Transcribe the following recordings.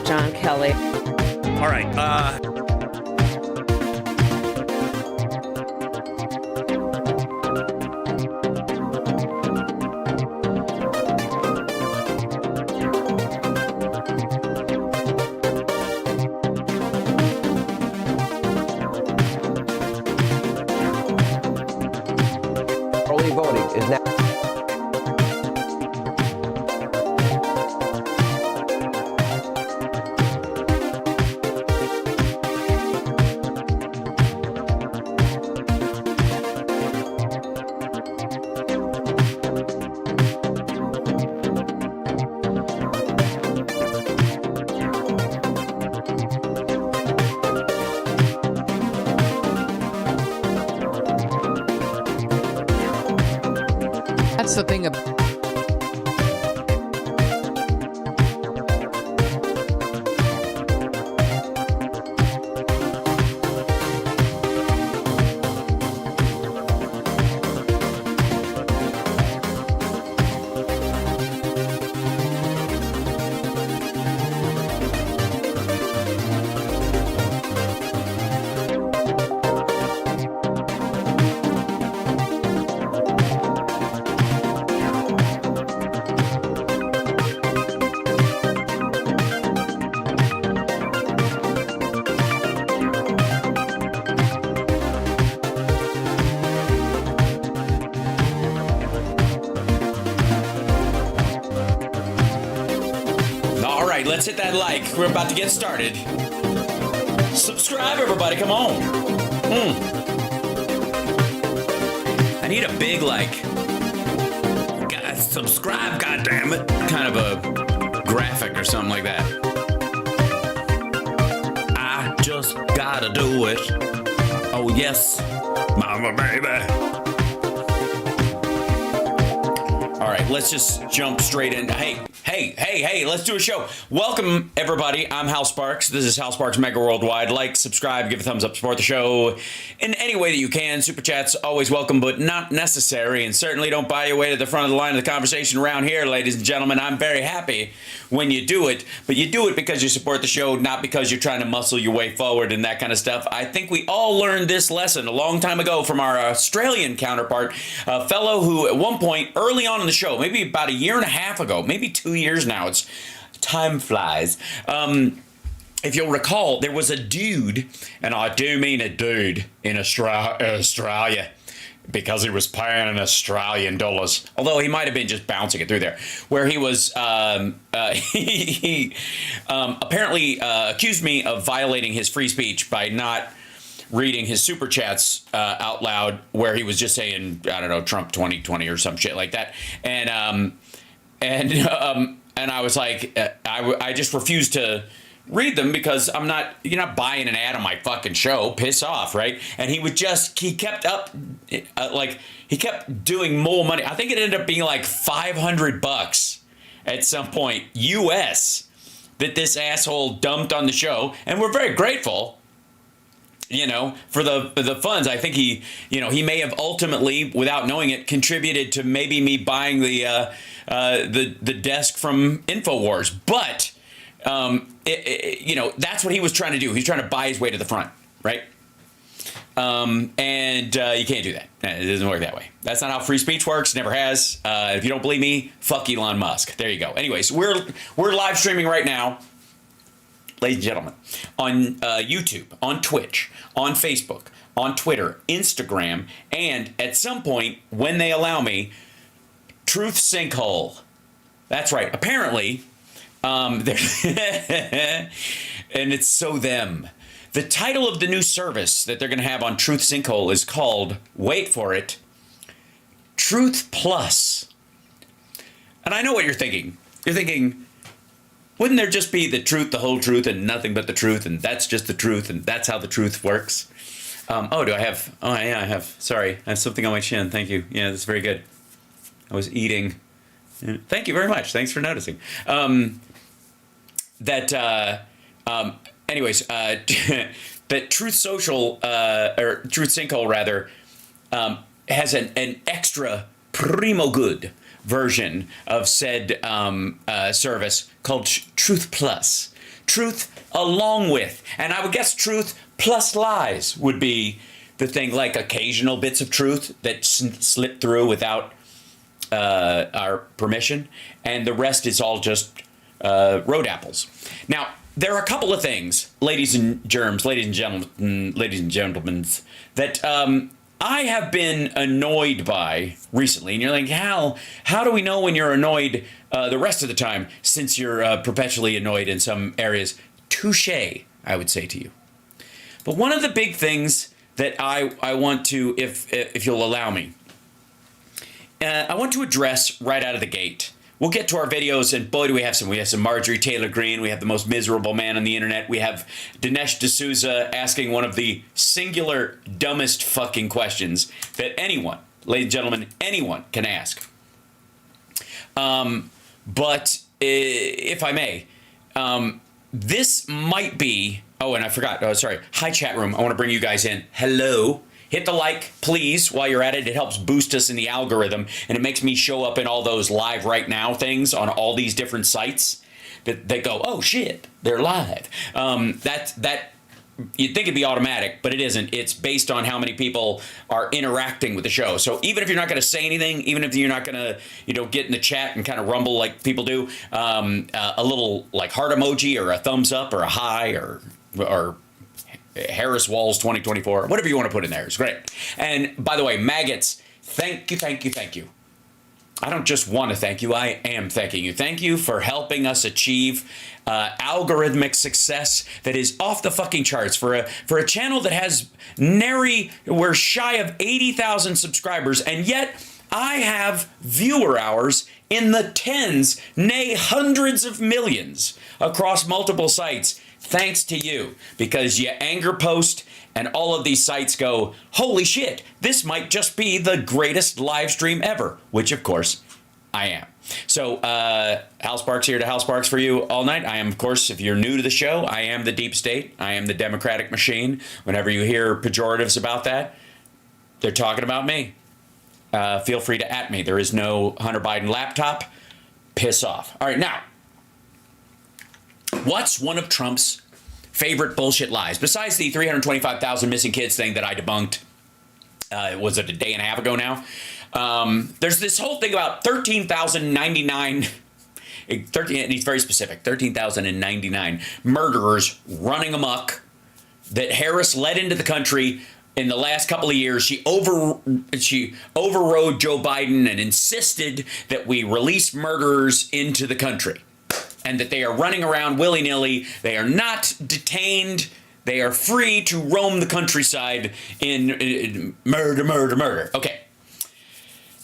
John Kelly. All right. Early voting is now. That's the thing about Let's hit that like. We're about to get started. Subscribe, everybody. Come on. I need a big, guys, subscribe, goddammit. Kind of a graphic or something like that. I just gotta do it. Oh, yes, mama, baby. All right, let's just jump straight in. Hey, let's do a show. Welcome, everybody. I'm Hal Sparks. This is Hal Sparks Megaworldwide. Like, subscribe, give a thumbs up, support the show in any way that you can. Super chats, always welcome, but not necessary. And certainly don't buy your way to the front of the line of the conversation around here, ladies and gentlemen. I'm very happy when you do it, but you do it because you support the show, not because you're trying to muscle your way forward and that kind of stuff. I think we all learned this lesson a long time ago from our Australian counterpart, a fellow who at one point early on in the show, maybe about a year and a half ago, maybe 2 years now, it's time flies. If you'll recall, there was a dude, and I do mean a dude, in Australia, because he was paying in Australian dollars, although he might have been just bouncing it through there, where he was, he apparently accused me of violating his free speech by not reading his super chats out loud, where he was just saying, I don't know, Trump 2020 or some shit like that. And I was like, I just refused to read them because you're not buying an ad on my fucking show. Piss off, right? And he kept doing more money. I think it ended up being like $500 at some point, US, that this asshole dumped on the show. And we're very grateful, for the funds. I think he may have ultimately, without knowing it, contributed to maybe me buying the desk from InfoWars. But that's what he was trying to do. He's trying to buy his way to the front, right? And you can't do that. It doesn't work that way. That's not how free speech works. Never has. If you don't believe me, fuck Elon Musk. There you go. Anyways, we're live streaming right now, ladies and gentlemen, on YouTube, on Twitch, on Facebook, on Twitter, Instagram, and at some point, when they allow me, Truth Sinkhole. That's right. Apparently, and it's so them. The title of the new service that they're going to have on Truth Sinkhole is called, wait for it, Truth Plus. And I know what you're thinking. You're thinking, wouldn't there just be the truth, the whole truth, and nothing but the truth, and that's just the truth, and that's how the truth works? Do I have... Oh, yeah, I have. Sorry. I have something on my chin. Thank you. Yeah, that's very good. I was eating. Thank you very much. Thanks for noticing. Anyways, that Truth Social, or Truth Sinkhole, rather, has an extra primo good, version of said service called Truth Plus. Truth along with, and I would guess truth plus lies would be the thing, like occasional bits of truth that slip through without our permission, and the rest is all just road apples. Now, there are a couple of things, ladies and gentlemen, that I have been annoyed by recently. And you're like, Hal, how do we know when you're annoyed the rest of the time, since you're perpetually annoyed in some areas? Touché, I would say to you. But one of the big things that I want to, if you'll allow me, I want to address right out of the gate. We'll get to our videos, and boy, do we have some. We have some Marjorie Taylor Greene. We have the most miserable man on the internet. We have Dinesh D'Souza asking one of the singular dumbest fucking questions that anyone, ladies and gentlemen, anyone can ask. But if I may, this might be. Oh, and I forgot. Oh, sorry. Hi, chat room. I want to bring you guys in. Hello. Hit the like, please, while you're at it. It helps boost us in the algorithm, and it makes me show up in all those live right now things on all these different sites that they go, oh shit, they're live. That you'd think it'd be automatic, but it isn't. It's based on how many people are interacting with the show. So even if you're not going to say anything, even if you're not going to, get in the chat and kind of rumble like people do, a little like heart emoji or a thumbs up or a hi or Harris Walls 2024, whatever you want to put in there. It's great. And by the way, maggots, thank you. I don't just want to thank you. I am thanking you. Thank you for helping us achieve algorithmic success that is off the fucking charts for a channel that has we're shy of 80,000 subscribers, and yet I have viewer hours in the tens, nay hundreds of millions across multiple sites. Thanks to you, because you anger post and all of these sites go, holy shit, this might just be the greatest live stream ever, which of course I am. So Hal Sparks here to Hal Sparks for you all night. I am, of course, if you're new to the show, I am the deep state. I am the Democratic machine. Whenever you hear pejoratives about that, they're talking about me. Feel free to at me. There is no Hunter Biden laptop. Piss off. All right, now. What's one of Trump's favorite bullshit lies? Besides the 325,000 missing kids thing that I debunked, was it a day and a half ago now? There's this whole thing about 13,099, and he's very specific, 13,099 murderers running amok that Harris led into the country in the last couple of years. She overrode Joe Biden and insisted that we release murderers into the country, and that they are running around willy-nilly. They are not detained. They are free to roam the countryside in murder. Okay.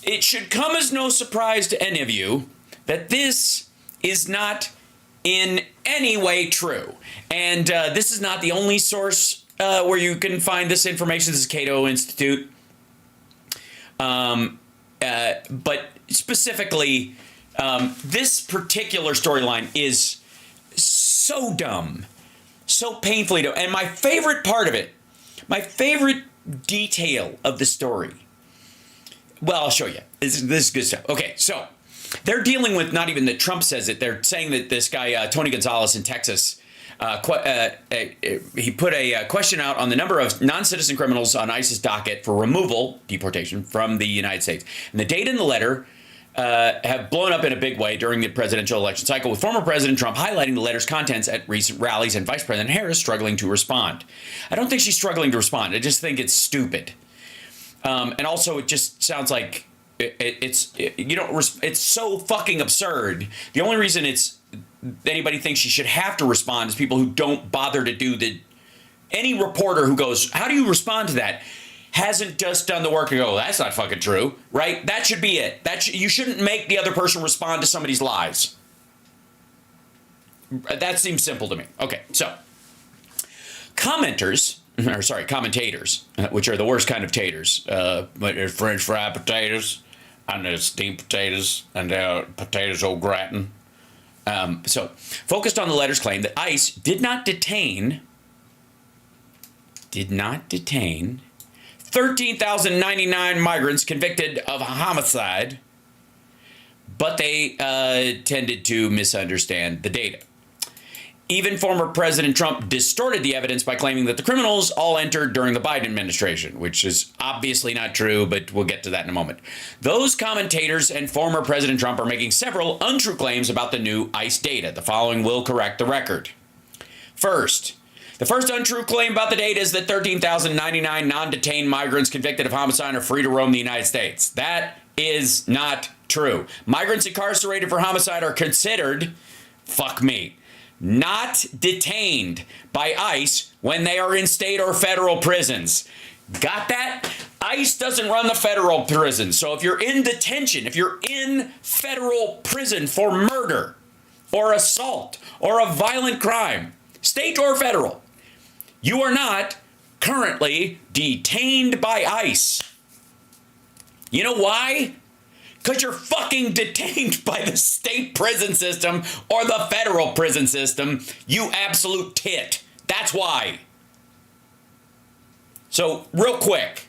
It should come as no surprise to any of you that this is not in any way true. And this is not the only source where you can find this information. This is Cato Institute. But specifically, this particular storyline is so dumb, so painfully dumb. And my favorite part of it, my favorite detail of the story, well, I'll show you. This is good stuff. Okay, so they're dealing with not even that Trump says it. They're saying that this guy, Tony Gonzalez in Texas, he put a question out on the number of non-citizen criminals on ISIS docket for removal, deportation, from the United States. And the data in the letter have blown up in a big way during the presidential election cycle, with former President Trump highlighting the letter's contents at recent rallies and Vice President Harris struggling to respond. I don't think she's struggling to respond. I just think it's stupid. And also, it just sounds like it's so fucking absurd. The only reason anybody thinks she should have to respond is people who don't bother to do any reporter who goes, how do you respond to that? Hasn't just done the work and go, that's not fucking true, right? That should be it. You shouldn't make the other person respond to somebody's lies. That seems simple to me. Okay, so commentators, which are the worst kind of taters, but there's French fried potatoes, and there's steamed potatoes, and potatoes au gratin. So focused on the letter's claim that ICE did not detain 13,099 migrants convicted of homicide, but they tended to misunderstand the data. Even former President Trump distorted the evidence by claiming that the criminals all entered during the Biden administration, which is obviously not true, but we'll get to that in a moment. Those commentators and former President Trump are making several untrue claims about the new ICE data. The following will correct the record. First, the first untrue claim about the data is that 13,099 non-detained migrants convicted of homicide are free to roam the United States. That is not true. Migrants incarcerated for homicide are considered, fuck me, not detained by ICE when they are in state or federal prisons. Got that? ICE doesn't run the federal prison. So if you're in detention, if you're in federal prison for murder or assault or a violent crime, state or federal, you are not currently detained by ICE. You know why? Because you're fucking detained by the state prison system or the federal prison system, you absolute tit. That's why. So, real quick,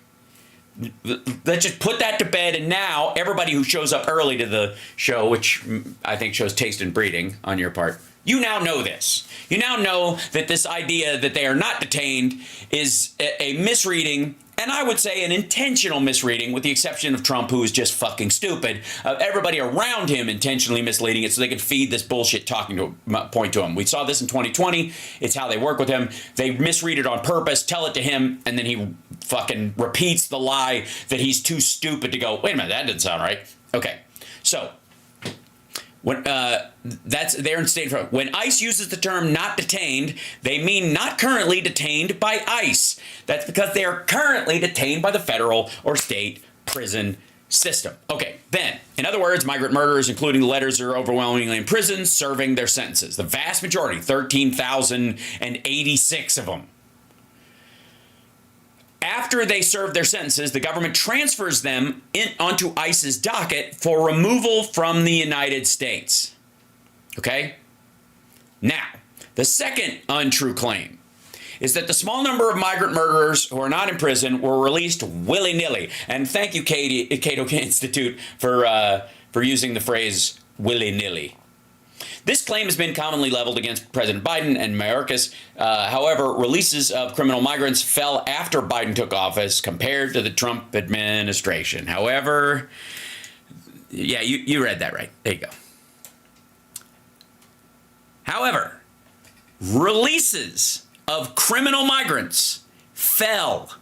let's just put that to bed. And now, everybody who shows up early to the show, which I think shows taste and breeding on your part, you now know this. You now know that this idea that they are not detained is a misreading, and I would say an intentional misreading, with the exception of Trump, who is just fucking stupid. Everybody around him intentionally misleading it so they can feed this bullshit talking point to him. We saw this in 2020. It's how they work with him. They misread it on purpose, tell it to him, and then he fucking repeats the lie that he's too stupid to go, wait a minute, that didn't sound right. Okay, so when that's there in state. When ICE uses the term "not detained," they mean not currently detained by ICE. That's because they are currently detained by the federal or state prison system. Okay, then, in other words, migrant murderers, including the letters, are overwhelmingly in prison serving their sentences. The vast majority, 13,086 of them. After they serve their sentences, the government transfers them onto ICE's docket for removal from the United States. Okay? Now, the second untrue claim is that the small number of migrant murderers who are not in prison were released willy-nilly. And thank you, Cato Institute, for using the phrase willy-nilly. This claim has been commonly leveled against President Biden and Mayorkas. However, releases of criminal migrants fell after Biden took office compared to the Trump administration. However, yeah, you read that right. There you go. However, releases of criminal migrants fell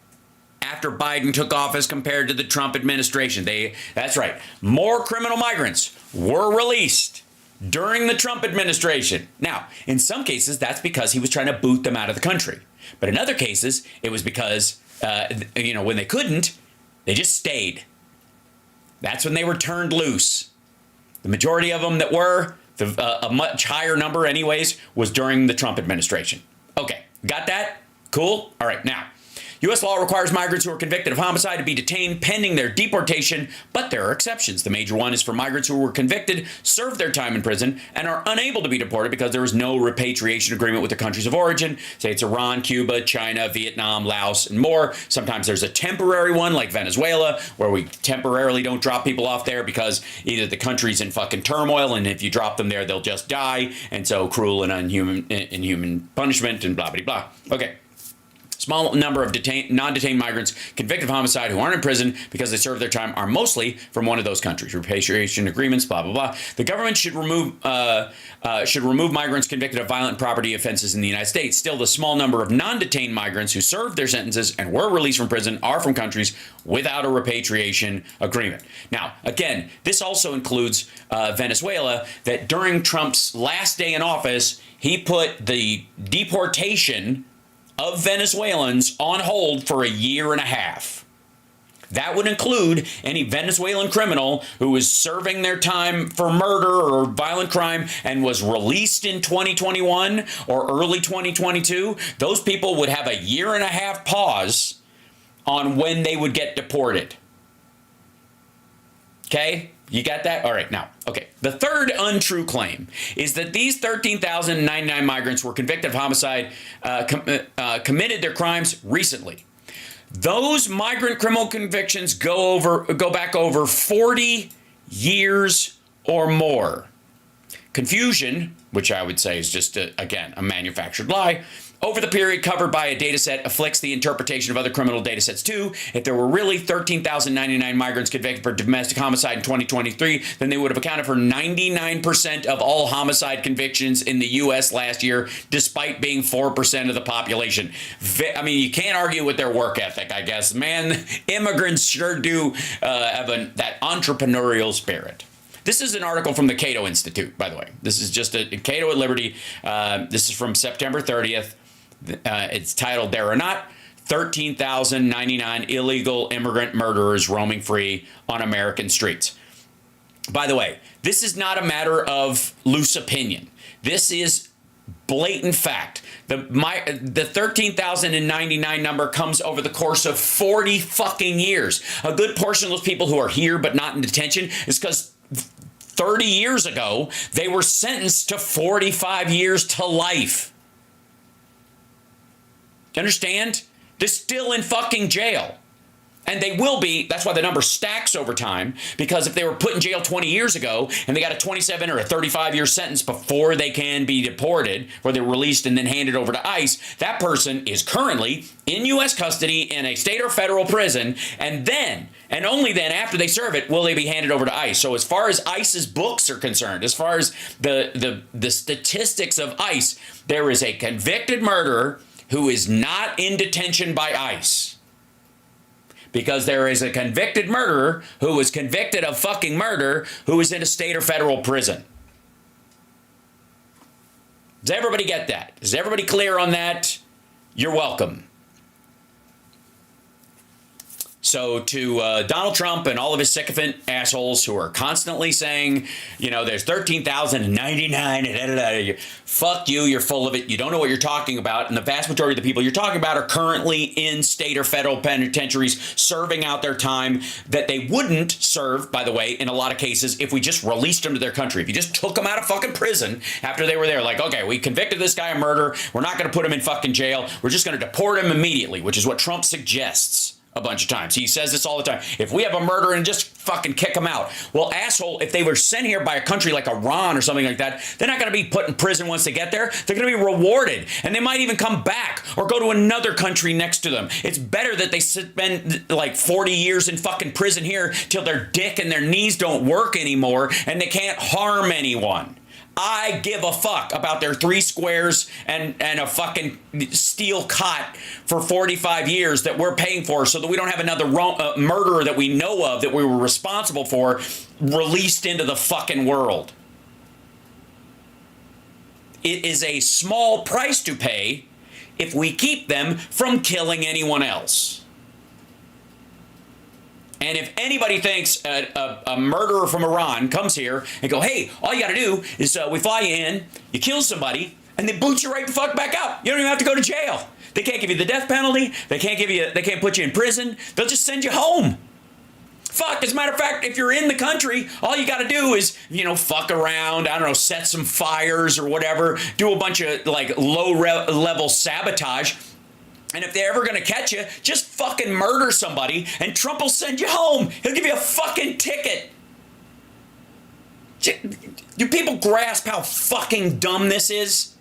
after Biden took office compared to the Trump administration. That's right. More criminal migrants were released during the Trump administration. Now, in some cases, that's because he was trying to boot them out of the country. But in other cases, it was because, when they couldn't, they just stayed. That's when they were turned loose. The majority of them that were, a much higher number anyways, was during the Trump administration. Okay, got that? Cool? All right, now, U.S. law requires migrants who are convicted of homicide to be detained pending their deportation, but there are exceptions. The major one is for migrants who were convicted, served their time in prison, and are unable to be deported because there is no repatriation agreement with their countries of origin. Say it's Iran, Cuba, China, Vietnam, Laos, and more. Sometimes there's a temporary one like Venezuela, where we temporarily don't drop people off there because either the country's in fucking turmoil, and if you drop them there, they'll just die, and so cruel and inhuman punishment and blah, blah, blah. Okay. Small number of non-detained migrants convicted of homicide who aren't in prison because they served their time are mostly from one of those countries. Repatriation agreements, blah, blah, blah. The government should remove migrants convicted of violent property offenses in the United States. Still, the small number of non-detained migrants who served their sentences and were released from prison are from countries without a repatriation agreement. Now, again, this also includes Venezuela, that during Trump's last day in office, he put the deportation of Venezuelans on hold for a year and a half. That would include any Venezuelan criminal who was serving their time for murder or violent crime and was released in 2021 or early 2022. Those people would have a year and a half pause on when they would get deported. Okay? You got that? All right, now, okay. The third untrue claim is that these 13,099 migrants were convicted of homicide, committed their crimes recently. Those migrant criminal convictions go back over 40 years or more. Confusion, which I would say is just, again, a manufactured lie, over the period covered by a data set afflicts the interpretation of other criminal data sets too. If there were really 13,099 migrants convicted for domestic homicide in 2023, then they would have accounted for 99% of all homicide convictions in the U.S. last year, despite being 4% of the population. I mean, you can't argue with their work ethic, I guess. Man, immigrants sure do have that entrepreneurial spirit. This is an article from the Cato Institute, by the way. This is just a Cato at Liberty. This is from September 30th. It's titled, "There Are Not 13,099 Illegal Immigrant Murderers Roaming Free on American Streets." By the way, this is not a matter of loose opinion. This is blatant fact. The 13,099 number comes over the course of 40 fucking years. A good portion of those people who are here but not in detention is because 30 years ago, they were sentenced to 45 years to life. Do you understand? They're still in fucking jail. And they will be. That's why the number stacks over time. Because if they were put in jail 20 years ago and they got a 27 or a 35-year sentence before they can be deported, where they're released and then handed over to ICE, that person is currently in U.S. custody in a state or federal prison. And then, and only then, after they serve it, will they be handed over to ICE. So as far as ICE's books are concerned, as far as the statistics of ICE, there is a convicted murderer who is not in detention by ICE. Because there is a convicted murderer who was convicted of fucking murder who is in a state or federal prison. Does everybody get that? Is everybody clear on that? You're welcome. So to Donald Trump and all of his sycophant assholes who are constantly saying, you know, there's 13,099, fuck you, you're full of it, you don't know what you're talking about, and the vast majority of the people you're talking about are currently in state or federal penitentiaries serving out their time that they wouldn't serve, by the way, in a lot of cases, if we just released them to their country. If you just took them out of fucking prison after they were there, like, okay, we convicted this guy of murder, we're not going to put him in fucking jail, we're just going to deport him immediately, which is what Trump suggests a bunch of times. He says this all the time. If we have a murderer, and just fucking kick him out. Well, asshole, if they were sent here by a country like Iran or something like that, they're not going to be put in prison once they get there. They're going to be rewarded. And they might even come back or go to another country next to them. It's better that they spend like 40 years in fucking prison here till their dick and their knees don't work anymore and they can't harm anyone. I give a fuck about their 3 squares and a fucking steel cot for 45 years that we're paying for so that we don't have another murderer that we know of that we were responsible for released into the fucking world. It is a small price to pay if we keep them from killing anyone else. And if anybody thinks a murderer from Iran comes here and go, hey, all you got to do is we fly you in, you kill somebody, and they boot you right the fuck back out. You don't even have to go to jail. They can't give you the death penalty. They can't put you in prison. They'll just send you home. Fuck, as a matter of fact, if you're in the country, all you got to do is, you know, fuck around, I don't know, set some fires or whatever, do a bunch of like low-level sabotage. And if they're ever going to catch you, just fucking murder somebody and Trump will send you home. He'll give you a fucking ticket. Do people grasp how fucking dumb this is?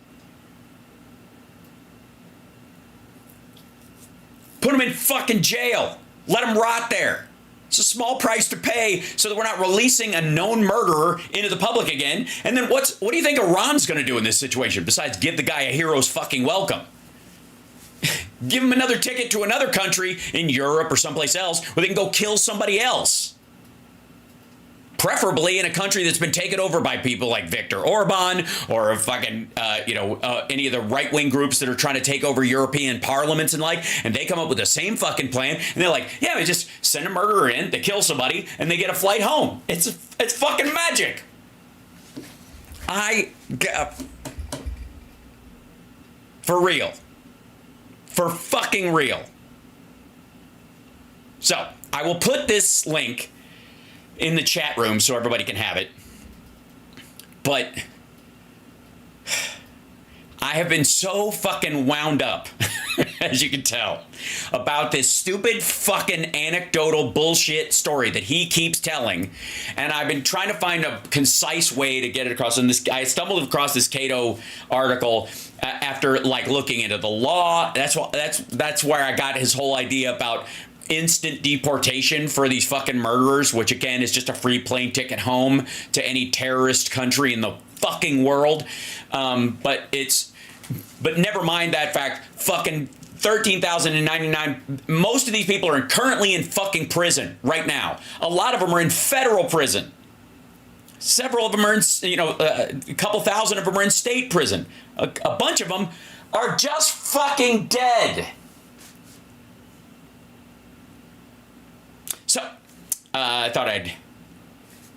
Put them in fucking jail. Let them rot there. It's a small price to pay so that we're not releasing a known murderer into the public again. And then what do you think Iran's going to do in this situation besides give the guy a hero's fucking welcome? Give them another ticket to another country in Europe or someplace else where they can go kill somebody else. Preferably in a country that's been taken over by people like Viktor Orban or fucking, any of the right-wing groups that are trying to take over European parliaments and and they come up with the same fucking plan and they're like, yeah, we just send a murderer in, they kill somebody, and they get a flight home. It's fucking magic. For real. For fucking real. So, I will put this link in the chat room so everybody can have it. But I have been so fucking wound up as you can tell, about this stupid fucking anecdotal bullshit story that he keeps telling. And I've been trying to find a concise way to get it across. And I stumbled across this Cato article after like looking into the law. That's where I got his whole idea about instant deportation for these fucking murderers, which again is just a free plane ticket home to any terrorist country in the fucking world. But never mind that fact. Fucking 13,099. Most of these people are currently in fucking prison right now. A lot of them are in federal prison. Several of them are in, a couple thousand of them are in state prison. A bunch of them are just fucking dead. So, I thought I'd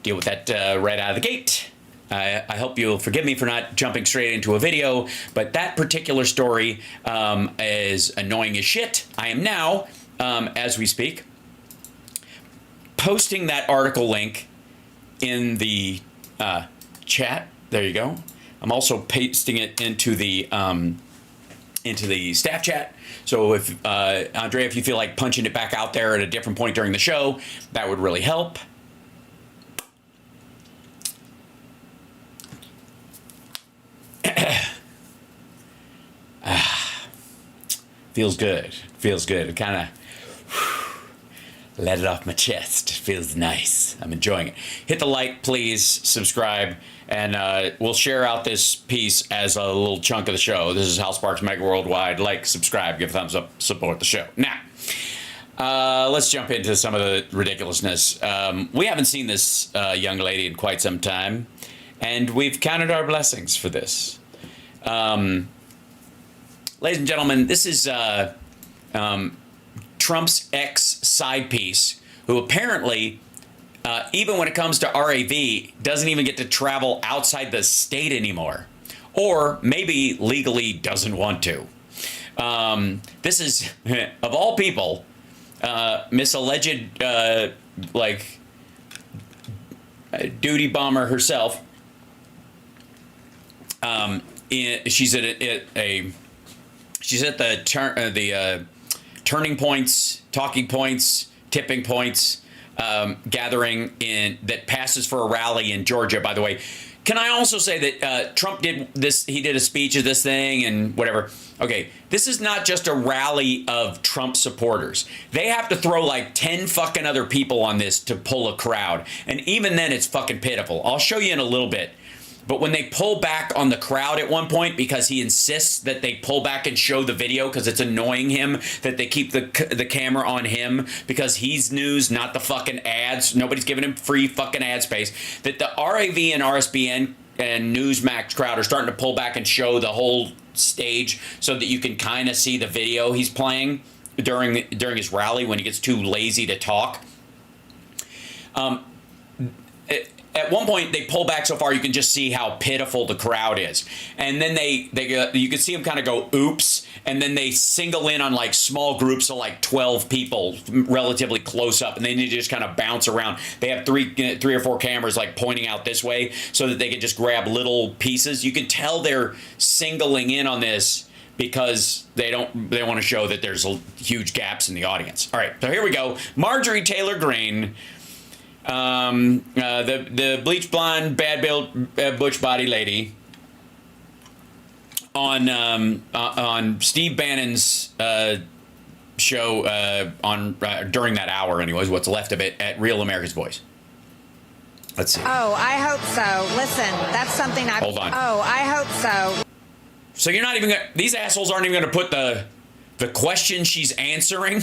deal with that right out of the gate. I hope you'll forgive me for not jumping straight into a video, but that particular story is annoying as shit. I am now, as we speak, posting that article link in the chat. There you go. I'm also pasting it into the staff chat. So if Andrea, if you feel like punching it back out there at a different point during the show, that would really help. Feels good. Feels good. It kind of let it off my chest. It feels nice. I'm enjoying it. Hit the like, please. Subscribe. And we'll share out this piece as a little chunk of the show. This is Hal Sparks Megaworldwide. Like, subscribe, give a thumbs up, support the show. Now, let's jump into some of the ridiculousness. We haven't seen this young lady in quite some time, and we've counted our blessings for this. Ladies and gentlemen, this is Trump's ex-side piece, who apparently, even when it comes to RAV, doesn't even get to travel outside the state anymore. Or maybe legally doesn't want to. This is, of all people, Miss Alleged, duty bomber herself. She's at the turning points, talking points, tipping points, gathering that passes for a rally in Georgia, by the way. Can I also say that Trump did this, he did a speech of this thing and whatever. Okay, this is not just a rally of Trump supporters. They have to throw like 10 fucking other people on this to pull a crowd. And even then it's fucking pitiful. I'll show you in a little bit. But when they pull back on the crowd at one point, because he insists that they pull back and show the video because it's annoying him that they keep the camera on him because he's news, not the fucking ads. Nobody's giving him free fucking ad space. That the RAV and RSBN and Newsmax crowd are starting to pull back and show the whole stage so that you can kind of see the video he's playing during his rally when he gets too lazy to talk. At one point, they pull back so far you can just see how pitiful the crowd is. And then you can see them kind of go, oops. And then they single in on like small groups of like 12 people relatively close up. And then they just kind of bounce around. They have three or four cameras like pointing out this way so that they can just grab little pieces. You can tell they're singling in on this because they want to show that there's huge gaps in the audience. All right, so here we go. Marjorie Taylor Greene. The bleach blonde, bad built, butch body lady on Steve Bannon's show during that hour, anyways, what's left of it at Real America's Voice. Let's see. Oh, I hope so. Listen, that's something I. Hold on. Oh, I hope so. So you're not even gonna, these assholes aren't even gonna put the question she's answering.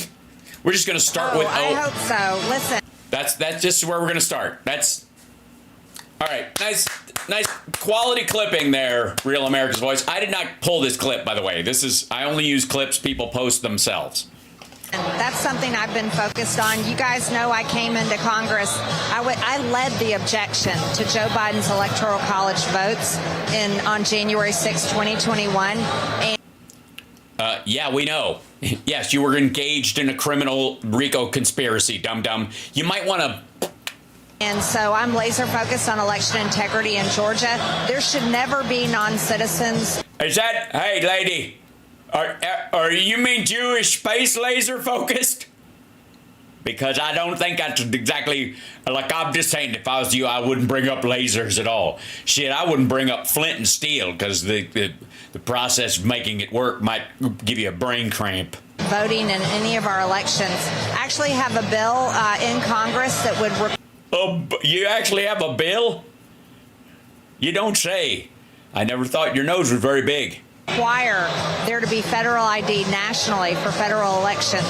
We're just gonna start with. I hope so. Listen. That's just where we're gonna start. That's all right. Nice quality clipping there, Real America's Voice. I did not pull this clip, by the way. I only use clips people post themselves. And that's something I've been focused on. You guys know I came into Congress. I led the objection to Joe Biden's Electoral College votes on January 6, 2021. Yeah, we know. Yes, you were engaged in a criminal RICO conspiracy, dum-dum. You might want to... And so I'm laser focused on election integrity in Georgia. There should never be non-citizens. Hey, lady, Are you mean Jewish space laser focused? Because I don't think that's exactly, like, I'm just saying, if I was you, I wouldn't bring up lasers at all. Shit, I wouldn't bring up flint and steel, because the process of making it work might give you a brain cramp. Voting in any of our elections. Actually have a bill in Congress that would... Oh, you actually have a bill? You don't say. I never thought your nose was very big. Require there to be federal ID nationally for federal elections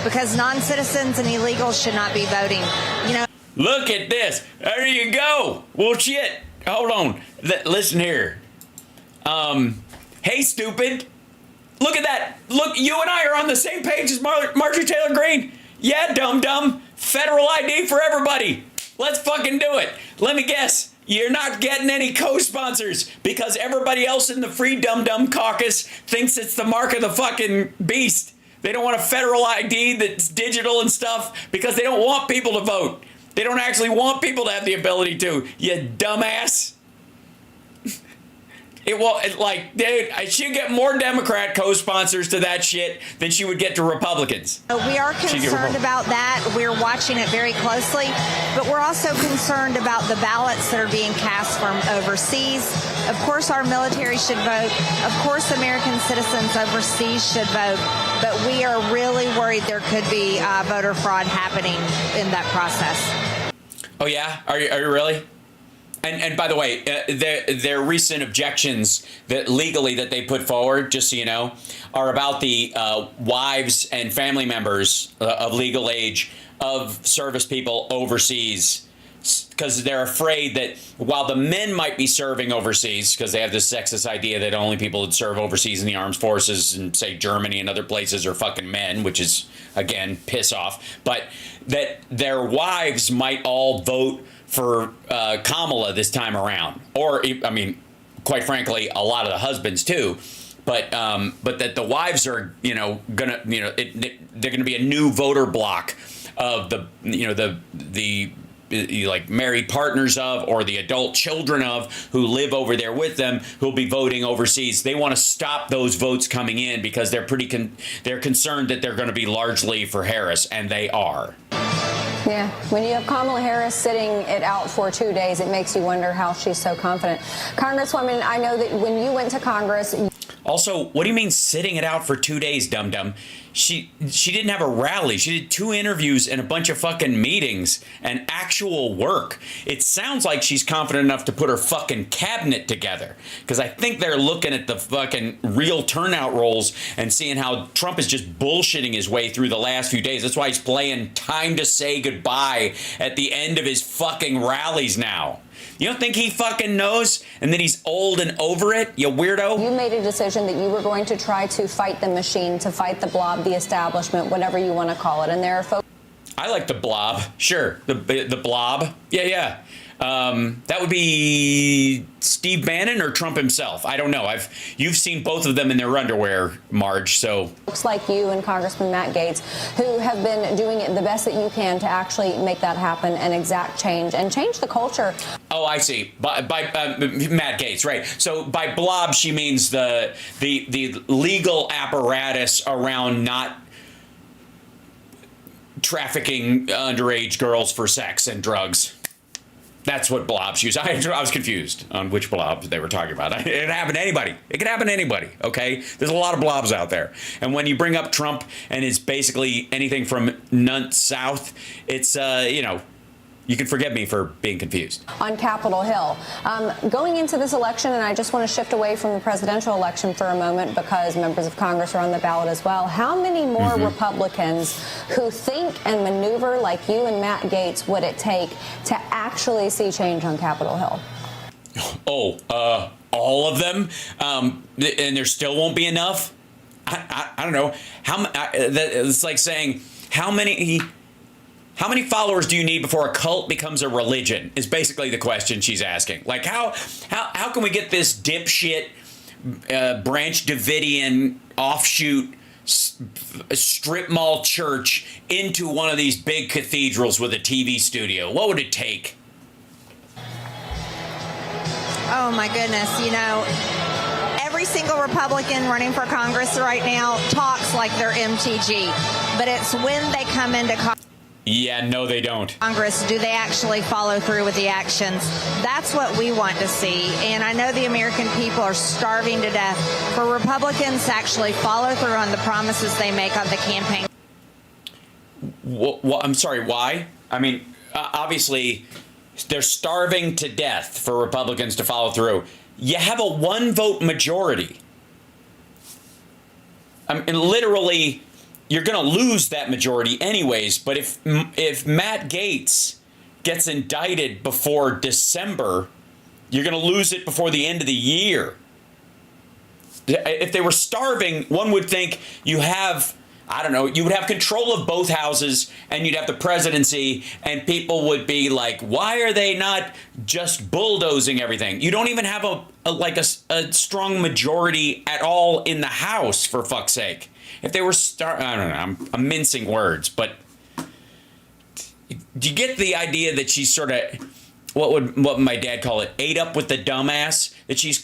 because non-citizens and illegals should not be voting. You know. Look at this. There you go. Well, shit. Hold on. Listen here. Hey, stupid. Look at that. Look, you and I are on the same page as Marjorie Taylor Greene. Yeah, dum-dum. Federal ID for everybody. Let's fucking do it. Let me guess. You're not getting any co-sponsors because everybody else in the Free Dum Dum Caucus thinks it's the mark of the fucking beast. They don't want a federal ID that's digital and stuff because they don't want people to vote. They don't actually want people to have the ability to, you dumbass. Dude, she'd get more Democrat co-sponsors to that shit than she would get to Republicans. We are concerned about that. We're watching it very closely, but we're also concerned about the ballots that are being cast from overseas. Of course, our military should vote. Of course, American citizens overseas should vote, but we are really worried there could be voter fraud happening in that process. Oh, yeah? Are you really? And by the way, their recent objections that legally that they put forward, just so you know, are about the wives and family members of legal age of service people overseas, because they're afraid that while the men might be serving overseas, because they have this sexist idea that only people that serve overseas in the armed forces and say Germany and other places are fucking men, which is, again, piss off, but that their wives might all vote for Kamala this time around, or I mean, quite frankly, a lot of the husbands too, but that the wives are, they're gonna be a new voter block of the like married partners of or the adult children of who live over there with them who'll be voting overseas. They want to stop those votes coming in because they're they're concerned that they're going to be largely for Harris, and they are. Yeah, when you have Kamala Harris sitting it out for 2 days, it makes you wonder how she's so confident. Congresswoman, I know that when you went to Congress... Also, what do you mean sitting it out for 2 days, dum-dum? She didn't have a rally. She did 2 interviews and a bunch of fucking meetings and actual work. It sounds like she's confident enough to put her fucking cabinet together, because I think they're looking at the fucking real turnout rolls and seeing how Trump is just bullshitting his way through the last few days. That's why he's playing Time to Say Goodbye at the end of his fucking rallies now. You don't think he fucking knows and that he's old and over it, you weirdo? You made a decision that you were going to try to fight the machine, to fight the blob, the establishment, whatever you want to call it. And there are folks... I like the blob. Sure. The blob. Yeah. That would be Steve Bannon or Trump himself. I don't know. You've seen both of them in their underwear, Marge, so. Folks like you and Congressman Matt Gaetz, who have been doing it the best that you can to actually make that happen and exact change and change the culture. Oh, I see. By Matt Gaetz, right. So by blob, she means the legal apparatus around not trafficking underage girls for sex and drugs. That's what blobs use. I was confused on which blobs they were talking about. It could happen to anybody. It could happen to anybody, okay? There's a lot of blobs out there. And when you bring up Trump and it's basically anything from none south, it's, you can forgive me for being confused. On Capitol Hill. Going into this election, and I just want to shift away from the presidential election for a moment because members of Congress are on the ballot as well. How many more Republicans who think and maneuver like you and Matt Gaetz would it take to actually see change on Capitol Hill? All of them? And there still won't be enough? I don't know. It's like saying, how many followers do you need before a cult becomes a religion is basically the question she's asking. Like, how can we get this dipshit Branch Davidian offshoot strip mall church into one of these big cathedrals with a TV studio? What would it take? Oh, my goodness. every single Republican running for Congress right now talks like they're MTG, but it's when they come into Yeah, no, they don't. Congress, do they actually follow through with the actions? That's what we want to see. And I know the American people are starving to death for Republicans to actually follow through on the promises they make on the campaign. I'm sorry, why? I mean, obviously, they're starving to death for Republicans to follow through. You have a one-vote majority. I mean, literally, you're going to lose that majority anyways. But if Matt Gaetz gets indicted before December, you're going to lose it before the end of the year. If they were starving, one would think you have, I don't know, you would have control of both houses and you'd have the presidency and people would be like, why are they not just bulldozing everything? You don't even have a strong majority at all in the House, for fuck's sake. If they were I don't know, I'm mincing words, but do you get the idea that she's sort of, what my dad call it, ate up with the dumbass? That she's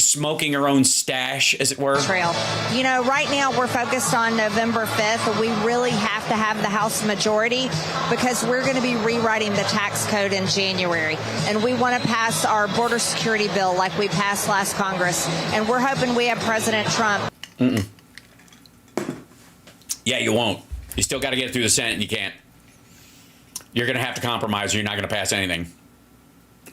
smoking her own stash, as it were? Trail. You know, right now we're focused on November 5th. We really have to have the House majority because we're going to be rewriting the tax code in January. And we want to pass our border security bill like we passed last Congress. And we're hoping we have President Trump. Yeah, you won't. You still got to get through the Senate and you can't. You're going to have to compromise or you're not going to pass anything.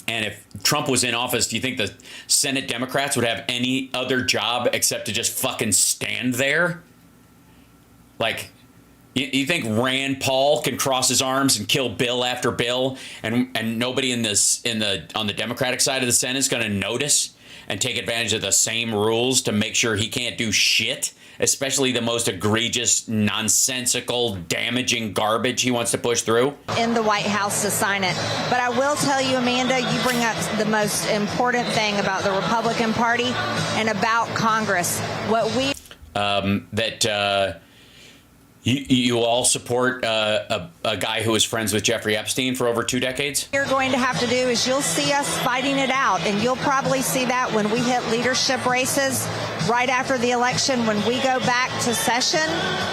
And if Trump was in office, do you think the Senate Democrats would have any other job except to just fucking stand there? Like, you think Rand Paul can cross his arms and kill bill after bill and nobody on the Democratic side of the Senate is going to notice and take advantage of the same rules to make sure he can't do shit? Especially the most egregious, nonsensical, damaging garbage he wants to push through? In the White House to sign it. But I will tell you, Amanda, you bring up the most important thing about the Republican Party and about Congress. What we... You all support a guy who was friends with Jeffrey Epstein for over 2 decades? What you're going to have to do is you'll see us fighting it out, and you'll probably see that when we hit leadership races right after the election. When we go back to session,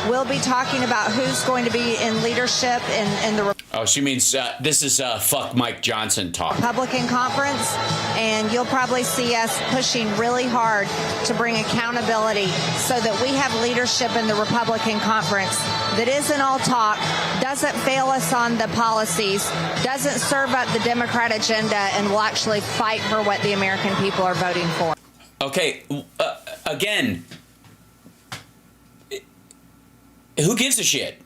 we'll be talking about who's going to be in leadership in the Oh, she means this is fuck Mike Johnson talk. Republican conference, and you'll probably see us pushing really hard to bring accountability so that we have leadership in the Republican conference that isn't all talk, doesn't fail us on the policies, doesn't serve up the Democrat agenda, and will actually fight for what the American people are voting for. Okay, again, who gives a shit?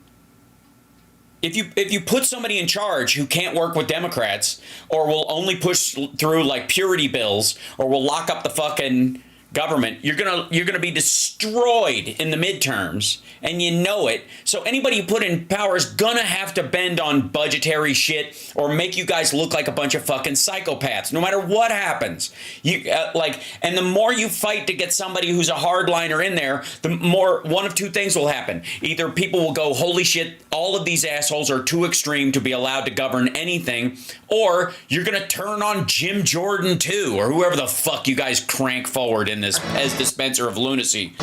If you put somebody in charge who can't work with Democrats or will only push through like purity bills or will lock up the fucking government, you're gonna be destroyed in the midterms, and you know it. So anybody you put in power is gonna have to bend on budgetary shit or make you guys look like a bunch of fucking psychopaths, no matter what happens. And the more you fight to get somebody who's a hardliner in there, the more one of two things will happen. Either people will go, holy shit, all of these assholes are too extreme to be allowed to govern anything, or you're gonna turn on Jim Jordan too, or whoever the fuck you guys crank forward in this as dispenser of lunacy.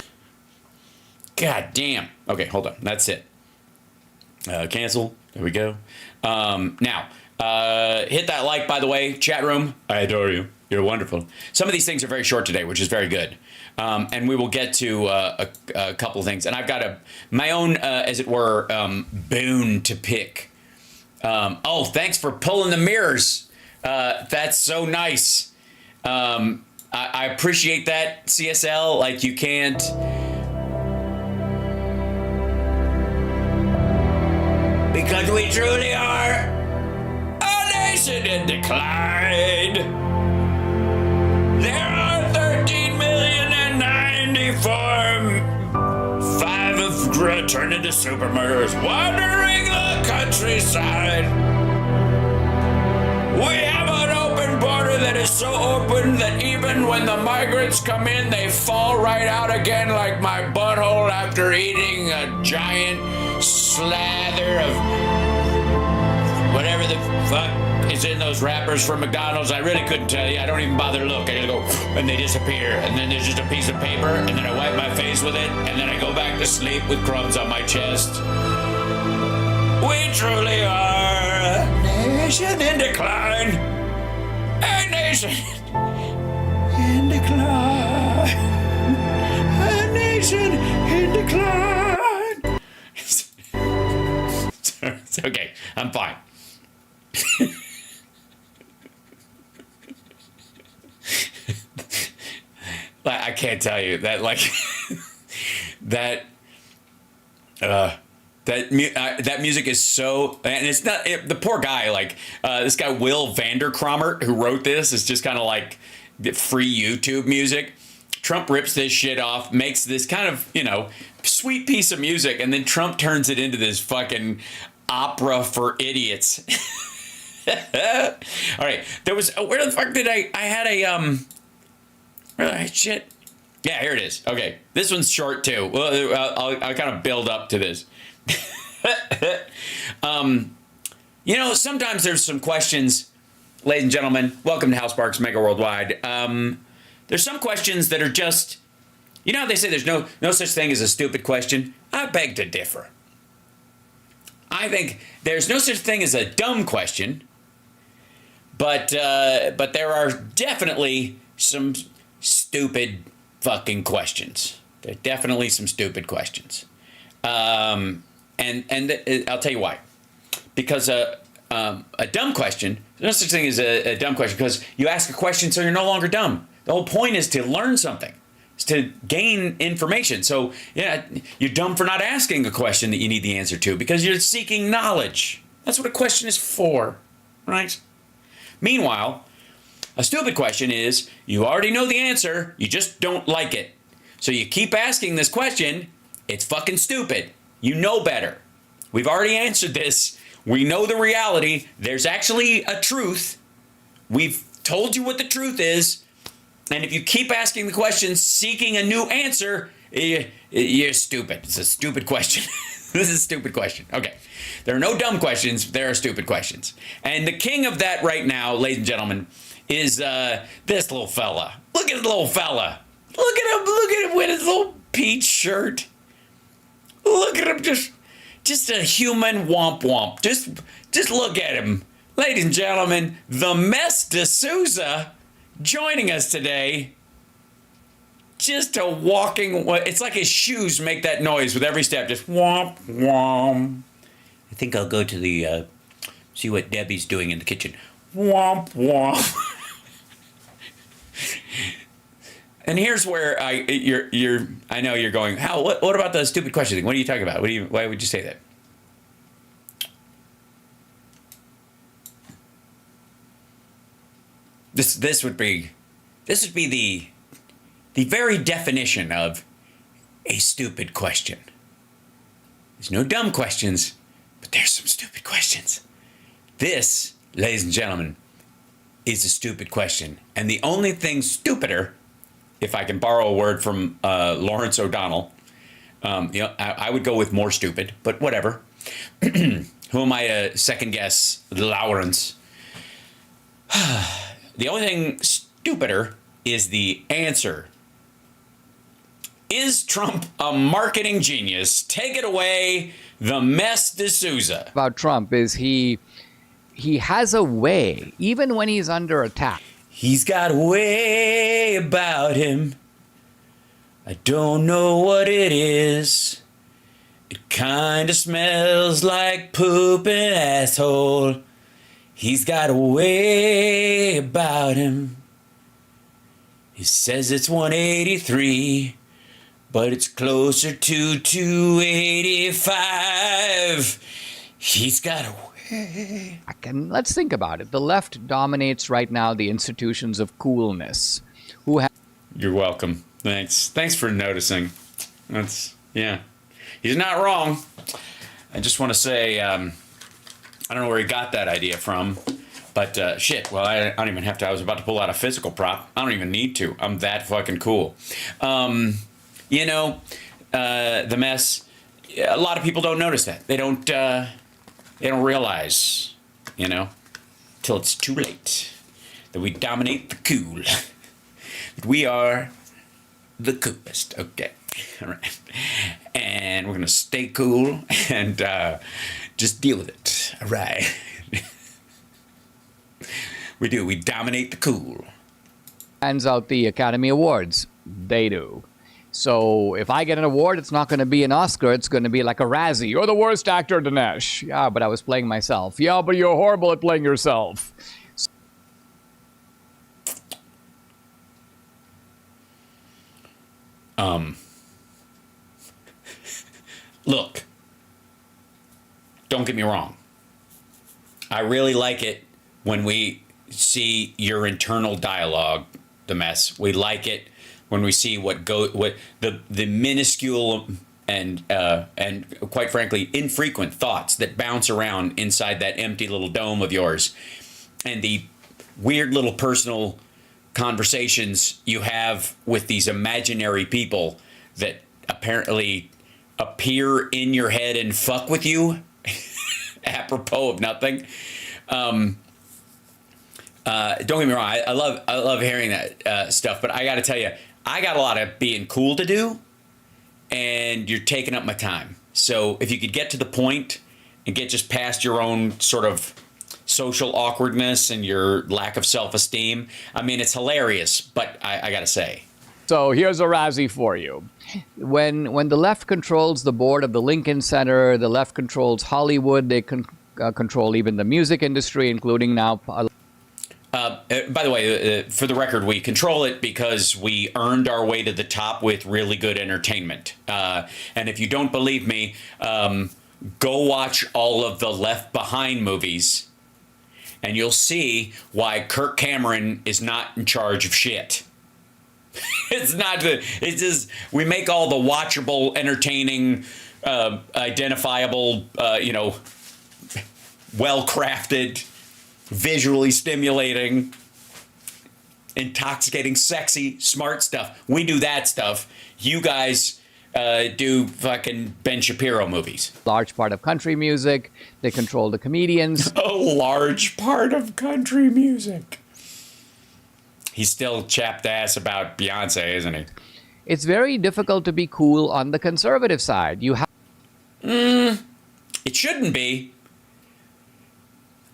God damn. Okay, hold on. That's it. Cancel. There we go. Now, hit that like, by the way. Chat room, I adore you. You're wonderful. Some of these things are very short today, which is very good. And we will get to a couple of things. And I've got my own, as it were, boon to pick. Oh, thanks for pulling the mirrors. That's so nice. I appreciate that, CSL. Like, you can't... Because we truly are a nation in decline. There are 13,094,000 5 have turned into super murderers wandering the countryside. We have an open border that is so open that even when the migrants come in, they fall right out again, like my butthole after eating a giant slather of whatever the fuck. is in those wrappers from McDonald's. I really couldn't tell you. I don't even bother to look. I gotta go, and they disappear. And then there's just a piece of paper, and then I wipe my face with it, and then I go back to sleep with crumbs on my chest. We truly are a nation in decline. A nation in decline. A nation in decline. It's okay. I'm fine. I can't tell you that, like, that music is so, and it's not the poor guy, like this guy Will Vanderkramer who wrote this is just kind of like free YouTube music. Trump rips this shit off, makes this kind of, you know, sweet piece of music, and then Trump turns it into this fucking opera for idiots. All right, there was, where the fuck did I had a shit. Yeah, here it is. Okay, this one's short too. Well, I'll kind of build up to this. You know, sometimes there's some questions, ladies and gentlemen. Welcome to House Sparks Mega Worldwide. There's some questions that are just, you know how they say there's no such thing as a stupid question? I beg to differ. I think there's no such thing as a dumb question, but there are definitely some stupid fucking questions. There are definitely some stupid questions. And I'll tell you why. Because a dumb question, there's no such thing as a dumb question, because you ask a question so you're no longer dumb. The whole point is to learn something. It's to gain information. So, yeah, you're dumb for not asking a question that you need the answer to, because you're seeking knowledge. That's what a question is for, right? Meanwhile, a stupid question is you already know the answer, you just don't like it. So you keep asking this question, it's fucking stupid. You know better. We've already answered this. We know the reality. There's actually a truth. We've told you what the truth is. And if you keep asking the question, seeking a new answer, you're stupid. It's a stupid question. This is a stupid question. Okay. There are no dumb questions. There are stupid questions. And the king of that right now, ladies and gentlemen, is this little fella. Look at the little fella. Look at him. Look at him with his little peach shirt. Look at him. Just a human womp womp. Just look at him. Ladies and gentlemen, the Mess D'Souza joining us today. Just a walking, it's like his shoes make that noise with every step. Just womp womp. I think I'll go to the, see what Debbie's doing in the kitchen. Womp womp. And here's where I know you're going, Hal, what about the stupid question thing? What are you talking about? Why would you say that? This would be the very definition of a stupid question. There's no dumb questions, but there's some stupid questions. This, ladies and gentlemen, is a stupid question. And the only thing stupider, if I can borrow a word from Lawrence O'Donnell, I would go with more stupid, but whatever. Who am I to second guess Lawrence? The only thing stupider is the answer. Is Trump a marketing genius? Take it away, the Mess D'Souza. About Trump is he has a way, even when he's under attack. He's got a way about him. I don't know what it is. It kind of smells like poop and asshole. He's got a way about him. He says it's 183, but it's closer to 285. He's got a way. And let's think about it. The left dominates right now the institutions of coolness. You're welcome. Thanks for noticing. Yeah. He's not wrong. I just want to say, I don't know where he got that idea from, but shit. Well, I don't even have to. I was about to pull out a physical prop. I don't even need to. I'm that fucking cool. The mess. A lot of people don't notice that. They don't realize. till it's too late. That we dominate the cool. That we are the coolest. Okay. All right. And we're going to stay cool and just deal with it. All right. We do. We dominate the cool. Hands out the Academy Awards. They do. So if I get an award, it's not going to be an Oscar. It's going to be like a Razzie. You're the worst actor, Dinesh. Yeah, but I was playing myself. Yeah, but you're horrible at playing yourself. Look, don't get me wrong. I really like it when we see your internal dialogue, the mess. We like it when we see what the minuscule and quite frankly infrequent thoughts that bounce around inside that empty little dome of yours, and the weird little personal conversations you have with these imaginary people that apparently appear in your head and fuck with you apropos of nothing. Don't get me wrong, I love hearing that stuff, but I got to tell you, I got a lot of being cool to do, and you're taking up my time. So if you could get to the point and get just past your own sort of social awkwardness and your lack of self-esteem, I mean, it's hilarious, but I got to say. So here's a Razzie for you. When the left controls the board of the Lincoln Center, the left controls Hollywood, they control even the music industry, including now... by the way, for the record, we control it because we earned our way to the top with really good entertainment. And if you don't believe me, go watch all of the Left Behind movies, and you'll see why Kirk Cameron is not in charge of shit. It's just, we make all the watchable, entertaining, identifiable, well-crafted, visually stimulating, intoxicating, sexy, smart stuff. We do that stuff. You guys do fucking Ben Shapiro movies. Large part of country music. They control the comedians. A large part of country music. He's still chapped ass about Beyonce, isn't he? It's very difficult to be cool on the conservative side. You have... It shouldn't be.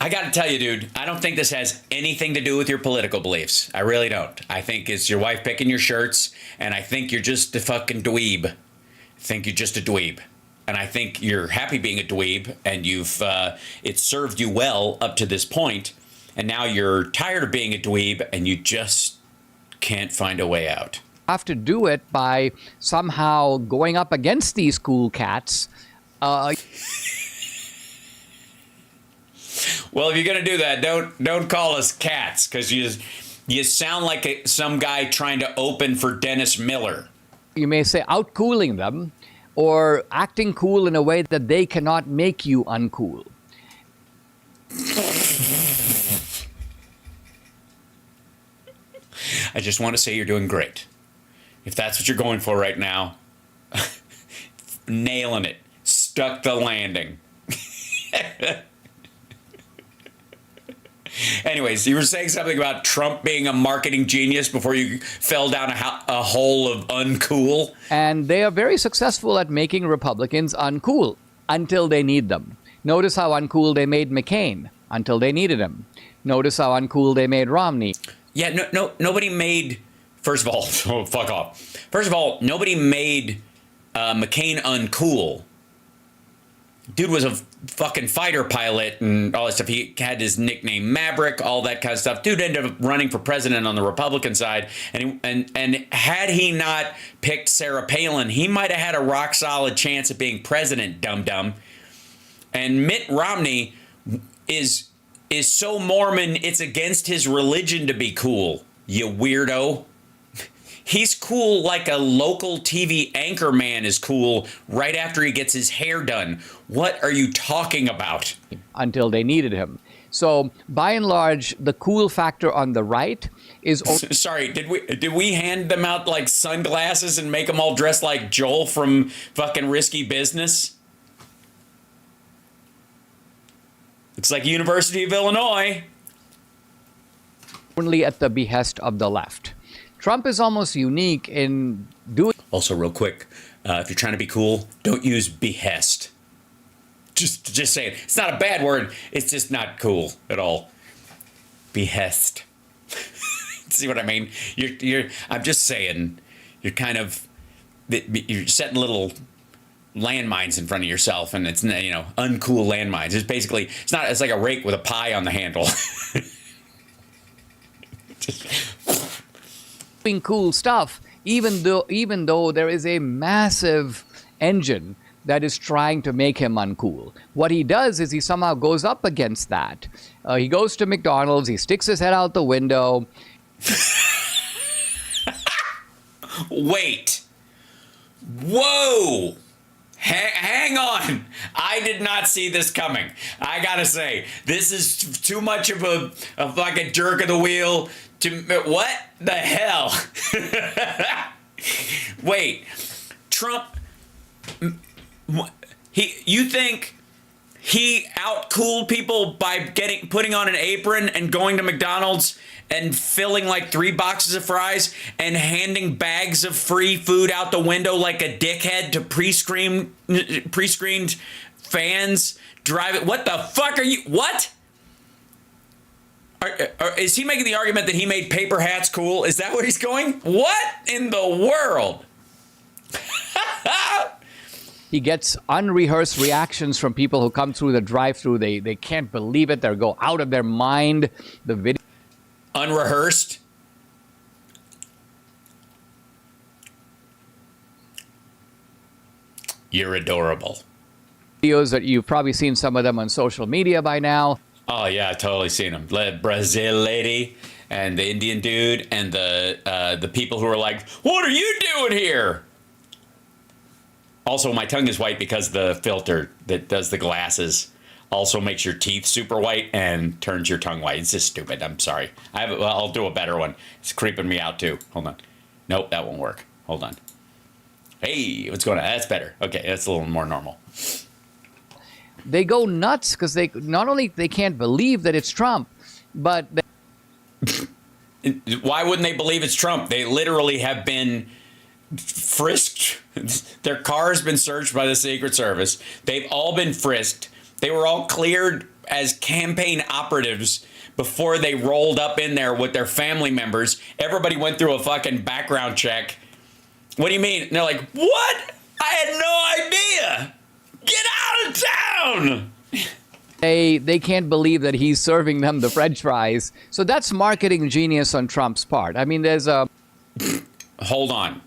I got to tell you, dude, I don't think this has anything to do with your political beliefs. I really don't. I think it's your wife picking your shirts, and I think you're just a fucking dweeb. I think you're just a dweeb. And I think you're happy being a dweeb, and it's served you well up to this point, and now you're tired of being a dweeb, and you just can't find a way out. Have to do it by somehow going up against these cool cats. Well, if you're gonna do that, don't call us cats, because you sound like some guy trying to open for Dennis Miller. You may say outcooling them, or acting cool in a way that they cannot make you uncool. I just want to say you're doing great. If that's what you're going for right now, nailing it. Stuck the landing. Anyways, you were saying something about Trump being a marketing genius before you fell down a hole of uncool. And they are very successful at making Republicans uncool until they need them. Notice how uncool they made McCain until they needed him. Notice how uncool they made Romney. Yeah, nobody made, first of all, oh, fuck off. First of all, nobody made McCain uncool. Dude was a fucking fighter pilot and all that stuff. He had his nickname Maverick, all that kind of stuff. Dude ended up running for president on the Republican side. And had he not picked Sarah Palin, he might have had a rock solid chance at being president, dum-dum. And Mitt Romney is so Mormon, it's against his religion to be cool, you weirdo. He's cool like a local TV anchor man is cool right after he gets his hair done. What are you talking about? Until they needed him. So, by and large, the cool factor on the right is... Sorry, did we hand them out like sunglasses and make them all dressed like Joel from fucking Risky Business? It's like University of Illinois. only at the behest of the left. Trump is almost unique in doing. Also, real quick, if you're trying to be cool, don't use behest. Just saying. It's not a bad word. It's just not cool at all. Behest. See what I mean? I'm just saying. You're kind of. You're setting little landmines in front of yourself, and it's, you know, uncool landmines. It's basically, it's like a rake with a pie on the handle. Doing cool stuff, even though there is a massive engine that is trying to make him uncool. What he does is he somehow goes up against that. He goes to McDonald's, he sticks his head out the window. Wait. Whoa. Hang on. I did not see this coming. I gotta say, this is too much of like a jerk of the wheel to, what the hell? Wait, Trump, you think he outcooled people by putting on an apron and going to McDonald's and filling like 3 boxes of fries and handing bags of free food out the window like a dickhead to pre-screened fans driving? What the fuck are you? What? Is he making the argument that he made paper hats cool? Is that what he's going? What in the world? He gets unrehearsed reactions from people who come through the drive-thru. They can't believe it. They go out of their mind. The video. Unrehearsed? You're adorable. Videos that you've probably seen some of them on social media by now. Oh yeah, I've totally seen them. The Brazil lady and the Indian dude and the people who are like, "What are you doing here?" Also, my tongue is white because the filter that does the glasses also makes your teeth super white and turns your tongue white. It's just stupid. I'm sorry. I'll do a better one. It's creeping me out too. Hold on. Nope, that won't work. Hold on. Hey, what's going on? That's better. Okay, that's a little more normal. They go nuts because they not only they can't believe that it's Trump, but why wouldn't they believe it's Trump? They literally have been frisked. Their car has been searched by the Secret Service. They've all been frisked. They were all cleared as campaign operatives before they rolled up in there with their family members. Everybody went through a fucking background check. What do you mean? And they're like, what? I had no idea. Get out of town. They can't believe that he's serving them the French fries. So that's marketing genius on Trump's part. I mean, there's a... Hold on.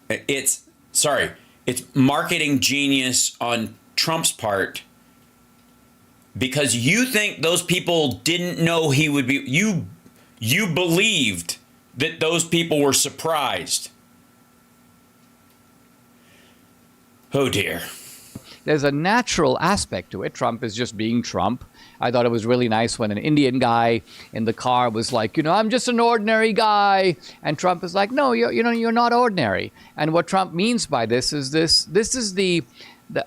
It's marketing genius on Trump's part because you think those people didn't know he would be... You believed that those people were surprised. Oh, dear. There's a natural aspect to it. Trump is just being Trump. I thought it was really nice when an Indian guy in the car was like, I'm just an ordinary guy. And Trump is like, no, you're not ordinary. And what Trump means by this is this is the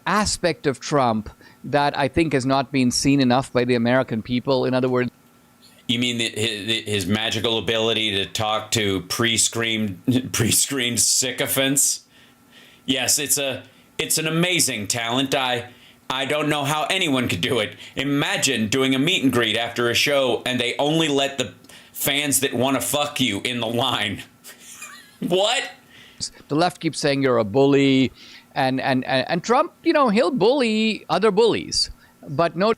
aspect of Trump that I think has not been seen enough by the American people. In other words, you mean his magical ability to talk to pre-screened sycophants? Yes, it's an amazing talent. I don't know how anyone could do it. Imagine doing a meet and greet after a show and they only let the fans that want to fuck you in the line. What? The left keeps saying you're a bully, and Trump, he'll bully other bullies, but no.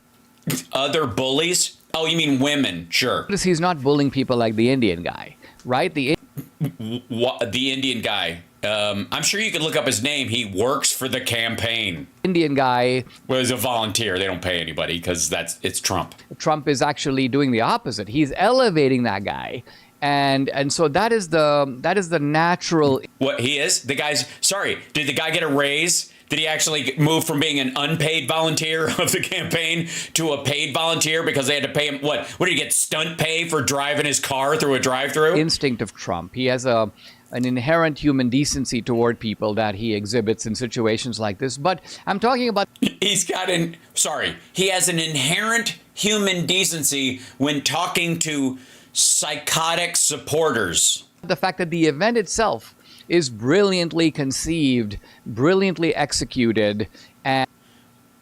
Other bullies? Oh, you mean women? Sure. Notice he's not bullying people like the Indian guy, right? The Indian guy. I'm sure you could look up his name. He works for the campaign. Indian guy. Well, he's a volunteer. They don't pay anybody because it's Trump. Trump is actually doing the opposite. He's elevating that guy. And so that is the natural. What he is? The guy's sorry. Did the guy get a raise? Did he actually move from being an unpaid volunteer of the campaign to a paid volunteer because they had to pay him? What did he get? Stunt pay for driving his car through a drive-thru? Instinct of Trump. He has a an inherent human decency toward people that he exhibits in situations like this. But I'm talking about... He has an inherent human decency when talking to psychotic supporters. The fact that the event itself is brilliantly conceived, brilliantly executed, and...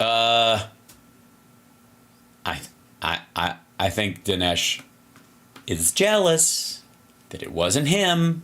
I think Dinesh is jealous that it wasn't him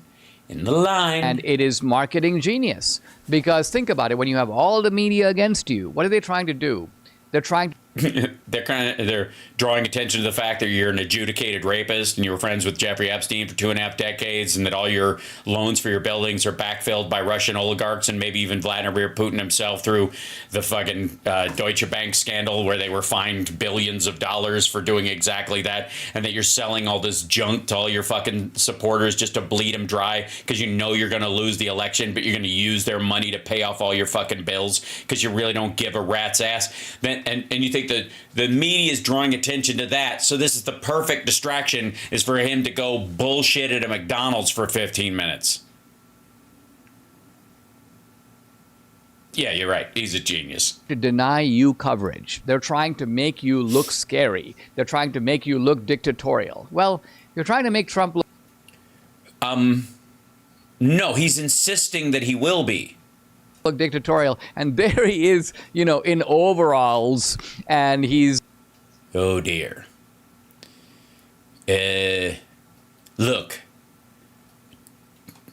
in the line. And it is marketing genius. Because think about it, when you have all the media against you, what are they trying to do? They're trying they're drawing attention to the fact that you're an adjudicated rapist and you were friends with Jeffrey Epstein for 2.5 decades, and that all your loans for your buildings are backfilled by Russian oligarchs and maybe even Vladimir Putin himself through the fucking Deutsche Bank scandal where they were fined billions of dollars for doing exactly that, and that you're selling all this junk to all your fucking supporters just to bleed them dry because you know you're going to lose the election, but you're going to use their money to pay off all your fucking bills because you really don't give a rat's ass. And you think that the media is drawing attention to that, so this is the perfect distraction, is for him to go bullshit at a McDonald's for 15 minutes. Yeah, you're right. He's a genius. to deny you coverage. They're trying to make you look scary. They're trying to make you look dictatorial. Well, you're trying to make Trump look... No, he's insisting that he will be. Look dictatorial, and there he is, you know, in overalls, and he's... Oh, dear. Look.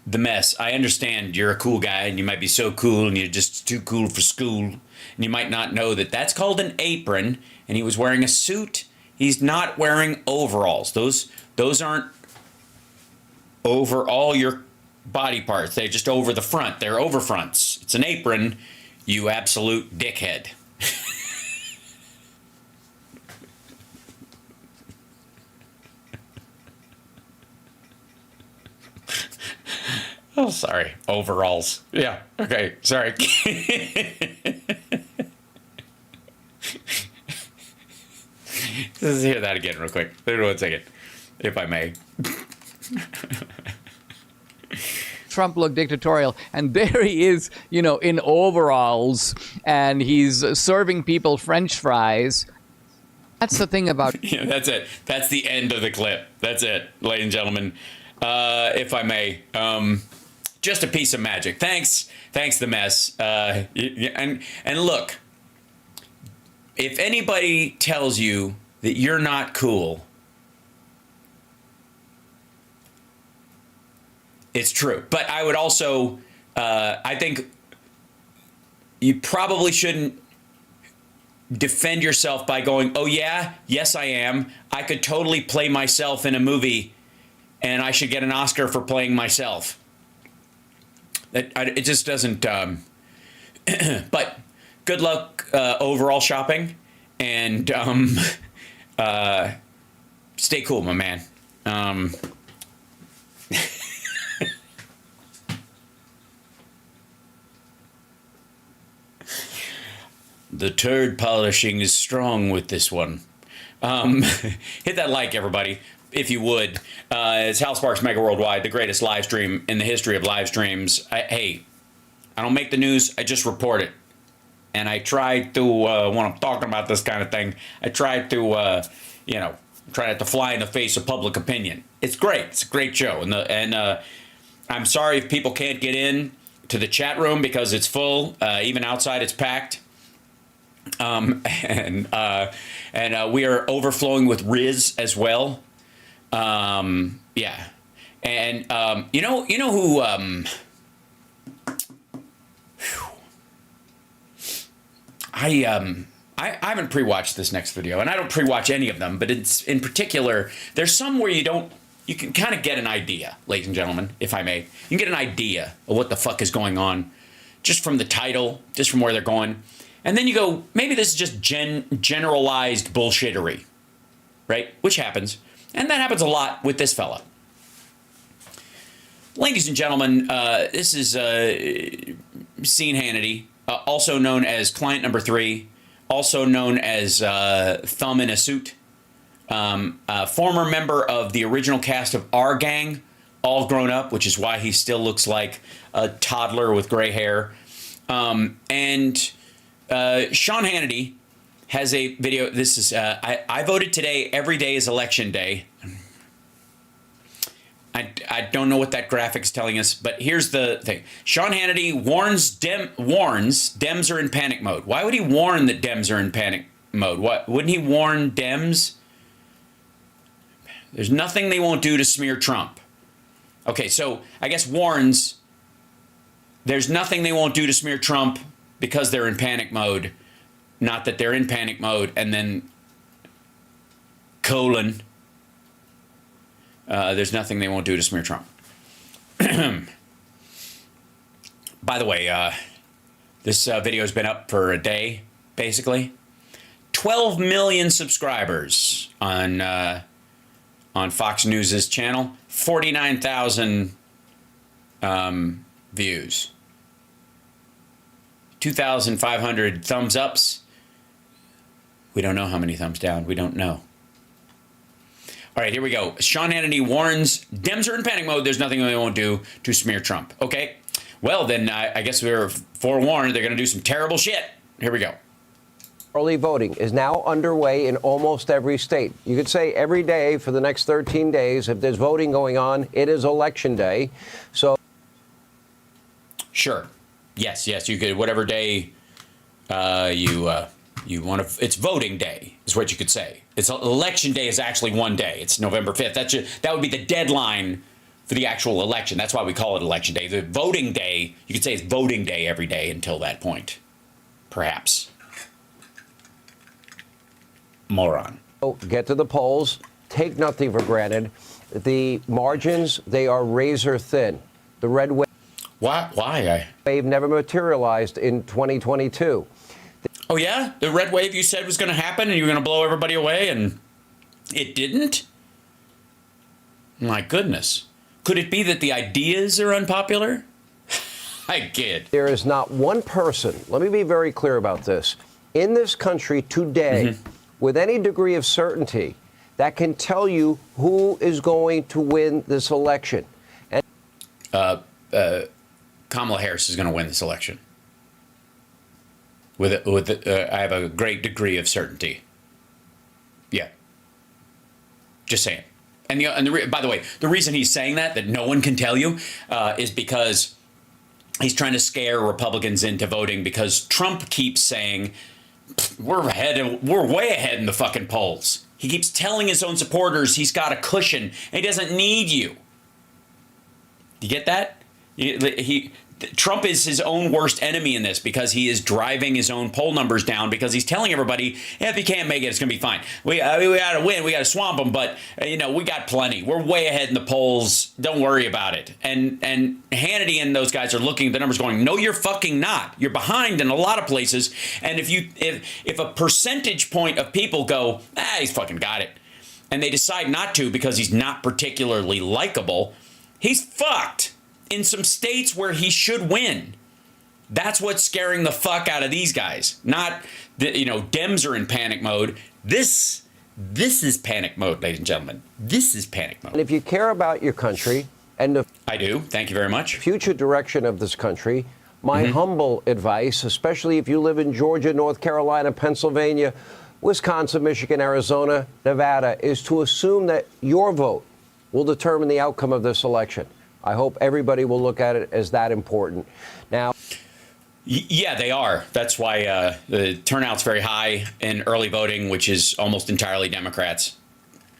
The mess. I understand you're a cool guy, and you might be so cool, and you're just too cool for school, and you might not know that that's called an apron, and he was wearing a suit. He's not wearing overalls. Those aren't over all your body parts. They're just over the front. They're over fronts. It's an apron, you absolute dickhead. Oh, sorry. Overalls. Yeah. Okay. Sorry. Let's hear that again real quick. Hold on 1 second, if I may. Trump looked dictatorial, and there he is, you know, in overalls, and he's serving people French fries. That's the thing about... Yeah, that's it. That's the end of the clip. That's it, ladies and gentlemen. If I may, just a piece of magic. Thanks, the mess. And look, if anybody tells you that you're not cool, it's true. But I would also, I think you probably shouldn't defend yourself by going, oh yeah, yes I am. I could totally play myself in a movie and I should get an Oscar for playing myself. It just doesn't, but good luck overall shopping, and stay cool, my man. The turd polishing is strong with this one. Hit that like, everybody, if you would. It's Hal Sparks Mega Worldwide, the greatest live stream in the history of live streams. Hey, I don't make the news, I just report it. And I try to, when I'm talking about this kind of thing, I try to, try not to fly in the face of public opinion. It's great. It's a great show. And I'm sorry if people can't get in to the chat room because it's full. Even outside, it's packed. And we are overflowing with Riz as well. Yeah. And, you know who, I haven't pre-watched this next video, and I don't pre-watch any of them, but it's in particular, there's some where you can kind of get an idea, ladies and gentlemen, if I may. You can get an idea of what the fuck is going on just from the title, just from where they're going. And then you go, maybe this is just generalized bullshittery, right? Which happens. And that happens a lot with this fella. Ladies and gentlemen, this is Scene Hannity, also known as Client Number 3, also known as Thumb in a Suit, former member of the original cast of Our Gang, all grown up, which is why he still looks like a toddler with gray hair. And Sean Hannity has a video. This is, I voted today. Every day is election day. I don't know what that graphic is telling us, but here's the thing. Sean Hannity warns Dems are in panic mode. Why would he warn that Dems are in panic mode? What wouldn't he warn Dems? There's nothing they won't do to smear Trump. Okay, so I guess warns there's nothing they won't do to smear Trump because they're in panic mode. Not that they're in panic mode and then colon. There's nothing they won't do to smear Trump. By the way, this video has been up for a day, basically. 12 million subscribers on Fox News's channel. 49,000 views. 2,500 thumbs ups. We don't know how many thumbs down. We don't know. All right, here we go. Sean Hannity warns Dems are in panic mode. There's nothing they won't do to smear Trump. Okay, well, then I guess we're forewarned. They're going to do some terrible shit. Here we go. Early voting is now underway in almost every state. You could say every day for the next 13 days, if there's voting going on, it is election day. So, sure, yes, you could whatever day you want to. It's voting day, is what you could say. It's election day is actually one day. It's November 5th. That would be the deadline for the actual election. That's why we call it election day. The voting day, you could say it's voting day every day until that point, perhaps. Moron. get to the polls. Take nothing for granted. The margins, they are razor thin. The red wave. Why? Wave never materialized in 2022. Oh, yeah? The red wave you said was going to happen and you were going to blow everybody away and it didn't? My goodness. Could it be that the ideas are unpopular? I kid. There is not one person, let me be very clear about this, in this country today with any degree of certainty that can tell you who is going to win this election. And Kamala Harris is going to win this election. I have a great degree of certainty. Yeah. Just saying. And by the way, the reason he's saying that no one can tell you, is because he's trying to scare Republicans into voting because Trump keeps saying, we're way ahead in the fucking polls. He keeps telling his own supporters he's got a cushion and he doesn't need you. You get that? Trump is his own worst enemy in this because he is driving his own poll numbers down because he's telling everybody, if you can't make it, it's going to be fine. We got to win. We got to swamp them. But, we got plenty. We're way ahead in the polls. Don't worry about it. And Hannity and those guys are looking at the numbers going, no, you're fucking not. You're behind in a lot of places. And if a percentage point of people go, he's fucking got it, and they decide not to because he's not particularly likable, he's fucked. In some states where he should win. That's what's scaring the fuck out of these guys. Not that, Dems are in panic mode. This is panic mode, ladies and gentlemen. This is panic mode. And if you care about your country and the I do. Thank you very much. future direction of this country, my humble advice, especially if you live in Georgia, North Carolina, Pennsylvania, Wisconsin, Michigan, Arizona, Nevada, is to assume that your vote will determine the outcome of this election. I hope everybody will look at it as that important. Now, yeah, they are. That's why the turnout's very high in early voting, which is almost entirely Democrats.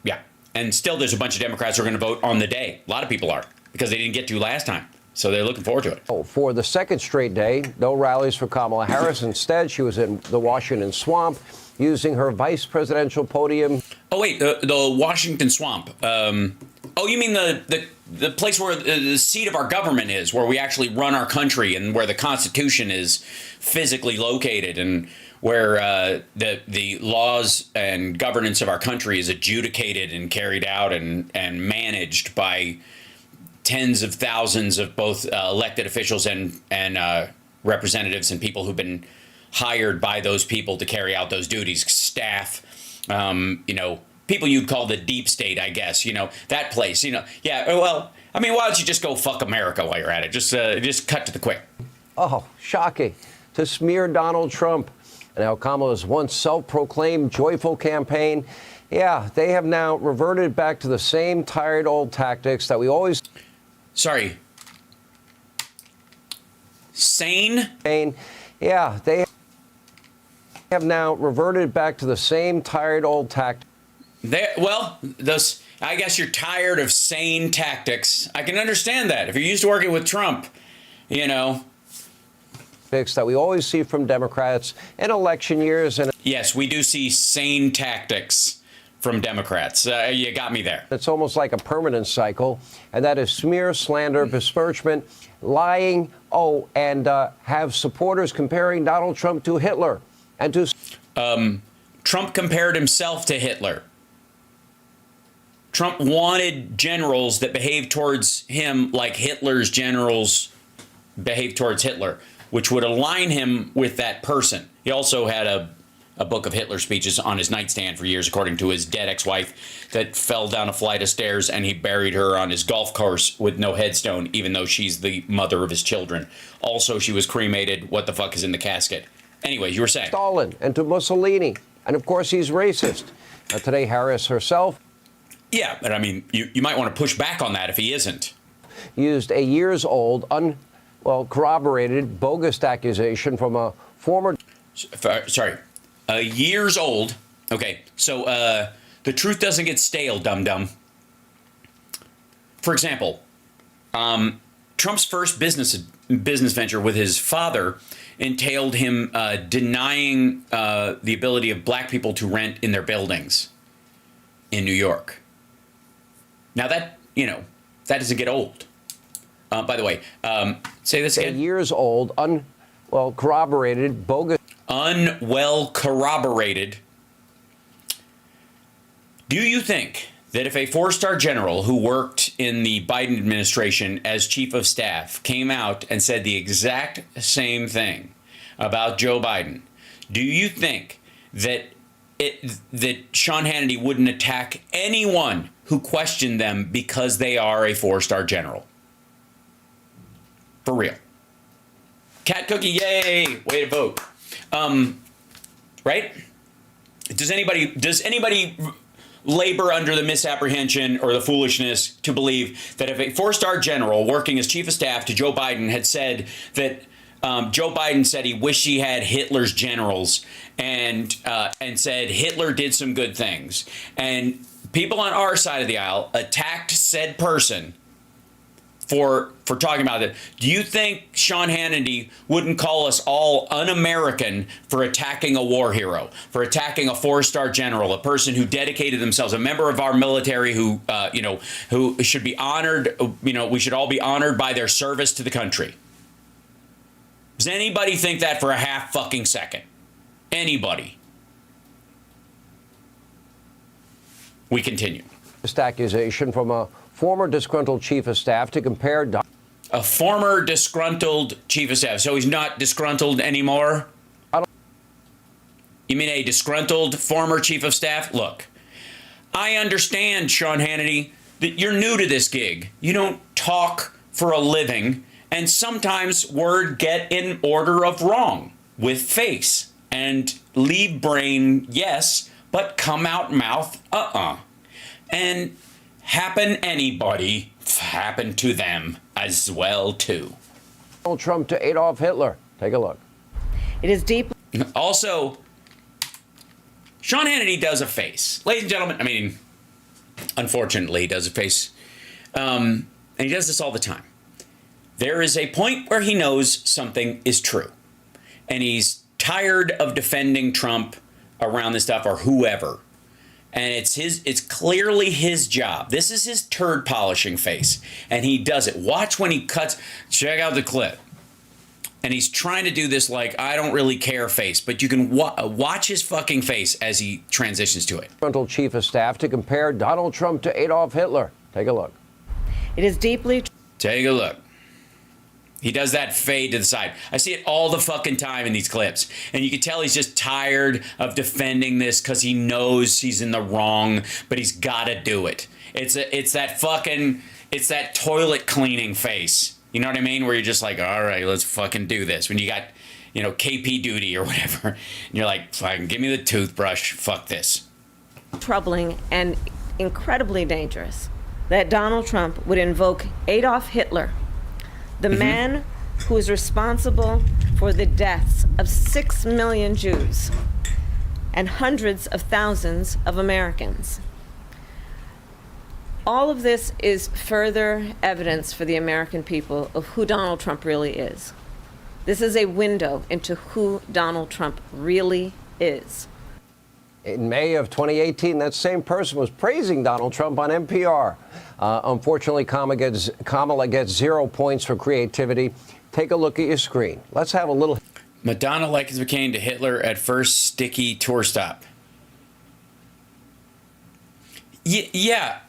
Yeah. And still there's a bunch of Democrats who are going to vote on the day. A lot of people are because they didn't get to last time. So they're looking forward to it. for the second straight day, no rallies for Kamala Harris. Instead, she was in the Washington swamp using her vice presidential podium. Oh, wait, the Washington swamp. You mean the place where the seat of our government is, where we actually run our country and where the Constitution is physically located and where the laws and governance of our country is adjudicated and carried out and managed by tens of thousands of both elected officials and representatives and people who've been hired by those people to carry out those duties, staff, people you'd call the deep state, I guess, that place, Yeah, well, I mean, why don't you just go fuck America while you're at it? Just cut to the quick. Oh, shocking. To smear Donald Trump and how Kamala's once self-proclaimed joyful campaign. Yeah, they have now reverted back to the same tired old tactics that we always... Sorry. Sane? Yeah, they have now reverted back to the same tired old tactics. I guess you're tired of sane tactics. I can understand that. If you're used to working with Trump, that we always see from Democrats in election years. And yes, we do see sane tactics from Democrats. You got me there. It's almost like a permanent cycle, and that is smear, slander, besmirchment, lying, and have supporters comparing Donald Trump to Hitler. And to Trump compared himself to Hitler. Trump wanted generals that behaved towards him like Hitler's generals behaved towards Hitler, which would align him with that person. He also had a book of Hitler speeches on his nightstand for years, according to his dead ex-wife, that fell down a flight of stairs, and he buried her on his golf course with no headstone, even though she's the mother of his children. Also, she was cremated. What the fuck is in the casket? Anyway, you were saying. Stalin and to Mussolini. And, of course, he's racist. Today, Harris herself. Yeah, but I mean, you might want to push back on that if he isn't. Used a years-old, corroborated, bogus accusation from a former... A years old. Okay, so the truth doesn't get stale, dum-dum. For example, Trump's first business venture with his father entailed him denying the ability of black people to rent in their buildings in New York. Now that doesn't get old. By the way, say this again. Years old, corroborated, bogus. Unwell corroborated. Do you think that if a four-star general who worked in the Biden administration as chief of staff came out and said the exact same thing about Joe Biden, do you think that Sean Hannity wouldn't attack anyone who questioned them because they are a four-star general? For real. Cat cookie, yay! Way to vote. Right? Does anybody labor under the misapprehension or the foolishness to believe that if a four-star general working as chief of staff to Joe Biden had said that Joe Biden said he wished he had Hitler's generals and said Hitler did some good things, and people on our side of the aisle attacked said person for talking about it, do you think Sean Hannity wouldn't call us all un-American for attacking a war hero, for attacking a four-star general, a person who dedicated themselves, a member of our military who should be honored, we should all be honored by their service to the country? Does anybody think that for a half fucking second? Anybody? We continue. This accusation from a former disgruntled chief of staff to compare... A former disgruntled chief of staff. So he's not disgruntled anymore? You mean a disgruntled former chief of staff? Look, I understand, Sean Hannity, that you're new to this gig. You don't talk for a living, and sometimes word get in order of wrong with face. And leave brain, yes, but come out mouth, And happen anybody, happen to them as well, too. Donald Trump to Adolf Hitler. Take a look. It is deep. Also, Sean Hannity does a face. Ladies and gentlemen, I mean, unfortunately, he does a face. And he does this all the time. There is a point where he knows something is true. And he's tired of defending Trump around this stuff or whoever. And it's clearly his job. This is his turd polishing face. And he does it. Watch when he cuts. Check out the clip. And he's trying to do this like, I don't really care face. But you can watch his fucking face as he transitions to it. Disgruntled chief of staff to compare Donald Trump to Adolf Hitler. Take a look. It is deeply... Take a look. He does that fade to the side. I see it all the fucking time in these clips. And you can tell he's just tired of defending this because he knows he's in the wrong, but he's got to do it. It's that toilet cleaning face. You know what I mean? Where you're just like, all right, let's fucking do this. When you got, KP duty or whatever. And you're like, fucking give me the toothbrush. Fuck this. Troubling and incredibly dangerous that Donald Trump would invoke Adolf Hitler, the man who is responsible for the deaths of 6 million Jews and hundreds of thousands of Americans. All of this is further evidence for the American people of who Donald Trump really is. This is a window into who Donald Trump really is. In May of 2018, that same person was praising Donald Trump on NPR. Unfortunately, Kamala gets 0 points for creativity. Take a look at your screen. Let's have a little. Madonna likens McCain to Hitler at first sticky tour stop. Yeah.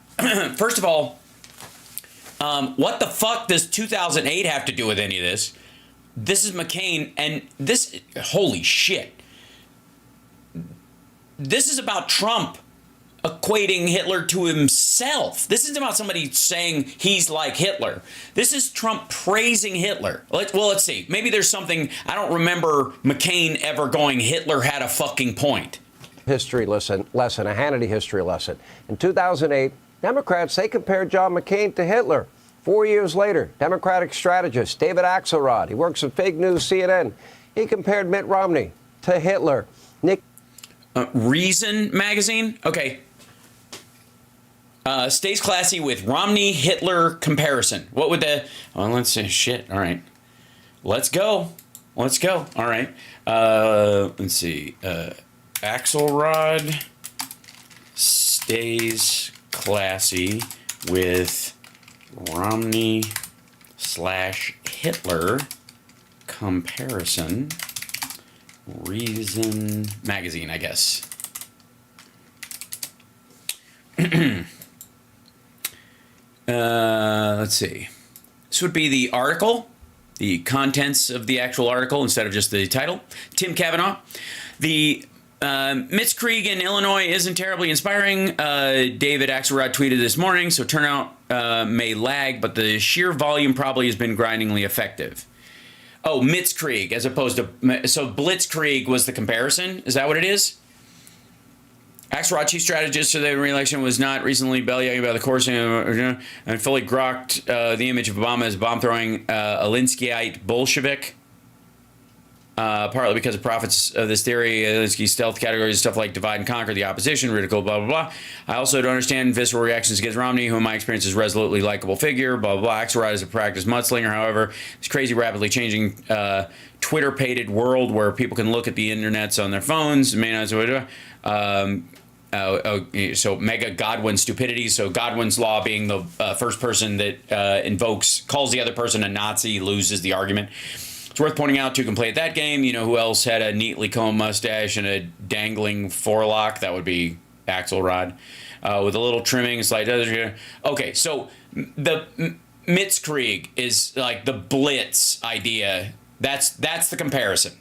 First of all, what the fuck does 2008 have to do with any of this? This is McCain, and this, holy shit. This is about Trump equating Hitler to himself. This isn't about somebody saying he's like Hitler. This is Trump praising Hitler. Let's see. Maybe there's something. I don't remember McCain ever going, Hitler had a fucking point. History lesson, a Hannity history lesson. In 2008, Democrats, they compared John McCain to Hitler. 4 years later, Democratic strategist David Axelrod, he works at Fake News CNN, he compared Mitt Romney to Hitler. Reason magazine? Okay. Stays classy with Romney-Hitler comparison. What would the... Oh, let's see. Shit. All right. Let's go. All right. Let's see. Axelrod stays classy with Romney/Hitler comparison. Reason magazine, I guess. Let's see. This would be the article, the contents of the actual article instead of just the title. Tim Kavanaugh. The Blitzkrieg in Illinois isn't terribly inspiring. David Axelrod tweeted this morning, so turnout may lag, but the sheer volume probably has been grindingly effective. Oh, Blitzkrieg as opposed to... So Blitzkrieg was the comparison? Is that what it is? Axelrod, chief strategist for the re-election, was not recently bellyaching about the course and fully grokked the image of Obama as bomb-throwing Alinskyite Bolshevik. Partly because of profits of this theory, Alinsky's stealth categories, stuff like divide and conquer the opposition, ridicule, blah, blah, blah. I also don't understand visceral reactions against Romney, who in my experience is a resolutely likable figure, blah, blah, blah. Axelrod is a practiced mudslinger, however. This crazy, rapidly changing Twitter-pated world where people can look at the internets on their phones, so mega Godwin stupidity. So Godwin's law being the first person that calls the other person a Nazi, loses the argument. It's worth pointing out to complete that game, you know who else had a neatly combed mustache and a dangling forelock? That would be Axelrod. With a little trimming, slight. Okay, so the Blitzkrieg is like the Blitz idea. That's the comparison.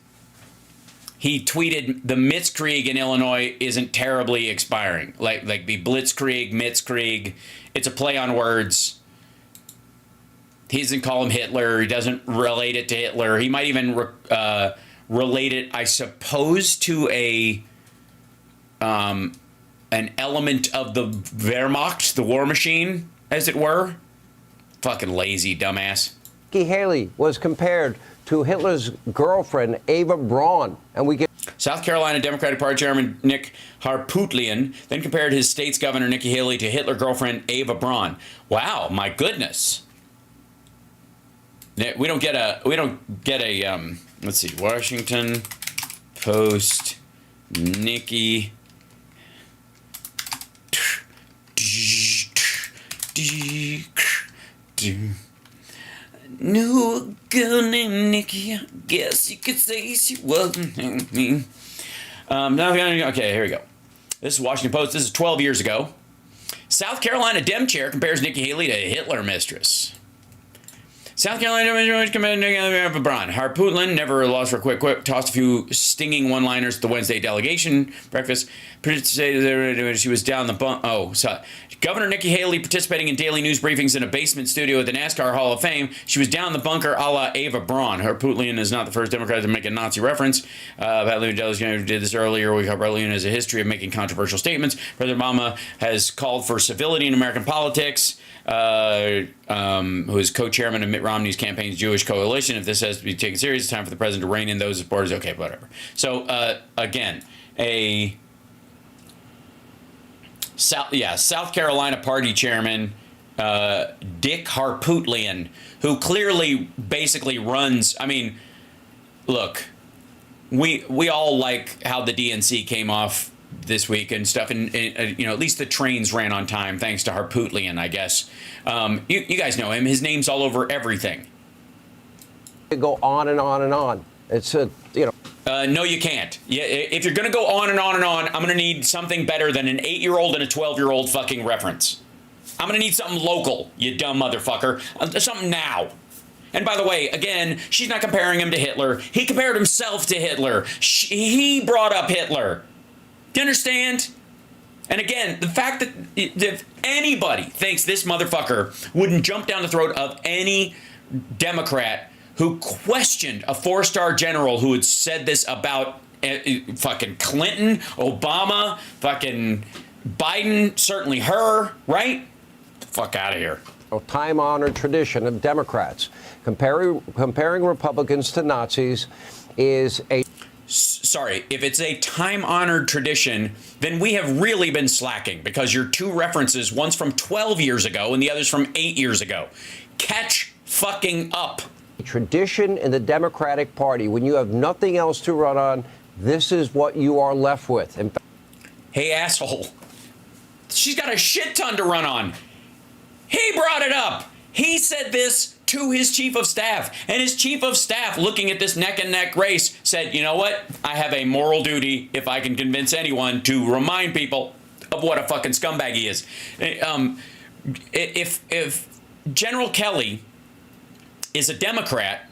He tweeted the Blitzkrieg in Illinois isn't terribly expiring. Like the Blitzkrieg, Blitzkrieg. It's a play on words. He doesn't call him Hitler. He doesn't relate it to Hitler. He might even relate it, I suppose, to an element of the Wehrmacht, the war machine, as it were. Fucking lazy dumbass. Nikki Haley was compared to Hitler's girlfriend, Eva Braun. And we get South Carolina Democratic Party Chairman Nick Harpootlian then compared his state's governor, Nikki Haley, to Hitler girlfriend, Eva Braun. Wow, my goodness. We don't get a let's see, Washington Post, Nikki. Knew a girl named Nikki. I guess you could say she wasn't me. Okay, here we go. This is Washington Post. This is 12 years ago. South Carolina Dem chair compares Nikki Haley to Hitler mistress. South Carolina Braun. Harpootland never lost for a quick, tossed a few stinging one-liners at the Wednesday delegation breakfast. She was down the bunk. Oh, sorry. Governor Nikki Haley participating in daily news briefings in a basement studio at the NASCAR Hall of Fame. She was down the bunker a la Ava Braun. Harpootland is not the first Democrat to make a Nazi reference. Did this earlier. We covered Harpootland has a history of making controversial statements. President Obama has called for civility in American politics. Who is co-chairman of Mitt Romney's campaign's Jewish coalition. If this has to be taken seriously, it's time for the president to rein in those supporters. Okay, whatever. So, again, South Carolina party chairman, Dick Harpootlian, who clearly basically runs, I mean, look, we all like how the DNC came off this week and stuff, and at least the trains ran on time thanks to Harpootlian, I guess. You guys know him. His name's all over everything. Go on and on and on. It's no, you can't. Yeah, if you're gonna go on and on and on, I'm gonna need something better than an 8-year-old and a 12-year-old fucking reference. I'm gonna need something local, you dumb motherfucker. Something now. And by the way, again, she's not comparing him to Hitler. He compared himself to Hitler. He brought up Hitler. Do you understand? And again, the fact that if anybody thinks this motherfucker wouldn't jump down the throat of any Democrat who questioned a 4-star general who had said this about fucking Clinton, Obama, fucking Biden, certainly her, right? Get the fuck out of here. a time-honored tradition of Democrats. Comparing Republicans to Nazis is a... Sorry, if it's a time-honored tradition, then we have really been slacking, because your two references, one's from 12 years ago and the other's from 8 years ago. Catch fucking up. Tradition in the Democratic Party. When you have nothing else to run on, this is what you are left with. Hey, asshole. She's got a shit ton to run on. He brought it up. He said this to his chief of staff, and his chief of staff, looking at this neck and neck race, said, you know what? I have a moral duty, if I can convince anyone, to remind people of what a fucking scumbag he is. If General Kelly is a Democrat,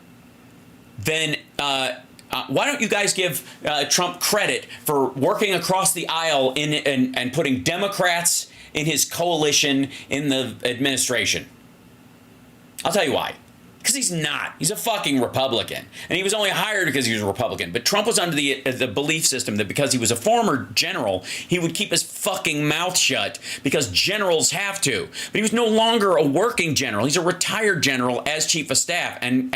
then why don't you guys give Trump credit for working across the aisle and putting Democrats in his coalition in the administration? I'll tell you why. Because he's not. He's a fucking Republican. And he was only hired because he was a Republican. But Trump was under the belief system that because he was a former general, he would keep his fucking mouth shut because generals have to. But he was no longer a working general. He's a retired general as chief of staff. And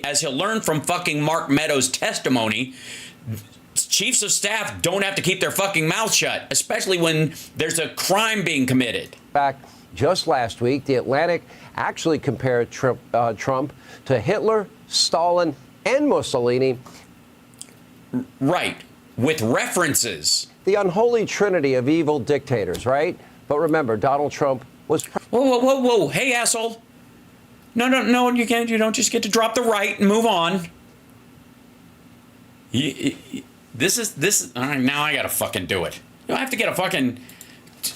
as he'll learn from fucking Mark Meadows' testimony, chiefs of staff don't have to keep their fucking mouth shut, especially when there's a crime being committed. Back just last week, The Atlantic actually compared Trump to Hitler, Stalin, and Mussolini. Right, with references. The unholy trinity of evil dictators, right? But remember, Donald Trump was... Whoa, hey, asshole. No, you can't. You don't just get to drop the right and move on. This. All right, now I gotta fucking do it. I have to get a fucking...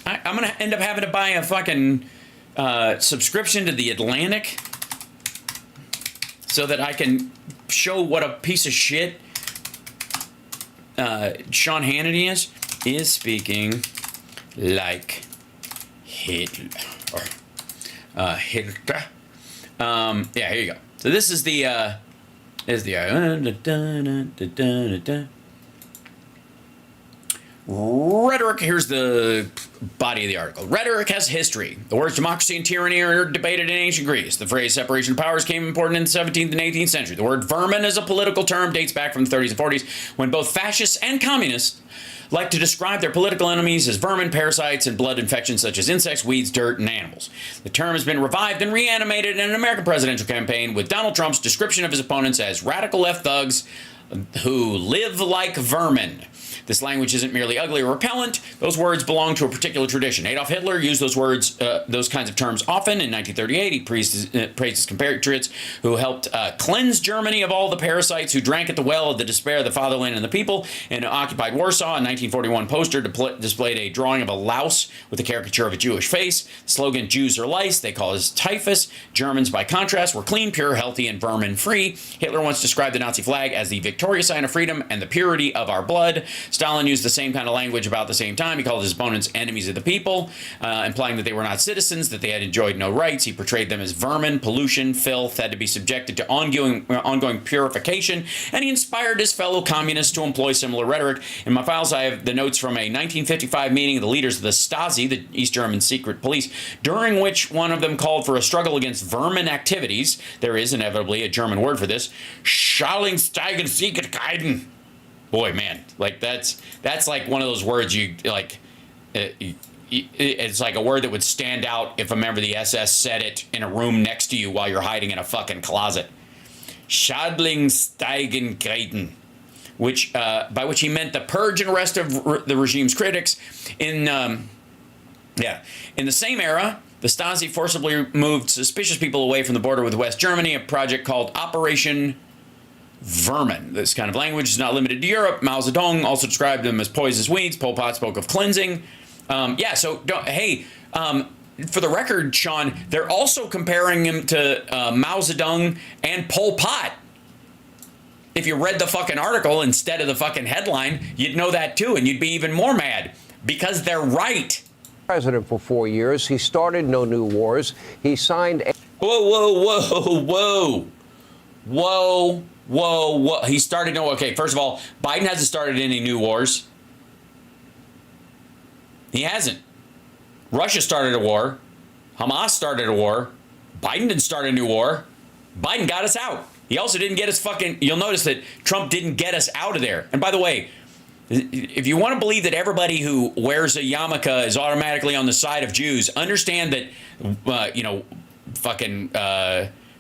I'm gonna end up having to buy a fucking subscription to The Atlantic so that I can show what a piece of shit Sean Hannity is speaking like Hitler. Hitler. Yeah, here you go. So this is the rhetoric. Here's the body of the article. Rhetoric has history. The words democracy and tyranny are debated in ancient Greece. The phrase separation of powers came important in the 17th and 18th century. The word vermin as a political term dates back from the 30s and 40s, when both fascists and communists like to describe their political enemies as vermin, parasites, and blood infections such as insects, weeds, dirt, and animals. The term has been revived and reanimated in an American presidential campaign, with Donald Trump's description of his opponents as radical left thugs who live like vermin. This language isn't merely ugly or repellent. Those words belong to a particular tradition. Adolf Hitler used those words, those kinds of terms often. In 1938, he praised his compatriots who helped cleanse Germany of all the parasites who drank at the well of the despair of the fatherland and the people. In occupied Warsaw, a 1941 poster displayed a drawing of a louse with a caricature of a Jewish face. The slogan, Jews are lice, they call us typhus. Germans, by contrast, were clean, pure, healthy, and vermin-free. Hitler once described the Nazi flag as the victorious sign of freedom and the purity of our blood. Stalin used the same kind of language about the same time. He called his opponents enemies of the people, implying that they were not citizens, that they had enjoyed no rights. He portrayed them as vermin, pollution, filth, had to be subjected to ongoing purification, and he inspired his fellow communists to employ similar rhetoric. In my files, I have the notes from a 1955 meeting of the leaders of the Stasi, the East German secret police, during which one of them called for a struggle against vermin activities. There is inevitably a German word for this. Schallensteigen. Boy, man, like that's like one of those words you like. It's like a word that would stand out if a member of the SS said it in a room next to you while you're hiding in a fucking closet. Schadlingsteigen, which by which he meant the purge and arrest of the regime's critics. In the same era, the Stasi forcibly moved suspicious people away from the border with West Germany, a project called Operation Vermin. This kind of language is not limited to Europe. Mao Zedong also described them as poisonous weeds. Pol Pot spoke of cleansing. For the record, Sean, they're also comparing him to Mao Zedong and Pol Pot. If you read the fucking article instead of the fucking headline, you'd know that too, and you'd be even more mad because they're right. President for 4 years. He started no new wars. He signed. Whoa. He started no. Okay, first of all, Biden hasn't started any new wars. He hasn't. Russia started a war. Hamas started a war. Biden didn't start a new war. Biden got us out. He also didn't get us fucking. You'll notice that Trump didn't get us out of there. And by the way, if you want to believe that everybody who wears a yarmulke is automatically on the side of Jews, understand that,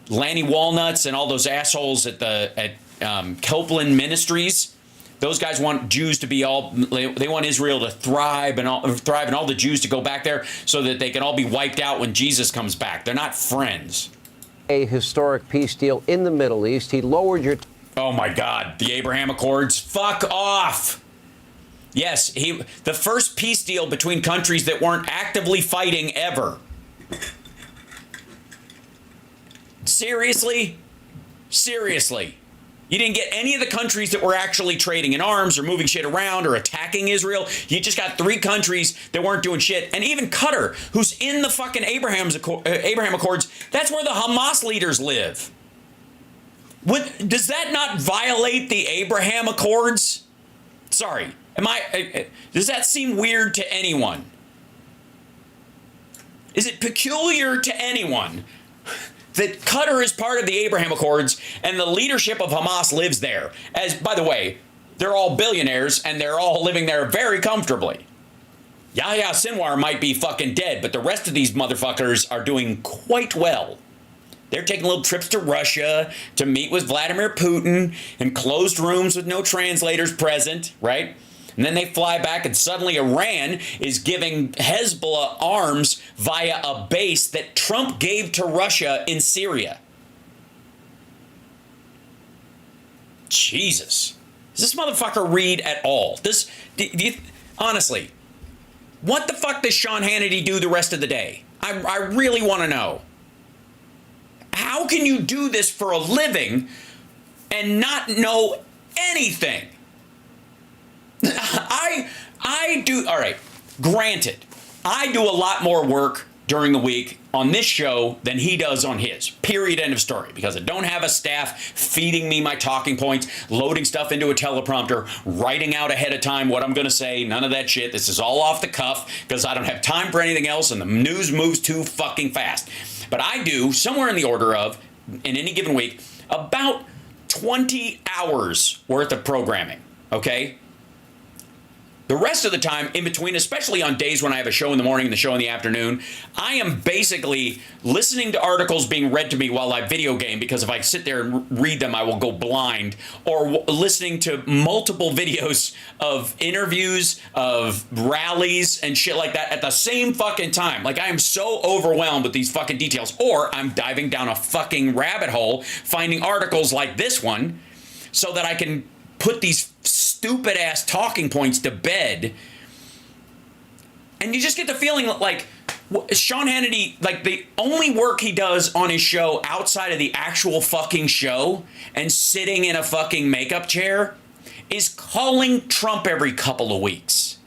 Lanny Walnuts and all those assholes at Copeland Ministries, those guys want Jews to be they want Israel to thrive and all the Jews to go back there so that they can all be wiped out when Jesus comes back. They're not friends. A historic peace deal in the Middle East. He lowered your. Oh my God, the Abraham Accords. Fuck off. Yes, the first peace deal between countries that weren't actively fighting ever. Seriously? You didn't get any of the countries that were actually trading in arms or moving shit around or attacking Israel. You just got 3 countries that weren't doing shit. And even Qatar, who's in the fucking Abraham Accords, that's where the Hamas leaders live. Does that not violate the Abraham Accords? Sorry. Does that seem weird to anyone? Is it peculiar to anyone that Qatar is part of the Abraham Accords and the leadership of Hamas lives there? As, by the way, they're all billionaires and they're all living there very comfortably. Yahya Sinwar might be fucking dead, but the rest of these motherfuckers are doing quite well. They're taking little trips to Russia to meet with Vladimir Putin in closed rooms with no translators present, right? And then they fly back and suddenly Iran is giving Hezbollah arms via a base that Trump gave to Russia in Syria. Jesus. Does this motherfucker read at all? Honestly, what the fuck does Sean Hannity do the rest of the day? I really want to know. How can you do this for a living and not know anything? I do. All right. Granted, I do a lot more work during the week on this show than he does on his. Period. End of story. Because I don't have a staff feeding me my talking points, loading stuff into a teleprompter, writing out ahead of time what I'm going to say. None of that shit. This is all off the cuff because I don't have time for anything else and the news moves too fucking fast. But I do somewhere in the order of, in any given week, about 20 hours worth of programming. Okay? The rest of the time in between, especially on days when I have a show in the morning and the show in the afternoon, I am basically listening to articles being read to me while I video game, because if I sit there and read them, I will go blind, or listening to multiple videos of interviews, of rallies and shit like that at the same fucking time. Like, I am so overwhelmed with these fucking details, or I'm diving down a fucking rabbit hole, finding articles like this one so that I can put these stupid ass talking points to bed. And you just get the feeling like Sean Hannity, like, the only work he does on his show outside of the actual fucking show and sitting in a fucking makeup chair is calling Trump every couple of weeks.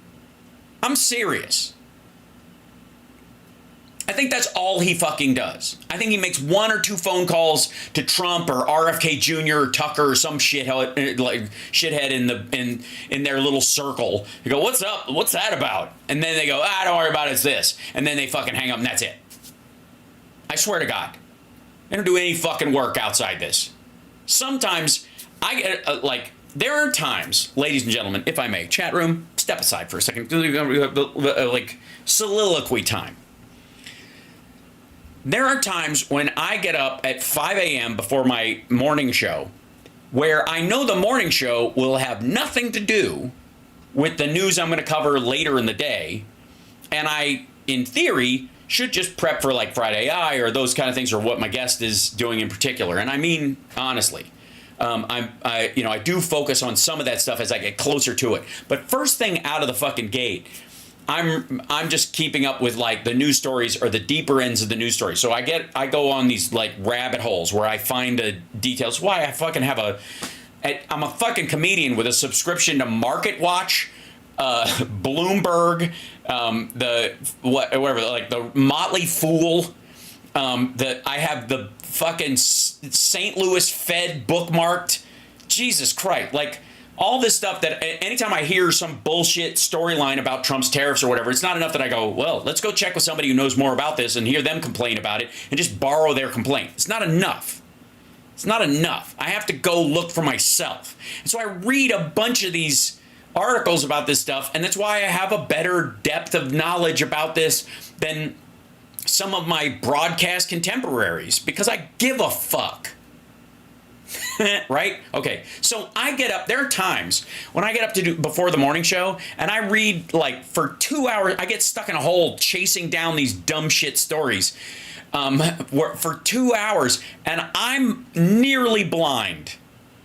I'm serious. I think that's all he fucking does. I think he makes 1 or 2 phone calls to Trump or RFK Jr. or Tucker or some shithead in their little circle. You go, what's up? What's that about? And then they go, don't worry about it, it's this. And then they fucking hang up and that's it. I swear to God. They don't do any fucking work outside this. Sometimes I get, there are times, ladies and gentlemen, if I may, chat room, step aside for a second, like soliloquy time. There are times when I get up at 5 a.m. before my morning show where I know the morning show will have nothing to do with the news I'm going to cover later in the day. And I, in theory, should just prep for like Friday Eye or those kind of things, or what my guest is doing in particular. And I mean, honestly, I do focus on some of that stuff as I get closer to it. But first thing out of the fucking gate, I'm just keeping up with like the news stories or the deeper ends of the news stories. So I go on these like rabbit holes where I find the details. Why I fucking I'm a fucking comedian with a subscription to Market Watch, Bloomberg, the Motley Fool. That I have the fucking St. Louis Fed bookmarked. Jesus Christ, like. All this stuff that anytime I hear some bullshit storyline about Trump's tariffs or whatever, it's not enough that I go, well, let's go check with somebody who knows more about this and hear them complain about it and just borrow their complaint. It's not enough. It's not enough. I have to go look for myself. And so I read a bunch of these articles about this stuff, and that's why I have a better depth of knowledge about this than some of my broadcast contemporaries, because I give a fuck. Right? Okay. So I get up. There are times when I get up to do before the morning show and I read like for 2 hours. I get stuck in a hole chasing down these dumb shit stories for 2 hours, and I'm nearly blind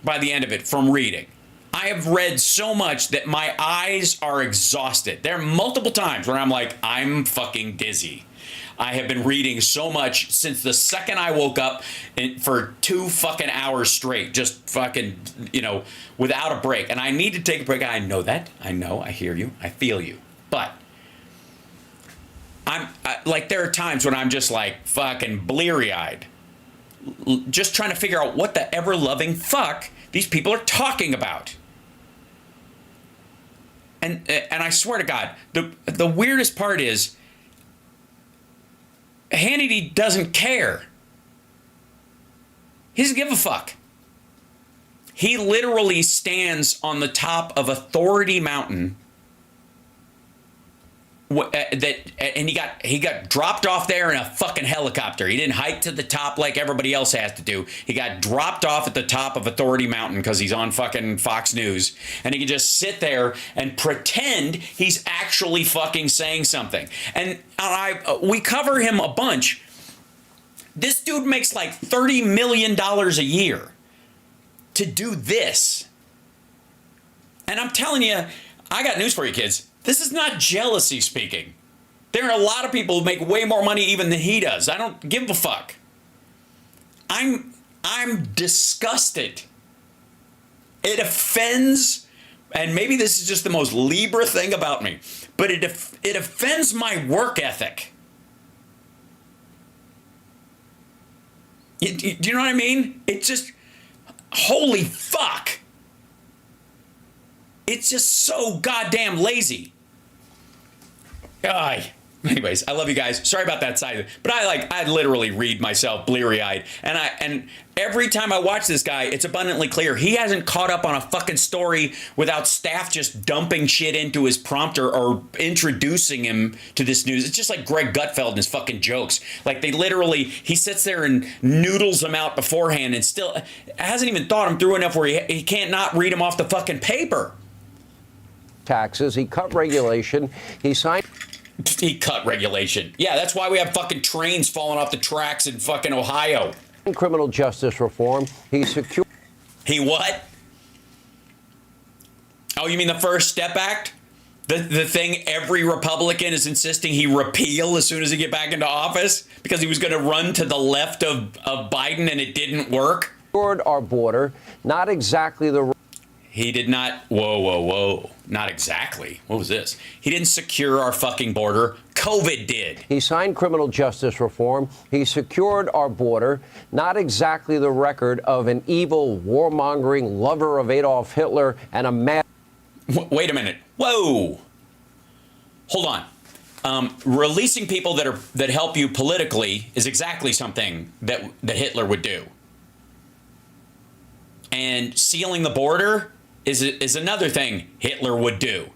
by the end of it from reading. I have read so much that my eyes are exhausted. There are multiple times where I'm like, I'm fucking dizzy. I have been reading so much since the second I woke up for 2 fucking hours straight, just fucking, without a break. And I need to take a break. I know that. I know. I hear you. I feel you. But there are times when I'm just like fucking bleary-eyed, just trying to figure out what the ever-loving fuck these people are talking about. And I swear to God, the weirdest part is, Hannity doesn't care. He doesn't give a fuck. He literally stands on the top of Authority Mountain and he got dropped off there in a fucking helicopter. He didn't hike to the top like everybody else has to do. He got dropped off at the top of Authority Mountain because he's on fucking Fox News, and he can just sit there and pretend he's actually fucking saying something. And we cover him a bunch. This dude makes like $30 million a year to do this. And I'm telling you, I got news for you, kids. This is not jealousy speaking. There are a lot of people who make way more money even than he does. I don't give a fuck. I'm disgusted. It offends, and maybe this is just the most Libra thing about me, but it offends my work ethic. Do you know what I mean? It's just, holy fuck. It's just so goddamn lazy. Anyways, I love you guys. Sorry about that side, but I literally read myself bleary-eyed, and every time I watch this guy, it's abundantly clear he hasn't caught up on a fucking story without staff just dumping shit into his prompter or introducing him to this news. It's just like Greg Gutfeld and his fucking jokes. Like he sits there and noodles them out beforehand and still hasn't even thought them through enough where he can't not read them off the fucking paper. Taxes. He cut regulation. He cut regulation. Yeah, that's why we have fucking trains falling off the tracks in fucking Ohio. Criminal justice reform. He what? Oh, you mean the First Step Act? The thing every Republican is insisting he repeal as soon as he get back into office because he was going to run to the left of Biden and it didn't work? Our border, not exactly the... He did not. Whoa. Not exactly. What was this? He didn't secure our fucking border. COVID did. He signed criminal justice reform. He secured our border. Not exactly the record of an evil, warmongering lover of Adolf Hitler and a mad... Wait a minute. Whoa. Hold on. Releasing people that help you politically is exactly something that Hitler would do. And sealing the border is another thing Hitler would do.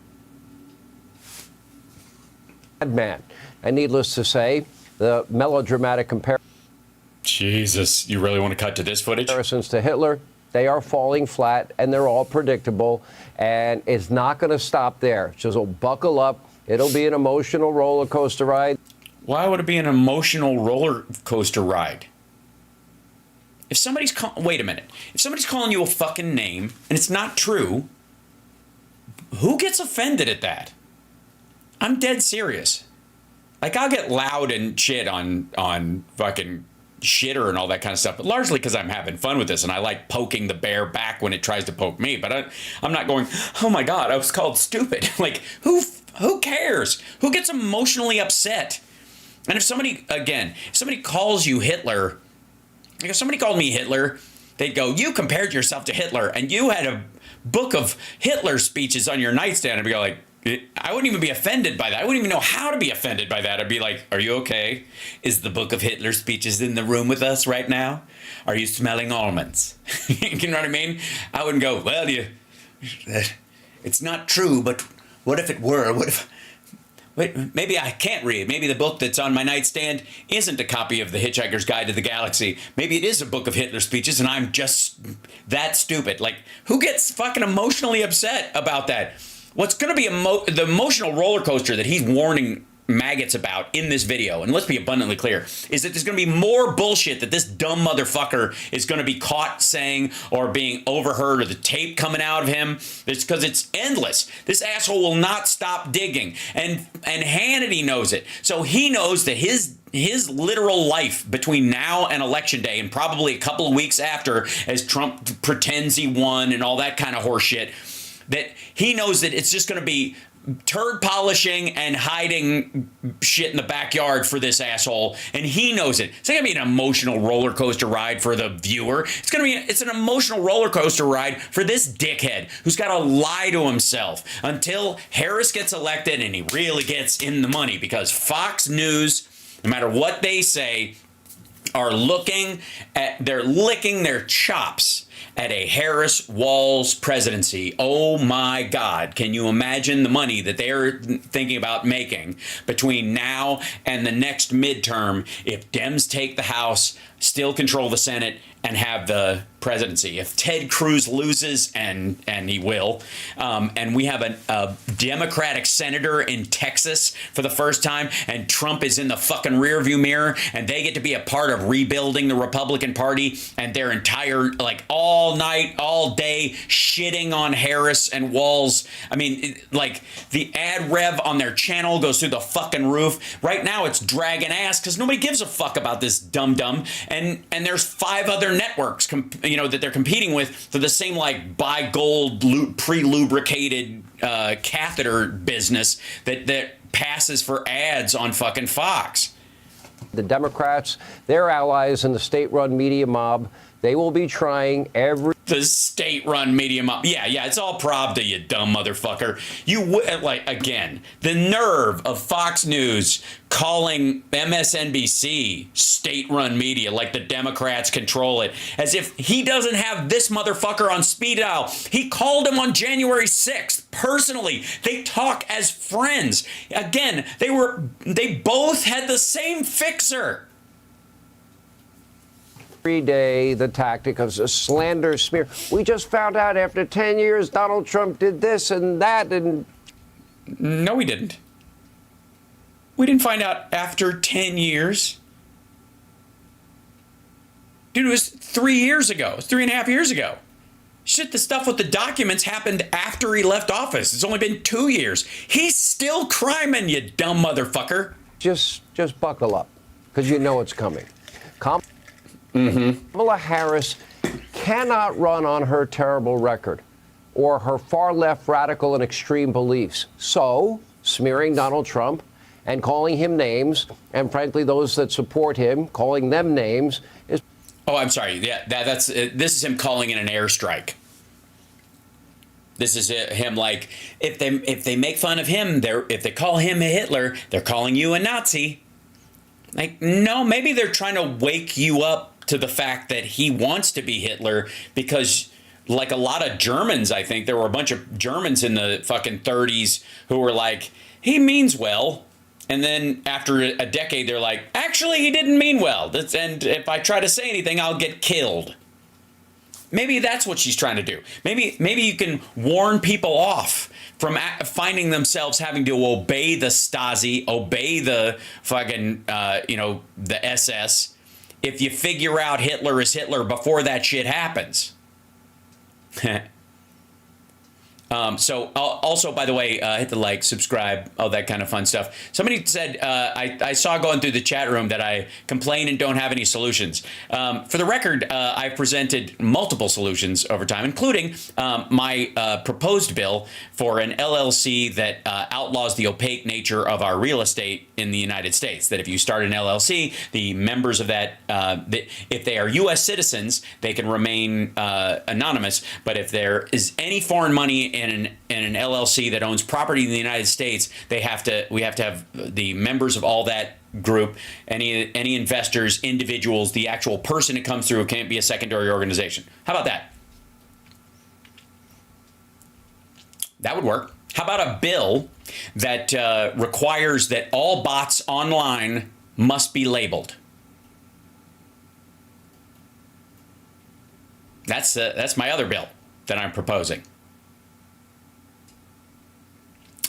Man. And needless to say, the melodramatic Jesus, you really want to cut to this footage? Comparisons to Hitler, they are falling flat and they're all predictable. And it's not going to stop there. So buckle up. It'll be an emotional roller coaster ride. Why would it be an emotional roller coaster ride? If somebody's wait a minute. If somebody's calling you a fucking name and it's not true, who gets offended at that? I'm dead serious. Like, I'll get loud and shit on fucking shitter and all that kind of stuff, but largely because I'm having fun with this and I like poking the bear back when it tries to poke me. But I'm not going, oh my God, I was called stupid. Like, who cares? Who gets emotionally upset? And if somebody calls you Hitler, like if somebody called me Hitler, they'd go, you compared yourself to Hitler and you had a book of Hitler speeches on your nightstand. I'd be like, I wouldn't even be offended by that. I wouldn't even know how to be offended by that. I'd be like, are you okay? Is the book of Hitler speeches in the room with us right now? Are you smelling almonds? You know what I mean? I wouldn't go, well, it's not true, but what if it were? What if... Wait, maybe I can't read. Maybe the book that's on my nightstand isn't a copy of The Hitchhiker's Guide to the Galaxy. Maybe it is a book of Hitler speeches and I'm just that stupid. Like, who gets fucking emotionally upset about that? What's going to be the emotional roller coaster that he's warning maggots about in this video, and let's be abundantly clear, is that there's going to be more bullshit that this dumb motherfucker is going to be caught saying or being overheard or the tape coming out of him. It's because it's endless. This asshole will not stop digging, and Hannity knows it. So he knows that his literal life between now and election day, and probably a couple of weeks after, as Trump pretends he won and all that kind of horse shit, that he knows that it's just going to be turd polishing and hiding shit in the backyard for this asshole, and he knows it. It's not gonna be an emotional roller coaster ride for the viewer. It's an emotional roller coaster ride for this dickhead who's got to lie to himself until Harris gets elected and he really gets in the money, because Fox News, no matter what they say, they're licking their chops at a Harris-Walz presidency. Oh my God, can you imagine the money that they're thinking about making between now and the next midterm if Dems take the House, still control the Senate, and have the presidency? If Ted Cruz loses, and he will, and we have a Democratic senator in Texas for the first time, and Trump is in the fucking rearview mirror, and they get to be a part of rebuilding the Republican Party, and their entire, like, all night, all day, shitting on Harris and Walz. I mean, like, the ad rev on their channel goes through the fucking roof. Right now, it's dragging ass because nobody gives a fuck about this dum-dum, and there's 5 other networks, that they're competing with for the same, like, buy gold pre-lubricated catheter business that passes for ads on fucking Fox. The Democrats, their allies in the state-run media mob, They will be trying every... The state-run media mob. Yeah, it's all Pravda, you dumb motherfucker. Again, the nerve of Fox News calling MSNBC state-run media like the Democrats control it, as if he doesn't have this motherfucker on speed dial. He called him on January 6th personally. They talk as friends. Again, they both had the same fixer. Every day, the tactic of slander, smear. We just found out after 10 years Donald Trump did this and that, and... No, we didn't. We didn't find out after 10 years. Dude, it was 3 years ago. It was 3.5 years ago. Shit, the stuff with the documents happened after he left office. It's only been 2 years. He's still criming, you dumb motherfucker. Just buckle up, because you know it's coming. Kamala Harris cannot run on her terrible record or her far-left radical and extreme beliefs. So, smearing Donald Trump and calling him names, and frankly, those that support him, calling them names, is... Oh, I'm sorry. Yeah, this is him calling in an airstrike. This is him, like, if they make fun of him, if they call him a Hitler, they're calling you a Nazi. Like, no, maybe they're trying to wake you up to the fact that he wants to be Hitler, because like a lot of Germans, I think there were a bunch of Germans in the fucking 30s who were like, he means well. And then after a decade, they're like, actually, he didn't mean well. And if I try to say anything, I'll get killed. Maybe that's what she's trying to do. Maybe you can warn people off from finding themselves having to obey the Stasi, obey the fucking, the SS, if you figure out Hitler is Hitler before that shit happens. So also, by the way, hit the like, subscribe, all that kind of fun stuff. Somebody said, I saw going through the chat room that I complain and don't have any solutions. For the record, I've presented multiple solutions over time, including my proposed bill for an LLC that outlaws the opaque nature of our real estate in the United States. That if you start an LLC, the members of that, if they are U.S. citizens, they can remain anonymous. But if there is any foreign money in an LLC that owns property in the United States, we have to have the members of all that group, any investors, individuals, the actual person it comes through can't be a secondary organization. How about that? That would work. How about a bill that requires that all bots online must be labeled? That's my other bill that I'm proposing.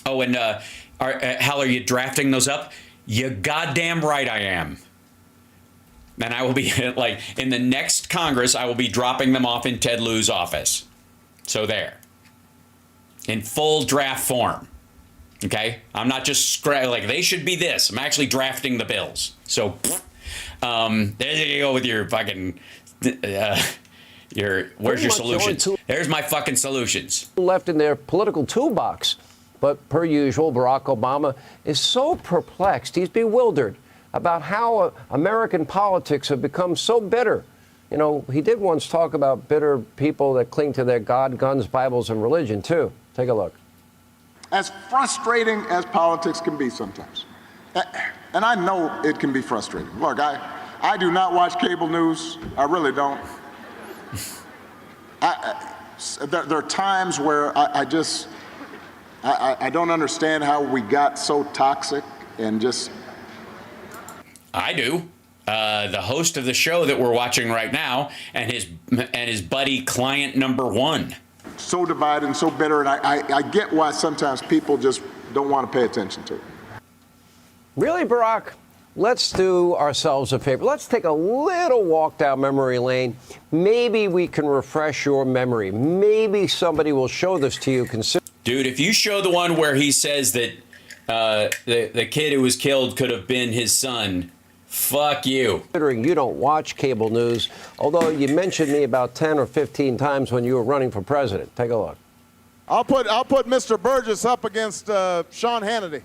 Oh, and Hal, are you drafting those up? You goddamn right I am. And I will be, like, in the next Congress, I will be dropping them off in Ted Lieu's office. So there. In full draft form. Okay? I'm not just, like, they should be this. I'm actually drafting the bills. So, there you go with your fucking, where's your solutions? There's my fucking solutions. Left in their political toolbox. But per usual, Barack Obama is so perplexed, he's bewildered about how American politics have become so bitter. You know, he did once talk about bitter people that cling to their God, guns, Bibles, and religion, too. Take a look. As frustrating as politics can be sometimes, and I know it can be frustrating. Look, I do not watch cable news. I really don't. There are times where I don't understand how we got so toxic and just... I do. The host of the show that we're watching right now and his buddy client number one. So divided and so bitter, and I get why sometimes people just don't want to pay attention to it. Really, Barack? Let's do ourselves a favor. Let's take a little walk down memory lane. Maybe we can refresh your memory. Maybe somebody will show this to you. Dude, if you show the one where he says that the kid who was killed could have been his son, fuck you. Considering you don't watch cable news, although you mentioned me about 10 or 15 times when you were running for president. Take a look. I'll put Mr. Burgess up against Sean Hannity.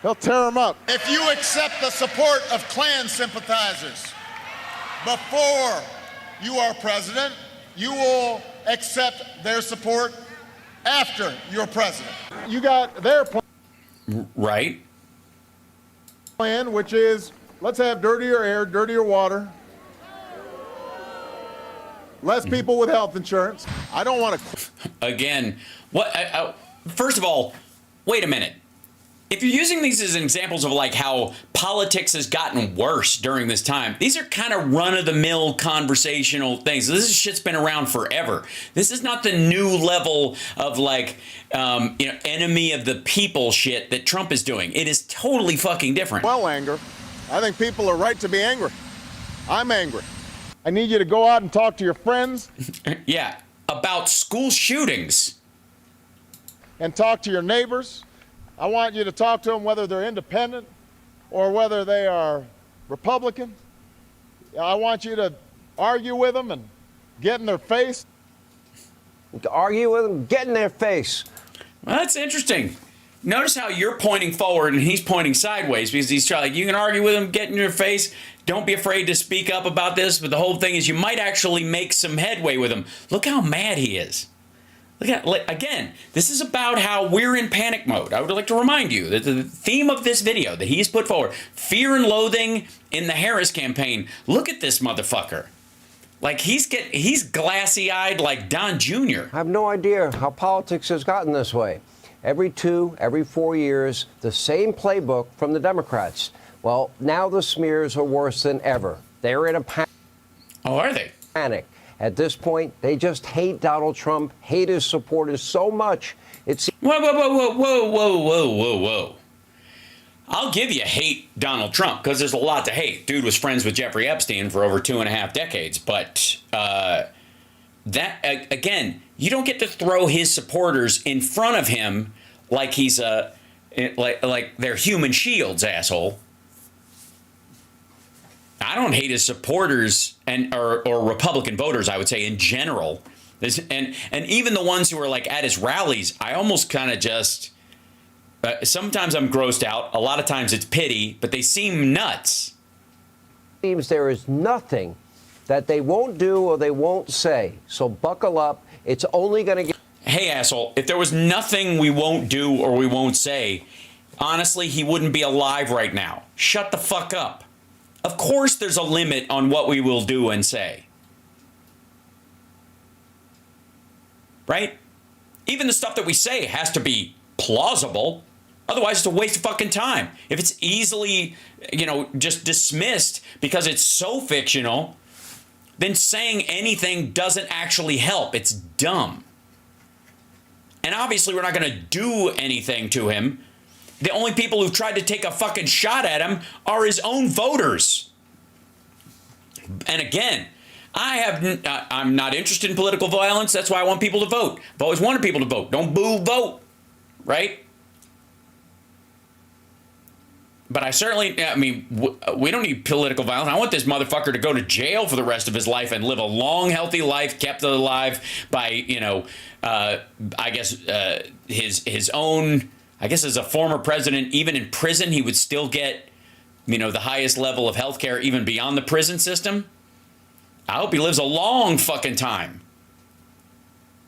He'll tear him up. If you accept the support of Klan sympathizers, before you are president. You will accept their support after you're president. You got their Right. plan, which is let's have dirtier air, dirtier water, less people with health insurance. I don't want to. Again, what? First of all, wait a minute. If you're using these as examples of like how politics has gotten worse during this time, these are kind of run-of-the-mill conversational things. This shit's been around forever. This is not the new level of like, enemy of the people shit that Trump is doing. It is totally fucking different. Well, anger. I think people are right to be angry. I'm angry. I need you to go out and talk to your friends. Yeah, about school shootings. And talk to your neighbors. I want you to talk to them whether they're independent or whether they are Republican. I want you to argue with them and get in their face. Argue with them, get in their face. Well, that's interesting. Notice how you're pointing forward and he's pointing sideways because he's trying, like, you can argue with him, get in your face. Don't be afraid to speak up about this. But the whole thing is you might actually make some headway with him. Look how mad he is. Look at, again, this is about how we're in panic mode. I would like to remind you that the theme of this video that he's put forward, fear and loathing in the Harris campaign. Look at this motherfucker. Like he's glassy-eyed like Don Jr. I have no idea how politics has gotten this way. Every 4 years, the same playbook from the Democrats. Well, now the smears are worse than ever. They're in a panic. Oh, are they? Panic. At this point, they just hate Donald Trump, hate his supporters so much. It's Whoa. I'll give you hate Donald Trump because there's a lot to hate. Dude was friends with Jeffrey Epstein for over 2.5 decades. But again, you don't get to throw his supporters in front of him like he's like they're human shields, asshole. I don't hate his supporters or Republican voters, I would say, in general. And even the ones who are like at his rallies, I almost kind of just sometimes I'm grossed out. A lot of times it's pity, but they seem nuts. Seems there is nothing that they won't do or they won't say. So buckle up. It's only going to get. Hey, asshole, if there was nothing we won't do or we won't say, honestly, he wouldn't be alive right now. Shut the fuck up. Of course there's a limit on what we will do and say. Right? Even the stuff that we say has to be plausible. Otherwise, it's a waste of fucking time. If it's easily, just dismissed because it's so fictional, then saying anything doesn't actually help. It's dumb. And obviously, we're not going to do anything to him. The only people who've tried to take a fucking shot at him are his own voters. And again, I'm not interested in political violence. That's why I want people to vote. I've always wanted people to vote. Don't boo, vote. Right? But we don't need political violence. I want this motherfucker to go to jail for the rest of his life and live a long, healthy life, kept alive by, his own. I guess as a former president, even in prison, he would still get, the highest level of health care even beyond the prison system. I hope he lives a long fucking time.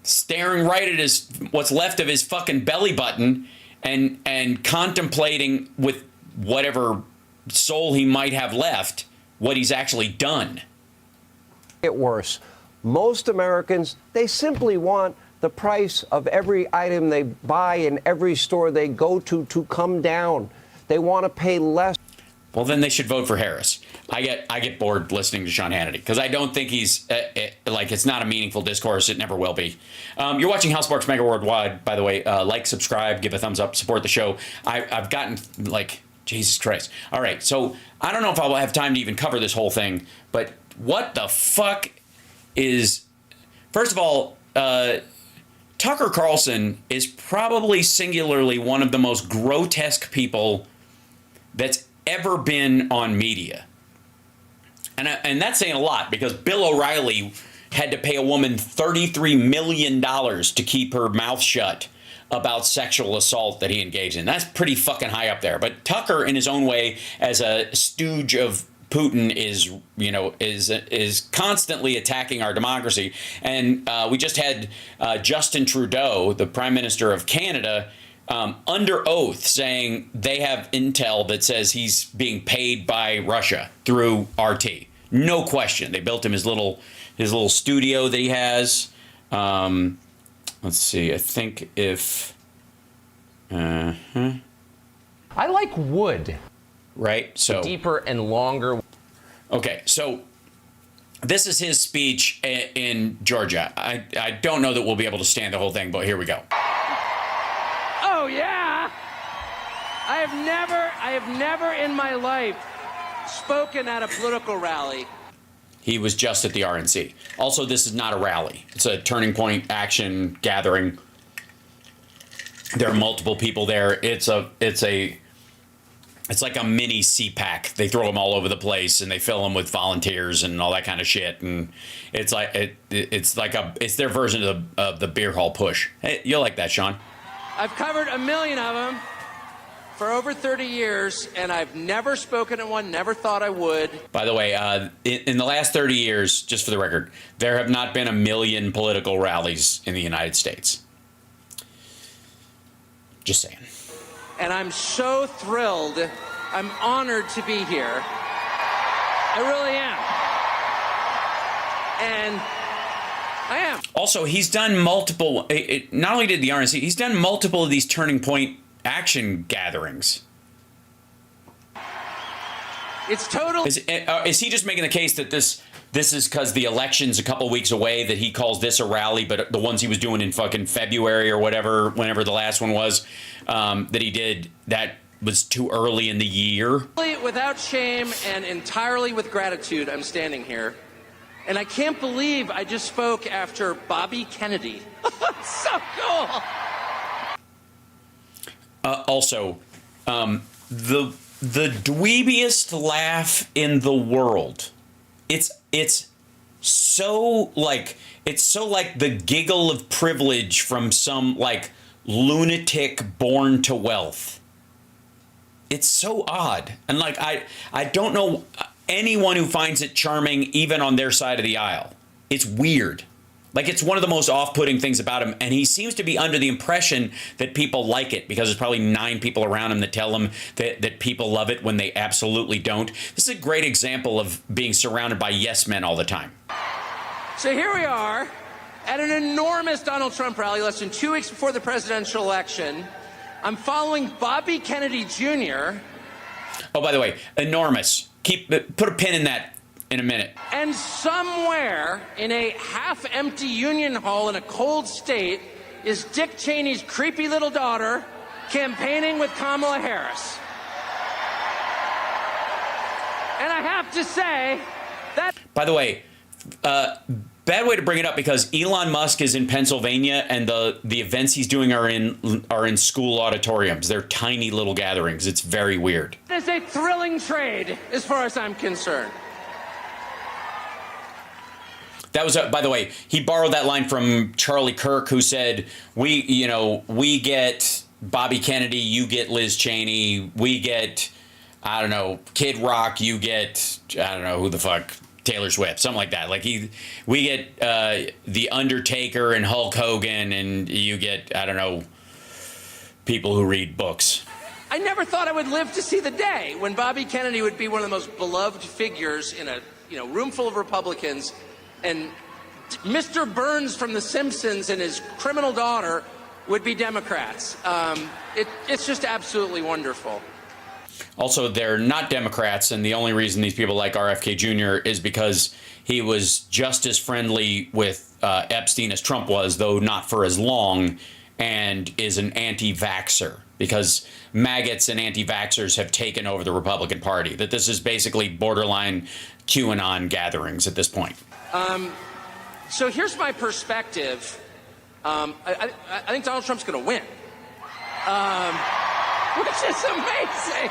Staring right at what's left of his fucking belly button and contemplating with whatever soul he might have left what he's actually done. Get worse. Most Americans, they simply want the price of every item they buy in every store they go to come down. They want to pay less. Well, then they should vote for Harris. I get bored listening to Sean Hannity because I don't think he's it's not a meaningful discourse. It never will be. You're watching House Sparks Mega Worldwide, by the way. Like, subscribe, give a thumbs up, support the show. I've gotten Jesus Christ. All right, so I don't know if I'll have time to even cover this whole thing, but what the fuck is? First of all, Tucker Carlson is probably singularly one of the most grotesque people that's ever been on media. And that's saying a lot because Bill O'Reilly had to pay a woman $33 million to keep her mouth shut about sexual assault that he engaged in. That's pretty fucking high up there. But Tucker, in his own way, as a stooge of Putin is constantly attacking our democracy. And we just had Justin Trudeau, the Prime Minister of Canada, under oath saying they have intel that says he's being paid by Russia through RT. No question. They built him his little studio that he has. Let's see. I think if I like wood. Right. So deeper and longer. Okay. So this is his speech in Georgia. I don't know that we'll be able to stand the whole thing, but here we go. Oh yeah. I have never in my life spoken at a political rally. He was just at the RNC. Also, this is not a rally. It's a Turning Point action gathering. There are multiple people there. It's like a mini CPAC. They throw them all over the place and they fill them with volunteers and all that kind of shit. And it's their version of the beer hall push. Hey, you'll like that, Sean. I've covered 1 million of them for over 30 years, and I've never spoken at one, never thought I would. By the way, in the last 30 years, just for the record, there have not been 1 million political rallies in the United States. Just saying. And I'm so thrilled. I'm honored to be here. I really am. And I am. Also, he's done multiple, not only did the RNC, he's done multiple of these Turning Point action gatherings. It's total. Is he just making the case that this is because the election's a couple weeks away that he calls this a rally, but the ones he was doing in fucking February or whatever, whenever the last one was, that he did, that was too early in the year? Without shame and entirely with gratitude, I'm standing here. And I can't believe I just spoke after Bobby Kennedy. So cool. Also, the dweebiest laugh in the world. It's so like the giggle of privilege from some like lunatic born to wealth. It's so odd, and like I don't know anyone who finds it charming, even on their side of the aisle. It's weird. Like, it's one of the most off-putting things about him, and he seems to be under the impression that people like it because there's probably 9 people around him that tell him that people love it when they absolutely don't. This is a great example of being surrounded by yes men all the time. So here we are at an enormous Donald Trump rally less than 2 weeks before the presidential election. I'm following Bobby Kennedy Jr. Oh, by the way, enormous. Put a pin in that. In a minute. And somewhere in a half-empty Union Hall in a cold state is Dick Cheney's creepy little daughter campaigning with Kamala Harris. And I have to say that... By the way, bad way to bring it up because Elon Musk is in Pennsylvania and the events he's doing are in school auditoriums. They're tiny little gatherings. It's very weird. It's a thrilling trade as far as I'm concerned. That was, by the way, he borrowed that line from Charlie Kirk, who said, we get Bobby Kennedy, you get Liz Cheney, we get, I don't know, Kid Rock, you get, I don't know, who the fuck, Taylor Swift, something like that. Like, we get The Undertaker and Hulk Hogan, and you get, I don't know, people who read books. I never thought I would live to see the day when Bobby Kennedy would be one of the most beloved figures in a room full of Republicans. And Mr. Burns from The Simpsons and his criminal daughter would be Democrats. It's just absolutely wonderful. Also, they're not Democrats, and the only reason these people like RFK Jr. is because he was just as friendly with Epstein as Trump was, though not for as long, and is an anti-vaxxer, because maggots and anti-vaxxers have taken over the Republican Party. That this is basically borderline QAnon gatherings at this point. So here's my perspective. I think Donald Trump's going to win, which is amazing.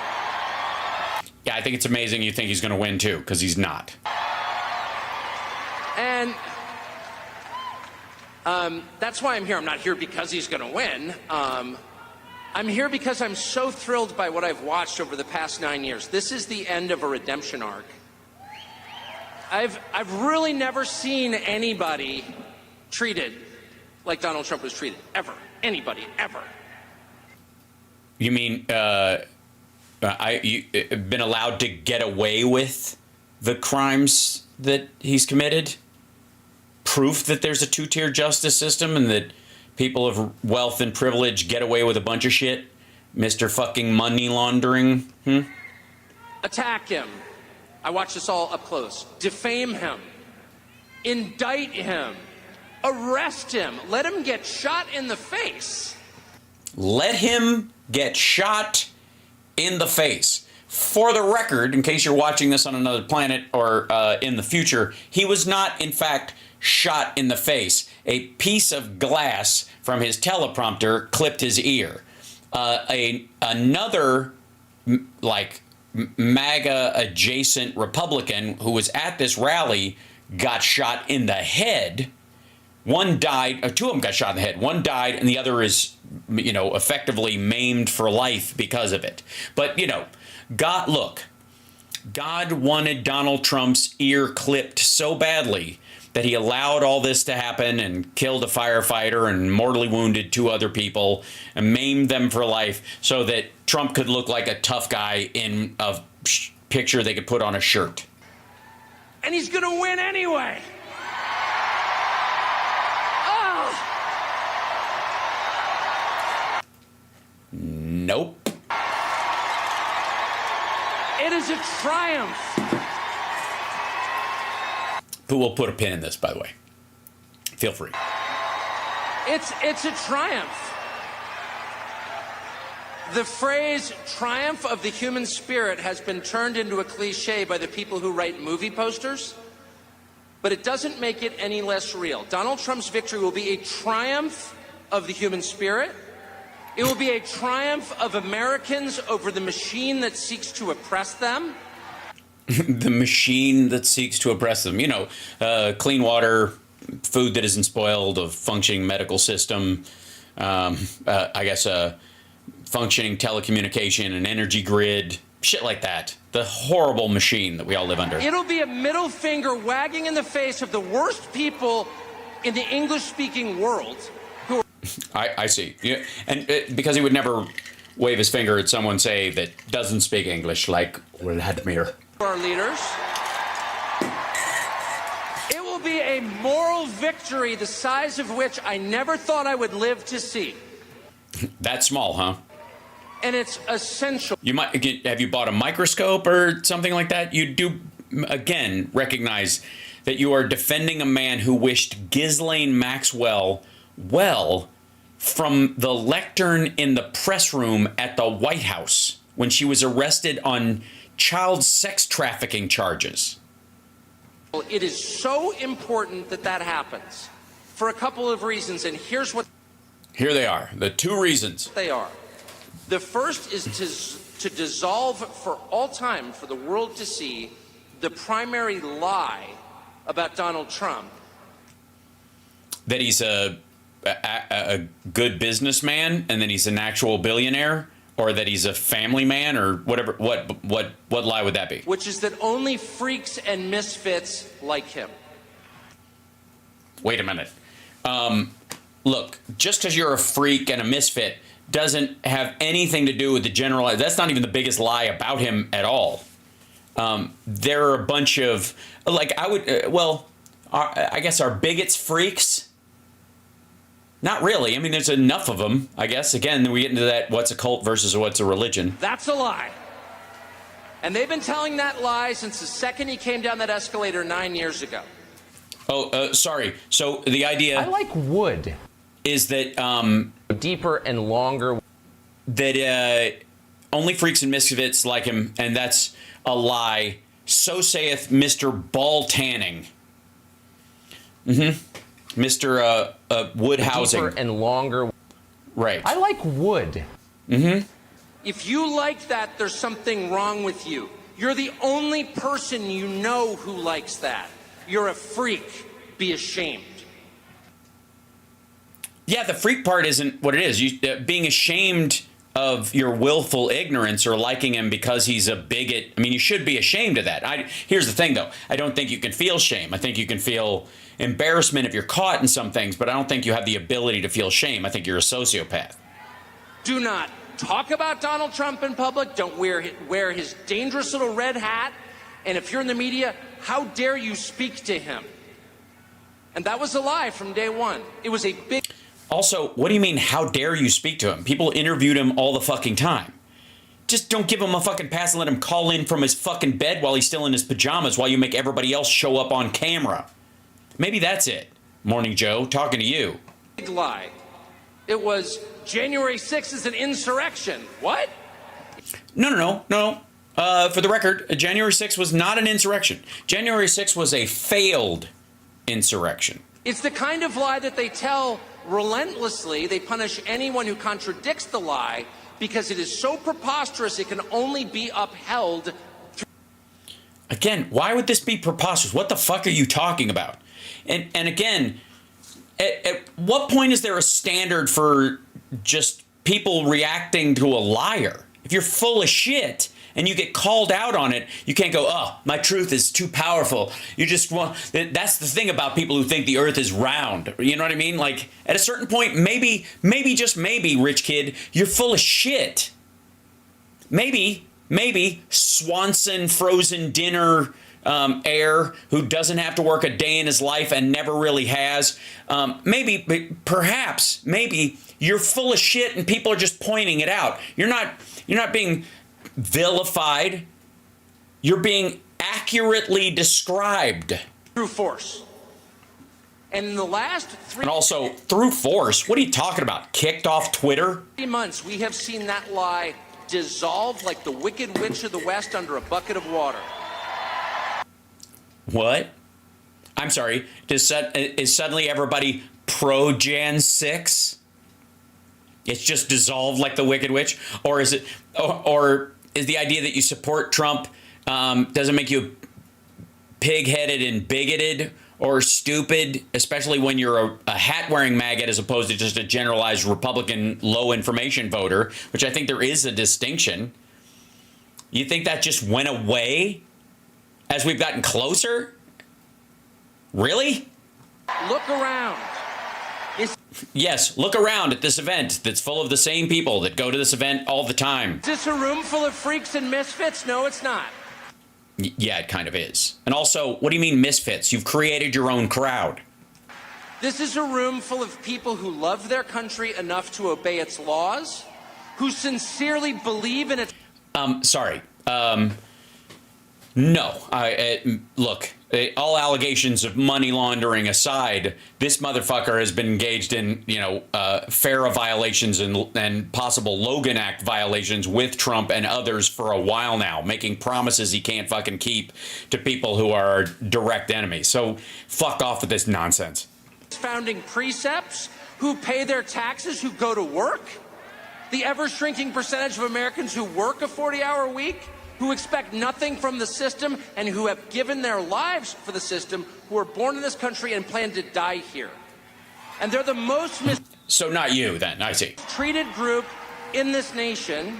Yeah, I think it's amazing you think he's going to win, too, because he's not. And that's why I'm here. I'm not here because he's going to win. I'm here because I'm so thrilled by what I've watched over the past 9 years. This is the end of a redemption arc. I've really never seen anybody treated like Donald Trump was treated, ever. Anybody, ever. You mean you've been allowed to get away with the crimes that he's committed? Proof that there's a two-tier justice system and that people of wealth and privilege get away with a bunch of shit? Mr. fucking money laundering? Attack him. I watched this all up close. Defame him. Indict him. Arrest him. Let him get shot in the face. Let him get shot in the face. For the record, in case you're watching this on another planet or in the future, he was not, in fact, shot in the face. A piece of glass from his teleprompter clipped his ear. Another, MAGA adjacent Republican who was at this rally got shot in the head. One died, or two of them got shot in the head. One died, and the other is, effectively maimed for life because of it. But, God wanted Donald Trump's ear clipped so badly that he allowed all this to happen and killed a firefighter and mortally wounded two other people and maimed them for life so that Trump could look like a tough guy in a picture they could put on a shirt. And he's going to win anyway. Oh. Nope. It is a triumph. Who will put a pin in this, by the way? Feel free. It's a triumph. The phrase triumph of the human spirit has been turned into a cliche by the people who write movie posters, but it doesn't make it any less real. Donald Trump's victory will be a triumph of the human spirit. It will be a triumph of Americans over the machine that seeks to oppress them. The machine that seeks to oppress them. Clean water, food that isn't spoiled, a functioning medical system, a functioning telecommunication and energy grid, shit like that. The horrible machine that we all live under. It'll be a middle finger wagging in the face of the worst people in the English-speaking world. I see. Yeah, and because he would never wave his finger at someone, say, that doesn't speak English, like Vladimir. Our leaders. It will be a moral victory the size of which I never thought I would live to see. That small, huh? And it's essential. Have you bought a microscope or something like that? You do, again, recognize that you are defending a man who wished Ghislaine Maxwell well from the lectern in the press room at the White House when she was arrested on child sex trafficking charges. It is so important that that happens for a couple of reasons, and here's what. Here they are, the two reasons. They are. The first is to dissolve for all time, for the world to see, the primary lie about Donald Trump. That he's a good businessman and that he's an actual billionaire, or that he's a family man, or whatever. What lie would that be? Which is that only freaks and misfits like him. Wait a minute. Look, just because you're a freak and a misfit doesn't have anything to do with the general. That's not even the biggest lie about him at all. There are a bunch of, I guess, are bigots freaks? Not really. I mean, there's enough of them, I guess. Again, we get into that what's a cult versus what's a religion. That's a lie. And they've been telling that lie since the second he came down that escalator 9 years ago. Oh, sorry. So the idea... I like wood. ...is that... deeper and longer. That only freaks and misfits like him, and that's a lie. So saith Mr. Ball Tanning. Mr. Wood Housing. Deeper and longer. Right. I like wood. If you like that, there's something wrong with you. You're the only person you know who likes that. You're a freak. Be ashamed. Yeah, the freak part isn't what it is. Being ashamed of your willful ignorance or liking him because he's a bigot. I mean, you should be ashamed of that. Here's the thing, though. I don't think you can feel shame. I think you can feel embarrassment if you're caught in some things, but I don't think you have the ability to feel shame. I think you're a sociopath. Do not talk about Donald Trump in public. Don't wear his dangerous little red hat. And if you're in the media, how dare you speak to him? And that was a lie from day one. It was a big... Also, what do you mean, how dare you speak to him? People interviewed him all the fucking time. Just don't give him a fucking pass and let him call in from his fucking bed while he's still in his pajamas while you make everybody else show up on camera. Maybe that's it. Morning Joe, talking to you. Big lie. It was January 6th is an insurrection. What? No. For the record, January 6th was not an insurrection. January 6th was a failed insurrection. It's the kind of lie that they tell relentlessly. They punish anyone who contradicts the lie because it is so preposterous it can only be upheld. Again, why would this be preposterous? What the fuck are you talking about? And again, at what point is there a standard for just people reacting to a liar? If you're full of shit and you get called out on it, you can't go, oh, my truth is too powerful. You just want, that's the thing about people who think the earth is round. You know what I mean? Like, at a certain point, maybe, just maybe, rich kid, you're full of shit. Maybe Swanson frozen dinner heir who doesn't have to work a day in his life and never really has. Perhaps you're full of shit and people are just pointing it out. You're not being vilified. You're being accurately described. Through force. And in the last 3 And also, through force? What are you talking about? Kicked off Twitter? 3 months, we have seen that lie dissolve like the Wicked Witch of the West under a bucket of water. What? I'm sorry. Is suddenly everybody pro Jan 6? It's just dissolved like the Wicked Witch? Or is it, or is the idea that you support Trump doesn't make you pig-headed and bigoted or stupid, especially when you're a hat-wearing maggot as opposed to just a generalized Republican low-information voter, which I think there is a distinction. You think that just went away as we've gotten closer? Really? Look around. Yes, look around at this event that's full of the same people that go to this event all the time. Is this a room full of freaks and misfits? No, it's not. Yeah, it kind of is. And also, what do you mean misfits? You've created your own crowd. This is a room full of people who love their country enough to obey its laws, who sincerely believe in its... Sorry. No. Look, all allegations of money laundering aside, this motherfucker has been engaged in, FARA violations and possible Logan Act violations with Trump and others for a while now, making promises he can't fucking keep to people who are our direct enemies. So fuck off with this nonsense. Founding precepts, who pay their taxes, who go to work, the ever-shrinking percentage of Americans who work a 40-hour week, who expect nothing from the system and who have given their lives for the system, who are born in this country and plan to die here. And they're the most So not you, then. I see. Treated group in this nation.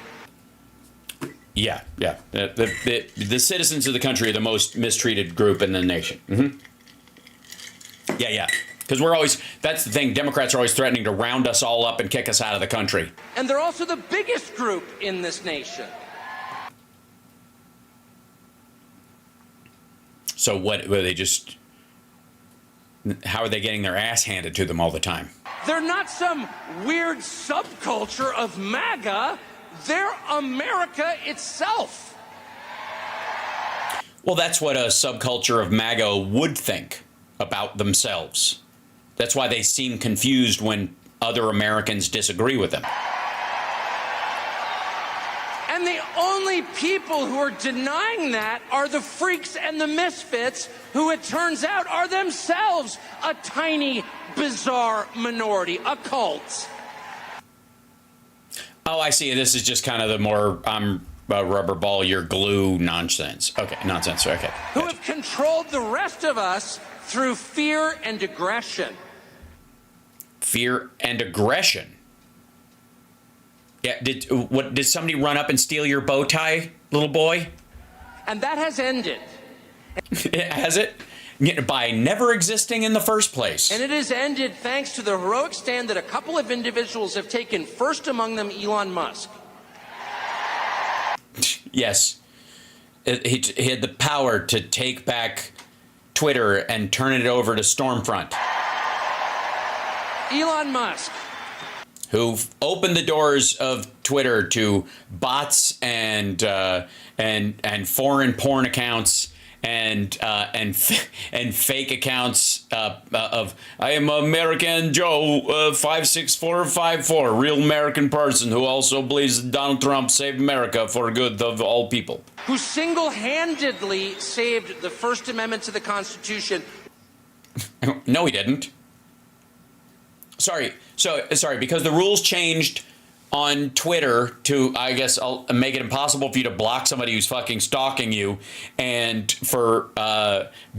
Yeah. The citizens of the country are the most mistreated group in the nation. Mm-hmm. Yeah. Because that's the thing, Democrats are always threatening to round us all up and kick us out of the country. And they're also the biggest group in this nation. So what, were they just, how are they getting their ass handed to them all the time? They're not some weird subculture of MAGA. They're America itself. Well, that's what a subculture of MAGA would think about themselves. That's why they seem confused when other Americans disagree with them. And the only people who are denying that are the freaks and the misfits, who it turns out are themselves a tiny, bizarre minority, a cult. Oh, I see. This is just kind of the more rubber ball your glue nonsense. Okay, nonsense. Okay. Who have controlled the rest of us through fear and aggression. Fear and aggression. Yeah. Did somebody run up and steal your bow tie, little boy? And that has ended. Has it? By never existing in the first place. And it has ended thanks to the heroic stand that a couple of individuals have taken, first among them Elon Musk. Yes. He had the power to take back Twitter and turn it over to Stormfront. Elon Musk. Who opened the doors of Twitter to bots and foreign porn accounts and fake accounts of I am American Joe 56454, real American person who also believes Donald Trump saved America for good of all people. Who single-handedly saved the First Amendment to the Constitution. No, he didn't. Sorry, because the rules changed on Twitter to, I guess, I'll make it impossible for you to block somebody who's fucking stalking you, and for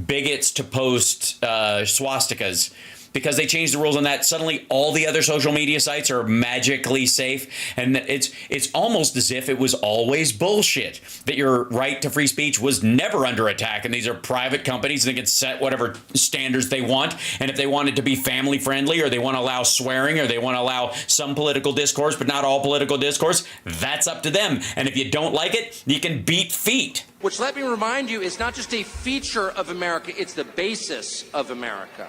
bigots to post swastikas. Because they changed the rules on that, suddenly all the other social media sites are magically safe. And it's almost as if it was always bullshit, that your right to free speech was never under attack. And these are private companies, and they can set whatever standards they want. And if they want it to be family friendly, or they want to allow swearing, or they want to allow some political discourse, but not all political discourse, that's up to them. And if you don't like it, you can beat feet. Which, let me remind you, is not just a feature of America, it's the basis of America.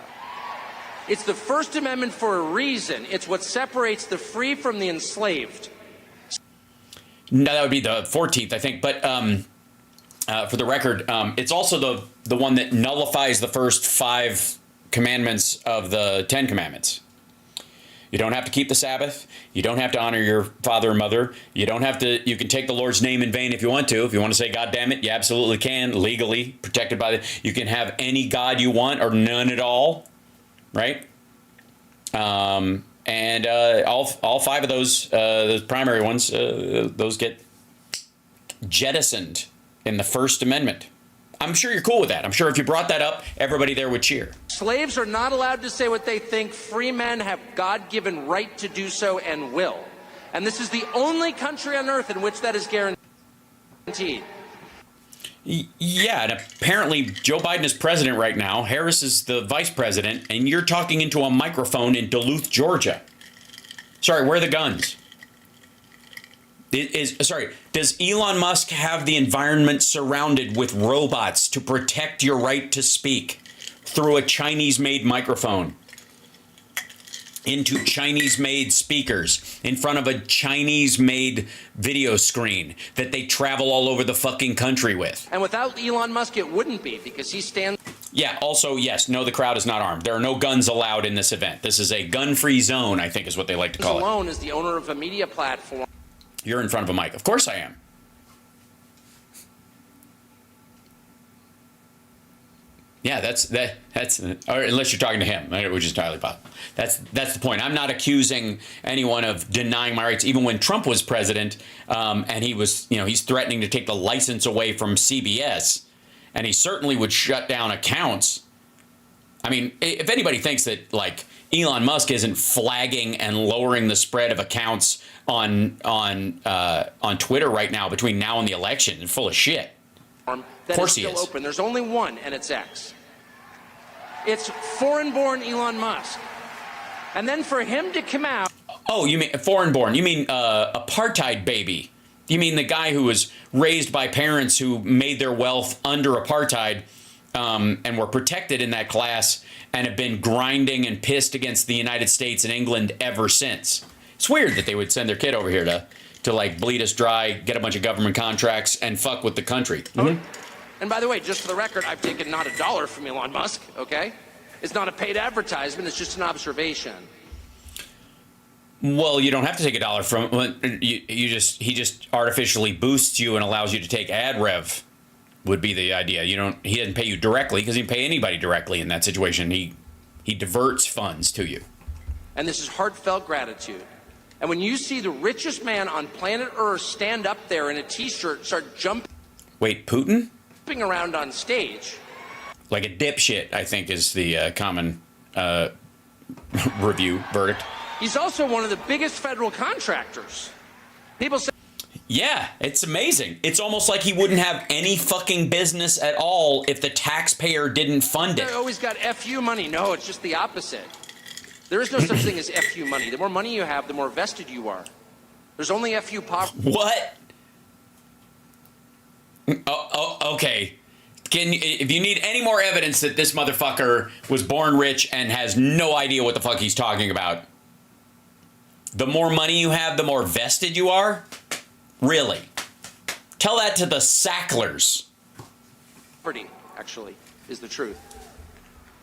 It's the First Amendment for a reason. It's what separates the free from the enslaved. No, that would be the 14th, I think. But for the record, it's also the one that nullifies the first 5 commandments of the 10 commandments. You don't have to keep the Sabbath. You don't have to honor your father and mother. You don't have to. You can take the Lord's name in vain if you want to. If you want to say God damn it, you absolutely can, legally protected by the. You can have any God you want or none at all. Right, and all 5 of those primary ones, those get jettisoned in the First Amendment. I'm sure you're cool with that. I'm sure if you brought that up, everybody there would cheer. Slaves are not allowed to say what they think. Free men have God-given right to do so and will. And this is the only country on earth in which that is guaranteed. Yeah, and apparently Joe Biden is president right now. Harris is the vice president, and you're talking into a microphone in Duluth, Georgia. Sorry, where are the guns? Does Elon Musk have the environment surrounded with robots to protect your right to speak through a Chinese-made microphone? Into Chinese-made speakers in front of a Chinese-made video screen that they travel all over the fucking country with. And without Elon Musk, it wouldn't be, because he stands... Yeah, also, yes, no, the crowd is not armed. There are no guns allowed in this event. This is a gun-free zone, I think is what they like to call it. Alone as the owner of a media platform. You're in front of a mic. Of course I am. Yeah, that's or unless you're talking to him, which is entirely possible. That's the point. I'm not accusing anyone of denying my rights. Even when Trump was president, and he was, he's threatening to take the license away from CBS, and he certainly would shut down accounts. I mean, if anybody thinks that like Elon Musk isn't flagging and lowering the spread of accounts on Twitter right now between now and the election, it's full of shit. Of course he is. Open. There's only one, and it's X. It's foreign-born Elon Musk. And then for him to come out... Oh, you mean foreign-born. You mean apartheid baby. You mean the guy who was raised by parents who made their wealth under apartheid and were protected in that class and have been grinding and pissed against the United States and England ever since. It's weird that they would send their kid over here to like bleed us dry, get a bunch of government contracts, and fuck with the country. Mm-hmm. And by the way, just for the record, I've taken not $1 from Elon Musk, okay? It's not a paid advertisement, it's just an observation. Well, you don't have to take $1 from he just artificially boosts you and allows you to take ad rev would be the idea. He doesn't pay you directly because he didn't pay anybody directly in that situation. He diverts funds to you. And this is heartfelt gratitude. And when you see the richest man on planet Earth stand up there in a t-shirt, start jumping... Wait, Putin? ...around on stage. Like a dipshit, I think, is the common review verdict. He's also one of the biggest federal contractors. People say, yeah, it's amazing. It's almost like he wouldn't have any fucking business at all if the taxpayer didn't fund it. I always got FU money. No, it's just the opposite. There is no such thing as FU money. The more money you have, the more vested you are. There's only FU poverty. What? Okay. If you need any more evidence that this motherfucker was born rich and has no idea what the fuck he's talking about, the more money you have, the more vested you are? Really? Tell that to the Sacklers. Actually, is the truth.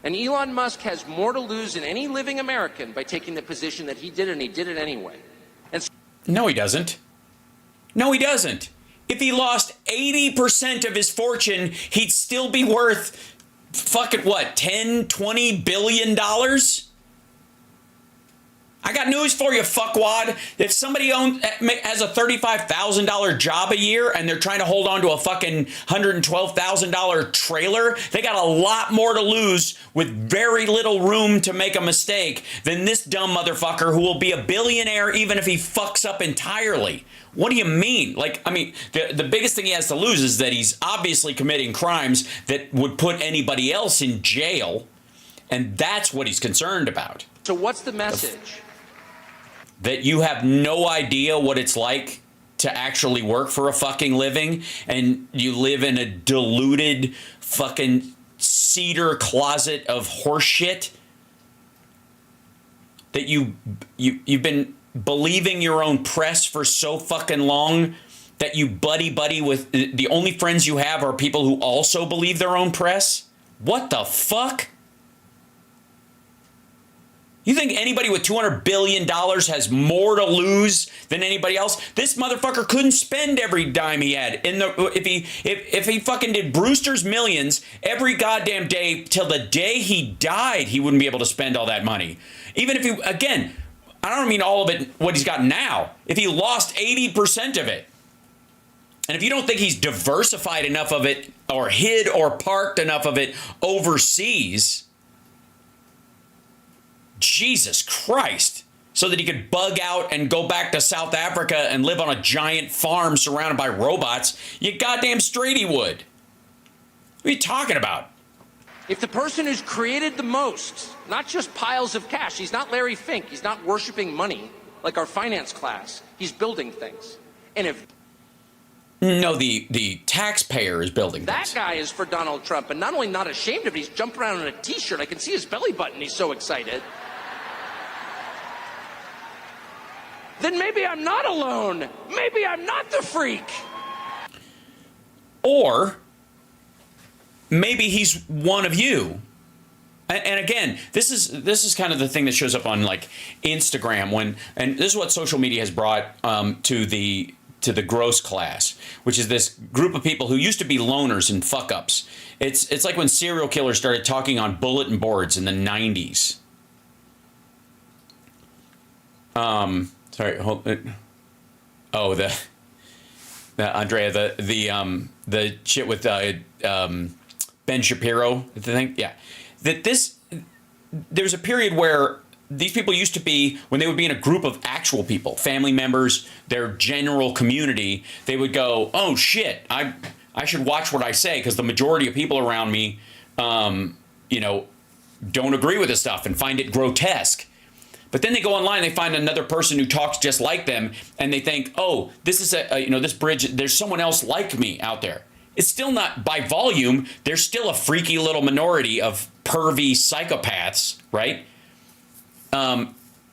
And Elon Musk has more to lose than any living American by taking the position that he did, and he did it anyway. And no, he doesn't. No, he doesn't. If he lost 80% of his fortune, he'd still be worth fucking what, 10, 20 billion dollars? I got news for you, fuckwad. If somebody has a $35,000 job a year and they're trying to hold on to a fucking $112,000 trailer, they got a lot more to lose with very little room to make a mistake than this dumb motherfucker who will be a billionaire even if he fucks up entirely. What do you mean? Like, I mean, the biggest thing he has to lose is that he's obviously committing crimes that would put anybody else in jail, and that's what he's concerned about. so what's the message? That you have no idea what it's like to actually work for a fucking living, and you live in a diluted fucking cedar closet of horseshit? That you've been believing your own press for so fucking long that you buddy with the only friends you have are people who also believe their own press? What the fuck? You think anybody with $200 billion has more to lose than anybody else? This motherfucker couldn't spend every dime he had. If he fucking did Brewster's Millions every goddamn day till the day he died, he wouldn't be able to spend all that money. Even if he, again, I don't mean all of it, what he's got now. If he lost 80% of it, and if you don't think he's diversified enough of it or hid or parked enough of it overseas, Jesus Christ, so that he could bug out and go back to South Africa and live on a giant farm surrounded by robots, you goddamn straight he would. What are you talking about? If the person who's created the most, not just piles of cash, he's not Larry Fink, he's not worshiping money like our finance class, he's building things. And if no, the taxpayer is building that things. guy is for Donald Trump, and not only not ashamed of it, he's jumping around in a t-shirt. I can see his belly button, he's so excited. Then maybe I'm not alone. Maybe I'm not the freak. Or maybe he's one of you. And again, this is kind of the thing that shows up on like Instagram and this is what social media has brought to the gross class, which is this group of people who used to be loners and fuck ups. It's like when serial killers started talking on bulletin boards in the 90s. Sorry, Andrea, the shit with Ben Shapiro, I think, yeah. There's a period where these people used to be, when they would be in a group of actual people, family members, their general community, they would go, oh shit, I should watch what I say because the majority of people around me, don't agree with this stuff and find it grotesque. But then they go online, they find another person who talks just like them, and they think, oh, this is this bridge, there's someone else like me out there. It's still not, by volume, there's still a freaky little minority of pervy psychopaths, right?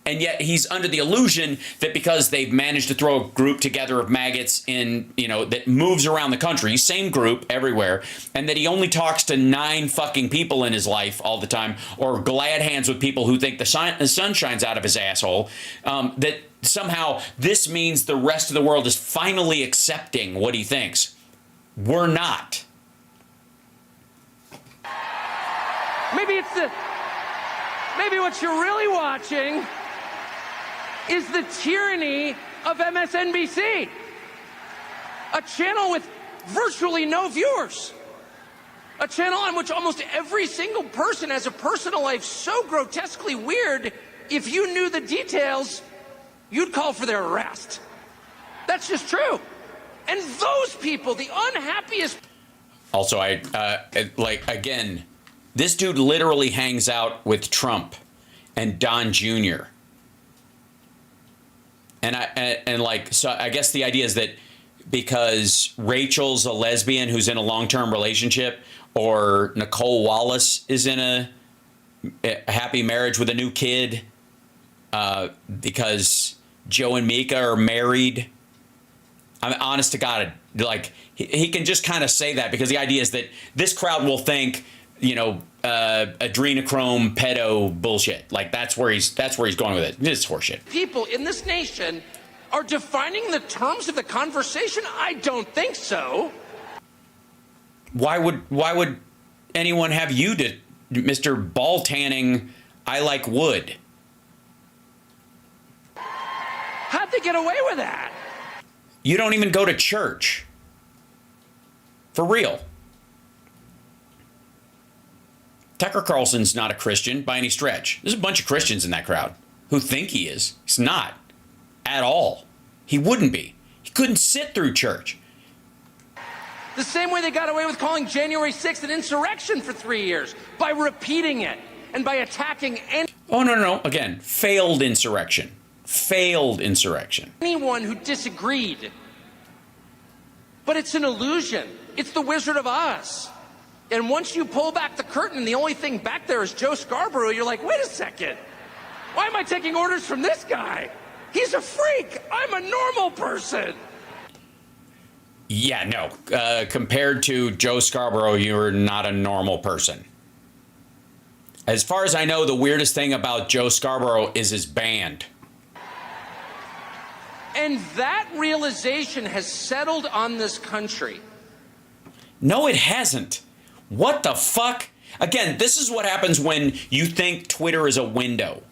And yet he's under the illusion that because they've managed to throw a group together of maggots in, that moves around the country, same group everywhere, and that he only talks to 9 fucking people in his life all the time, or glad hands with people who think the sun shines out of his asshole, that somehow this means the rest of the world is finally accepting what he thinks. We're not. Maybe what you're really watching is the tyranny of MSNBC, a channel with virtually no viewers, a channel on which almost every single person has a personal life so grotesquely weird, if you knew the details, you'd call for their arrest. That's just true. And those people, the unhappiest. Also, again, this dude literally hangs out with Trump and Don Jr. So I guess the idea is that because Rachel's a lesbian who's in a long-term relationship, or Nicole Wallace is in a happy marriage with a new kid, because Joe and Mika are married. I'm honest to God, like he can just kind of say that because the idea is that this crowd will think, adrenochrome pedo bullshit. Like that's where he's going with it. This is horseshit. People in this nation are defining the terms of the conversation? I don't think so. Why would anyone have you to Mr. Ball Tanning? I like wood. How'd they get away with that? You don't even go to church. For real. Tucker Carlson's not a Christian by any stretch. There's a bunch of Christians in that crowd who think he is. He's not. At all. He wouldn't be. He couldn't sit through church. The same way they got away with calling January 6th an insurrection for 3 years, by repeating it and by attacking Oh, no. Again, failed insurrection. Failed insurrection. anyone who disagreed. But it's an illusion. It's the Wizard of Oz. And once you pull back the curtain, the only thing back there is Joe Scarborough. You're like, wait a second. Why am I taking orders from this guy? He's a freak. I'm a normal person. Yeah, no. Compared to Joe Scarborough, you're not a normal person. As far as I know, the weirdest thing about Joe Scarborough is his band. And that realization has settled on this country. No, it hasn't. What the fuck? Again, this is what happens when you think Twitter is a window.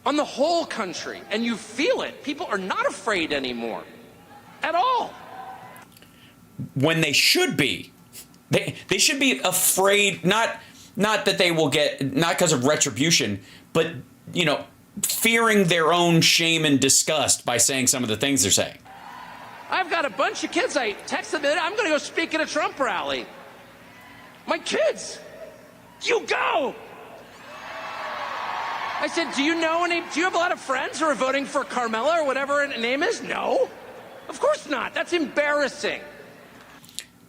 On the whole country. And you feel it. People are not afraid anymore. At all. When they should be. They should be afraid, not that they will get, not because of retribution, but, fearing their own shame and disgust by saying some of the things they're saying. I've got a bunch of kids. I text them, I'm going to go speak at a Trump rally. My kids, you go. I said, do you have a lot of friends who are voting for Carmela or whatever her name is? No, of course not. That's embarrassing.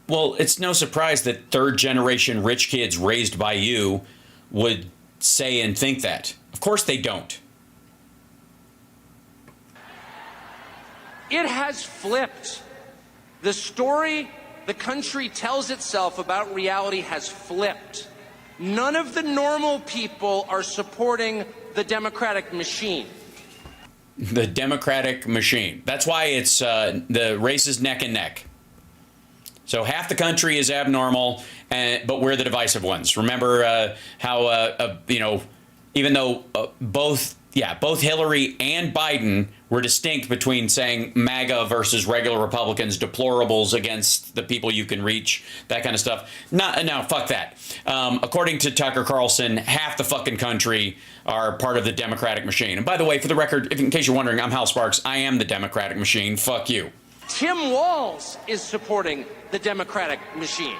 Well, it's no surprise that third-generation rich kids raised by you would say and think that. Of course they don't. It has flipped. The story the country tells itself about reality has flipped. None of the normal people are supporting the Democratic machine. The Democratic machine. That's why it's the race is neck and neck. So half the country is abnormal, but we're the divisive ones. Remember how even though both Hillary and Biden were distinct between saying MAGA versus regular Republicans, deplorables against the people you can reach, that kind of stuff. No, fuck that. According to Tucker Carlson, half the fucking country are part of the Democratic machine. And by the way, for the record, in case you're wondering, I'm Hal Sparks. I am the Democratic machine. Fuck you. Tim Walz is supporting the Democratic machine.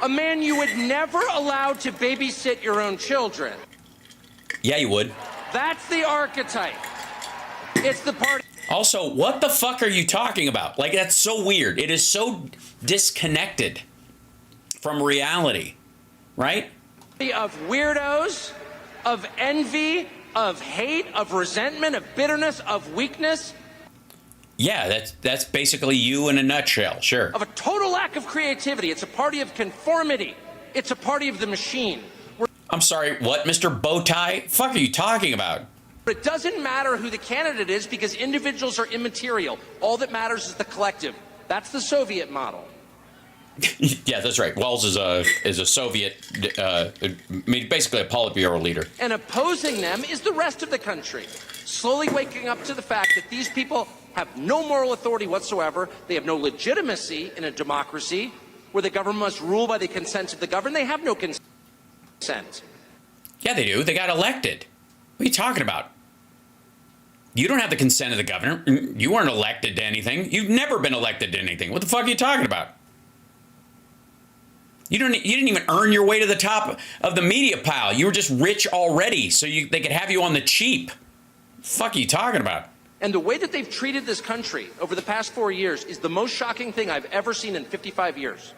A man you would never allow to babysit your own children. Yeah, you would. That's the archetype. It's the party. Also, what the fuck are you talking about? Like, that's so weird. It is so disconnected from reality, right? Of weirdos, of envy, of hate, of resentment, of bitterness, of weakness. Yeah, that's basically you in a nutshell, sure. Of a total lack of creativity. It's a party of conformity. It's a party of the machine. I'm sorry, what, Mr. Bowtie? Fuck are you talking about? But it doesn't matter who the candidate is because individuals are immaterial. All that matters is the collective. That's the Soviet model. Yeah, that's right. Wells is a Soviet, basically a Politburo leader. And opposing them is the rest of the country, slowly waking up to the fact that these people have no moral authority whatsoever. They have no legitimacy in a democracy where the government must rule by the consent of the governed. They have no consent. Yeah, they do. They got elected. What are you talking about? You don't have the consent of the governor. You weren't elected to anything. You've never been elected to anything. What the fuck are you talking about? You didn't even earn your way to the top of the media pile. You were just rich already, so they could have you on the cheap. What the fuck are you talking about? And the way that they've treated this country over the past 4 years is the most shocking thing I've ever seen in 55 years.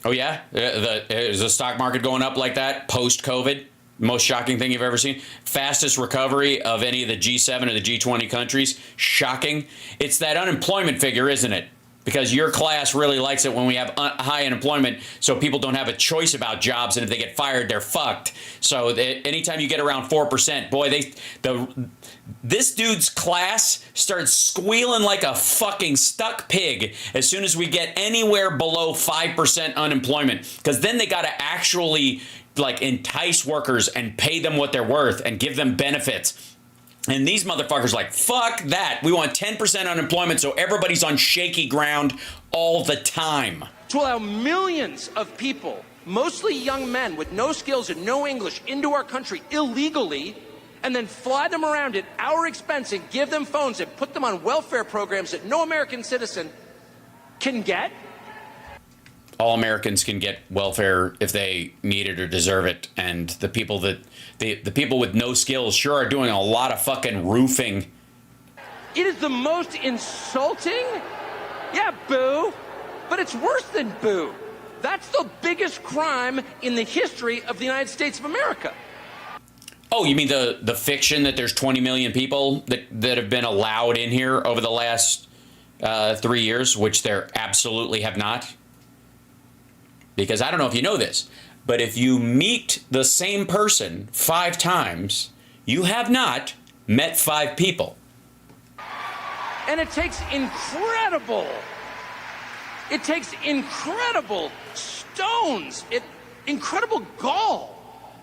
Oh, yeah? Is the stock market going up like that post-COVID? Most shocking thing you've ever seen? Fastest recovery of any of the G7 or the G20 countries? Shocking. It's that unemployment figure, isn't it? Because your class really likes it when we have high unemployment, so people don't have a choice about jobs, and if they get fired, they're fucked. So anytime you get around 4%, boy, this dude's class starts squealing like a fucking stuck pig as soon as we get anywhere below 5% unemployment, because then they got to actually like entice workers and pay them what they're worth and give them benefits. And these motherfuckers like, fuck that. We want 10% unemployment so everybody's on shaky ground all the time. To allow millions of people, mostly young men with no skills and no English, into our country illegally, and then fly them around at our expense and give them phones and put them on welfare programs that no American citizen can get. All Americans can get welfare if they need it or deserve it, and the people with no skills sure are doing a lot of fucking roofing. It is the most insulting. Yeah, boo. But it's worse than boo. That's the biggest crime in the history of the United States of America. Oh, you mean the fiction that there's 20 million people that have been allowed in here over the last 3 years, which there absolutely have not? Because I don't know if you know this, but if you meet the same person 5 times, you have not met 5 people. And it takes incredible stones, incredible gall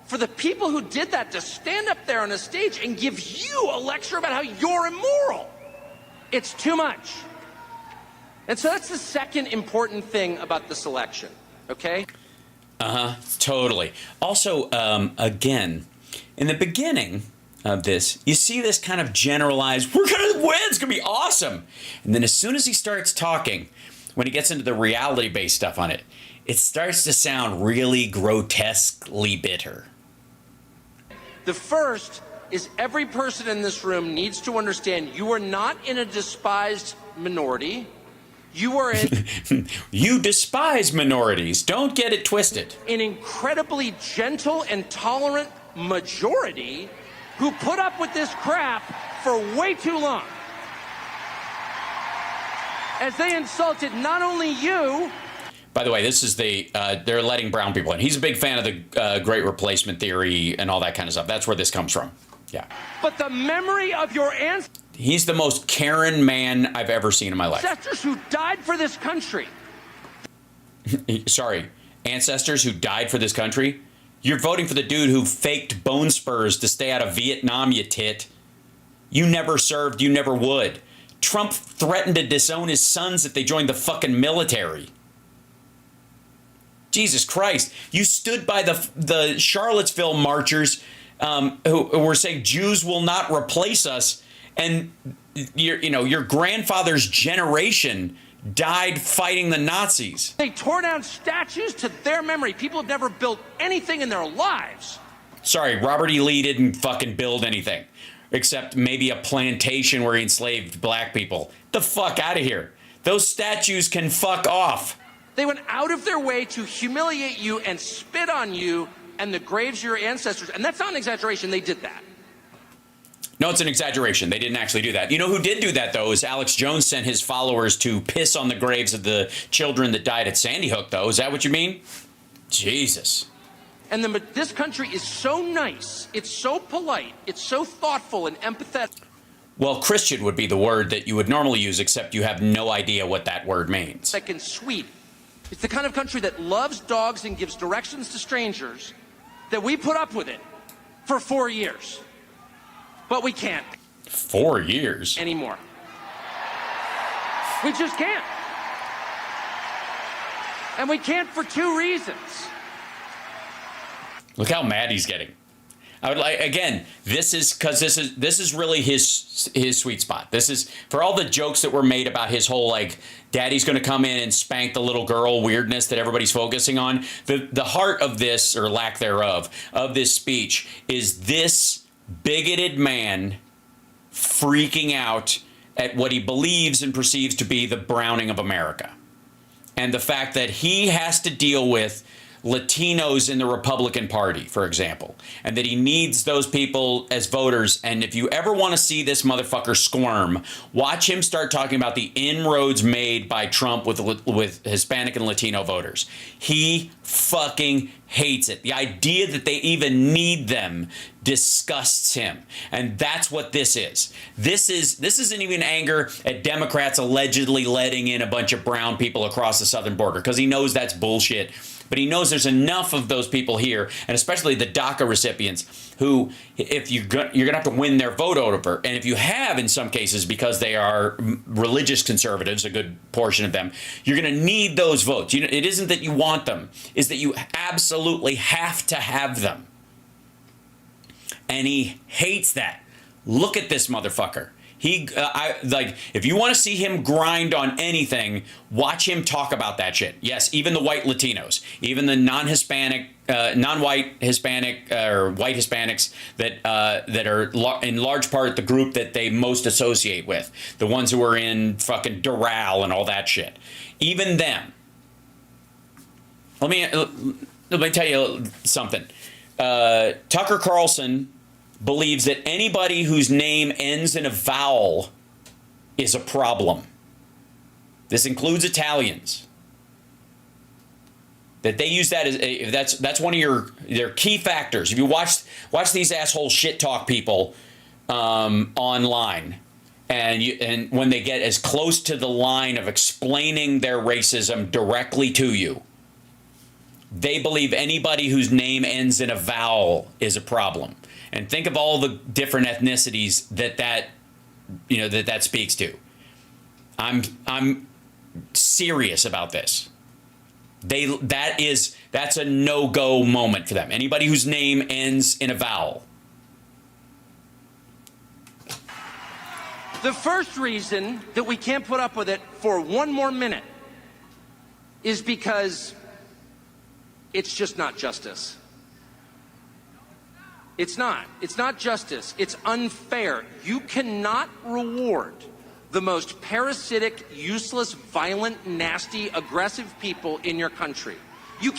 for the people who did that to stand up there on a stage and give you a lecture about how you're immoral. It's too much. And so that's the second important thing about this election. Okay? Totally. Also, again, in the beginning of this, you see this kind of generalized, we're going to win, it's going to be awesome. And then as soon as he starts talking, when he gets into the reality-based stuff on it, it starts to sound really grotesquely bitter. The first is every person in this room needs to understand you are not in a despised minority. You are You despise minorities. Don't get it twisted. An incredibly gentle and tolerant majority who put up with this crap for way too long. As they insulted not only you. By the way, this is they're letting brown people in. He's a big fan of the Great Replacement theory and all that kind of stuff. That's where this comes from. Yeah. But the memory of your ancestors. He's the most Karen man I've ever seen in my life. Ancestors who died for this country. Sorry, ancestors who died for this country? You're voting for the dude who faked bone spurs to stay out of Vietnam, you tit. You never served, you never would. Trump threatened to disown his sons if they joined the fucking military. Jesus Christ. You stood by the Charlottesville marchers who were saying Jews will not replace us. And your grandfather's generation died fighting the Nazis. They tore down statues to their memory. People have never built anything in their lives. Sorry, Robert E. Lee didn't fucking build anything. Except maybe a plantation where he enslaved black people. The fuck out of here. Those statues can fuck off. They went out of their way to humiliate you and spit on you and the graves of your ancestors. And that's not an exaggeration. They did that. No, it's an exaggeration. They didn't actually do that. You know who did do that, though, is Alex Jones sent his followers to piss on the graves of the children that died at Sandy Hook, though. Is that what you mean? Jesus. And this country is so nice. It's so polite. It's so thoughtful and empathetic. Well, Christian would be the word that you would normally use, except you have no idea what that word means. Like and sweet. It's the kind of country that loves dogs and gives directions to strangers, that we put up with it for 4 years. But we can't. 4 years? Anymore. We just can't. And we can't for 2 reasons. Look how mad he's getting. I would like, again, this is really his sweet spot. This is for all the jokes that were made about his whole like daddy's going to come in and spank the little girl weirdness that everybody's focusing on. The heart of this, or lack thereof, of this speech is this bigoted man freaking out at what he believes and perceives to be the browning of America. And the fact that he has to deal with Latinos in the Republican Party, for example, and that he needs those people as voters. And if you ever want to see this motherfucker squirm, watch him start talking about the inroads made by Trump with Hispanic and Latino voters. He fucking hates it. The idea that they even need them disgusts him. And that's what this is. This isn't even anger at Democrats allegedly letting in a bunch of brown people across the southern border, because he knows that's bullshit. But he knows there's enough of those people here, and especially the DACA recipients, who, if you're going to have to win their vote over, and if you have in some cases because they are religious conservatives, a good portion of them, you're going to need those votes. It isn't that you want them, it's that you absolutely have to have them. And he hates that. Look at this motherfucker. If you want to see him grind on anything, watch him talk about that shit. Yes, even the white Latinos, even the non-Hispanic, non-white Hispanic or white Hispanics that are in large part the group that they most associate with, the ones who are in fucking Doral and all that shit. Even them. Let me tell you something. Tucker Carlson believes that anybody whose name ends in a vowel is a problem. This includes Italians. That they use that as that's one of their key factors. If you watch these asshole shit talk people online, and when they get as close to the line of explaining their racism directly to you, they believe anybody whose name ends in a vowel is a problem. And think of all the different ethnicities that speaks to. I'm serious about this. That's a no-go moment for them. Anybody whose name ends in a vowel. The first reason that we can't put up with it for one more minute is because it's just not justice. It's not. It's not justice. It's unfair. You cannot reward the most parasitic, useless, violent, nasty, aggressive people in your country. You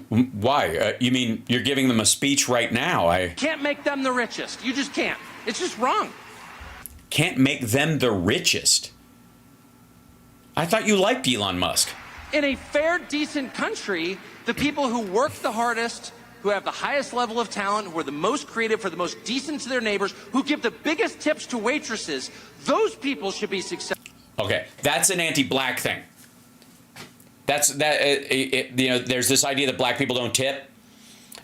Why? You mean you're giving them a speech right now? I can't make them the richest. You just can't. It's just wrong. Can't make them the richest? I thought you liked Elon Musk. In a fair, decent country, the people who work the hardest, who have the highest level of talent, who are the most creative, who are the most decent to their neighbors, who give the biggest tips to waitresses, those people should be successful. Okay, that's an anti-black thing. There's this idea that black people don't tip.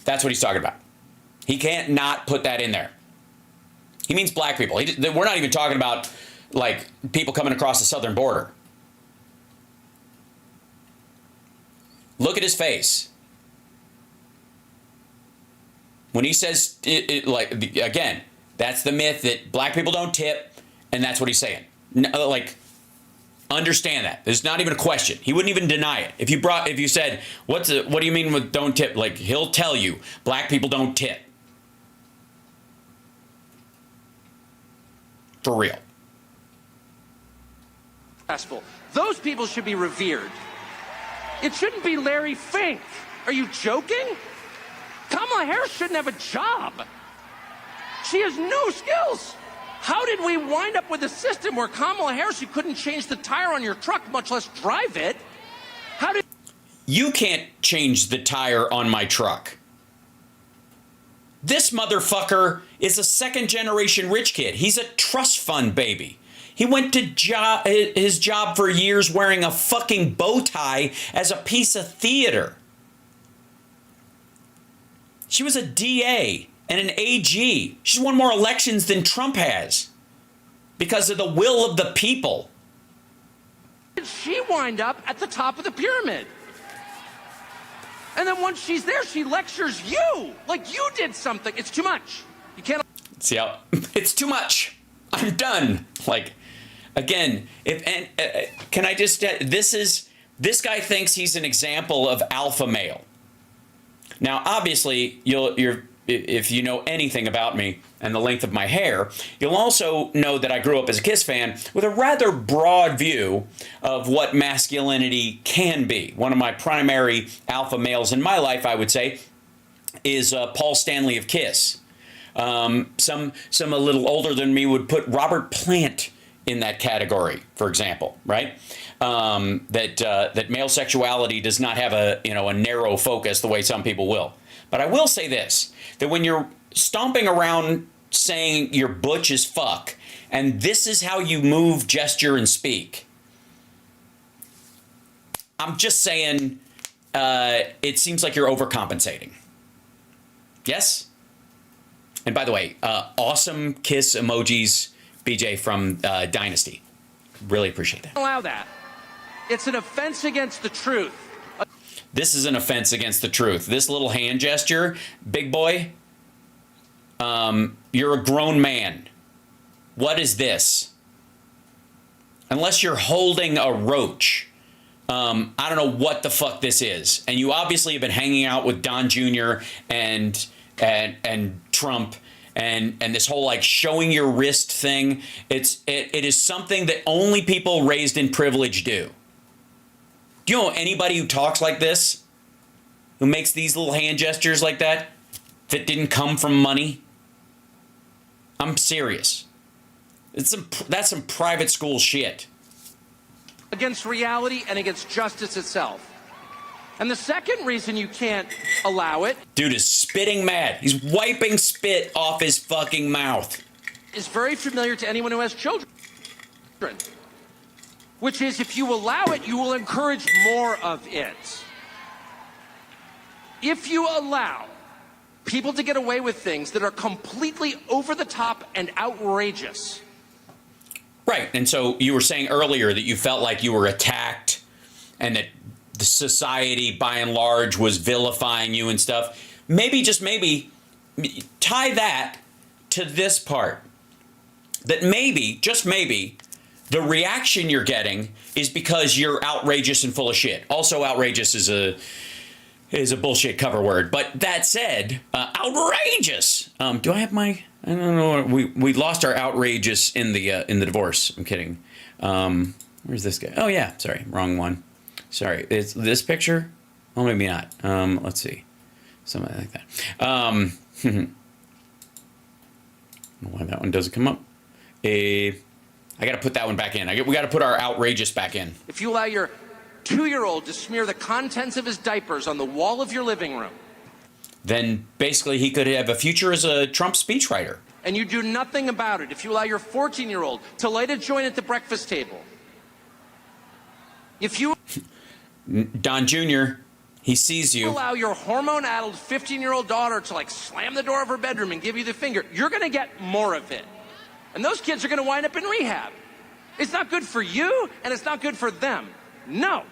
That's what he's talking about. He can't not put that in there. He means black people. We're not even talking about like people coming across the southern border. Look at his face. When he says, again, that's the myth that black people don't tip, and that's what he's saying. Understand that. There's not even a question. He wouldn't even deny it. If you said, what do you mean with don't tip? Like, he'll tell you, black people don't tip. For real. Those people should be revered. It shouldn't be Larry Fink. Are you joking? Kamala Harris shouldn't have a job. She has no skills. How did we wind up with a system where Kamala Harris, you couldn't change the tire on your truck, much less drive it? You can't change the tire on my truck. This motherfucker is a second-generation rich kid. He's a trust fund baby. He went to his job for years wearing a fucking bow tie as a piece of theater. She was a DA and an AG. She's won more elections than Trump has because of the will of the people. Did she wind up at the top of the pyramid? And then once she's there, she lectures you like you did something. It's too much. You can't. See how it's too much. I'm done. Like, again, can I just? This guy thinks he's an example of alpha male. Now, obviously, if you know anything about me and the length of my hair, you'll also know that I grew up as a Kiss fan with a rather broad view of what masculinity can be. One of my primary alpha males in my life, I would say, is Paul Stanley of Kiss. Some a little older than me would put Robert Plant in that category, for example, right? That male sexuality does not have a narrow focus the way some people will. But I will say this, that when you're stomping around saying you're butch as fuck, and this is how you move, gesture, and speak, I'm just saying it seems like you're overcompensating. Yes? And by the way, awesome kiss emojis, BJ from Dynasty. Really appreciate that. Allow that. It's an offense against the truth. This is an offense against the truth. This little hand gesture, big boy, you're a grown man. What is this? Unless you're holding a roach, I don't know what the fuck this is. And you obviously have been hanging out with Don Jr. and Trump and this whole like showing your wrist thing. It is something that only people raised in privilege do. Do you know anybody who talks like this, who makes these little hand gestures like that didn't come from money? I'm serious. That's some private school shit. Against reality and against justice itself. And the second reason you can't allow it... Dude is spitting mad. He's wiping spit off his fucking mouth. ...is very familiar to anyone who has children. Which is, if you allow it, you will encourage more of it. If you allow people to get away with things that are completely over the top and outrageous... Right, and so you were saying earlier that you felt like you were attacked and that the society, by and large, was vilifying you and stuff. Maybe, just maybe, tie that to this part. That maybe, just maybe, the reaction you're getting is because you're outrageous and full of shit. Also, outrageous is a bullshit cover word. But that said, outrageous. Do I have my... I don't know. We lost our outrageous in the divorce. I'm kidding. Where's this guy? Oh, yeah. Sorry. Wrong one. Sorry. It's this picture? Well, maybe not. Let's see. Something like that. I don't know why that one doesn't come up. I got to put that one back in. We got to put our outrageous back in. If you allow your 2-year-old to smear the contents of his diapers on the wall of your living room, then basically he could have a future as a Trump speechwriter. And you do nothing about it. If you allow your 14-year-old to light a joint at the breakfast table. If you... Don Jr., he sees you. Allow your hormone-addled 15-year-old daughter to like slam the door of her bedroom and give you the finger, you're going to get more of it. And those kids are going to wind up in rehab. It's not good for you, and it's not good for them. No.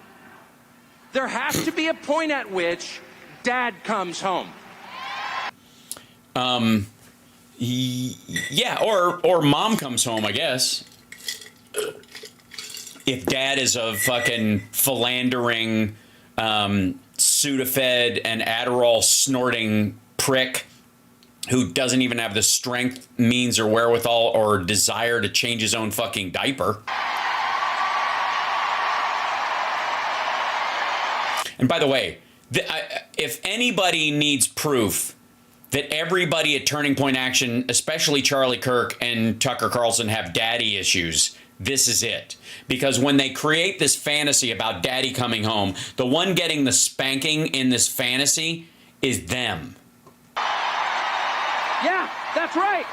There has to be a point at which dad comes home. Yeah, or mom comes home, I guess. If dad is a fucking philandering, Sudafed and Adderall snorting prick who doesn't even have the strength, means, or wherewithal or desire to change his own fucking diaper. And by the way, if anybody needs proof that everybody at Turning Point Action, especially Charlie Kirk and Tucker Carlson, have daddy issues, this is it. Because when they create this fantasy about daddy coming home, the one getting the spanking in this fantasy is them. Yeah, that's right.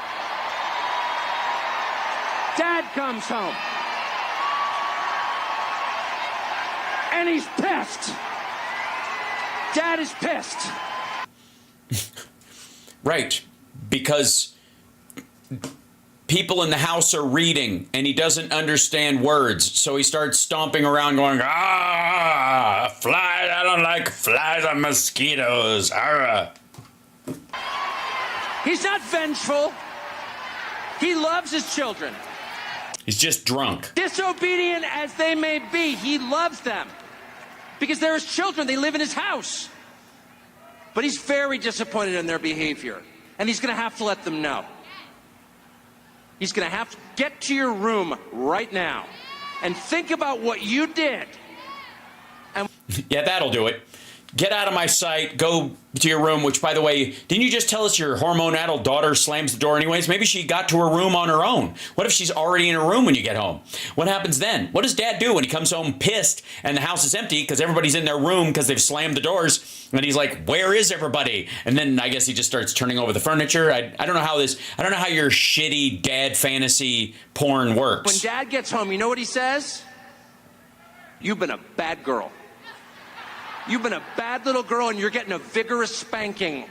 Dad comes home. And he's pissed. Dad is pissed. Right. Because people in the house are reading and he doesn't understand words. So he starts stomping around going, flies, I don't like flies or mosquitoes. Arrgh. He's not vengeful. He loves his children. He's just drunk. Disobedient as they may be, he loves them. Because they're his children, they live in his house. But he's very disappointed in their behavior. And he's going to have to let them know. He's going to have to get to your room right now and think about what you did. And Yeah, that'll do it. Get out of my sight. Go to your room, which, by the way, didn't you just tell us your hormone-addled daughter slams the door anyways? Maybe she got to her room on her own. What if she's already in her room when you get home? What happens then? What does Dad do when he comes home pissed and the house is empty because everybody's in their room because they've slammed the doors? And he's like, where is everybody? And then I guess he just starts turning over the furniture. I don't know how your shitty dad fantasy porn works. when Dad gets home, you know what he says? You've been a bad girl. You've been a bad little girl, and you're getting a vigorous spanking.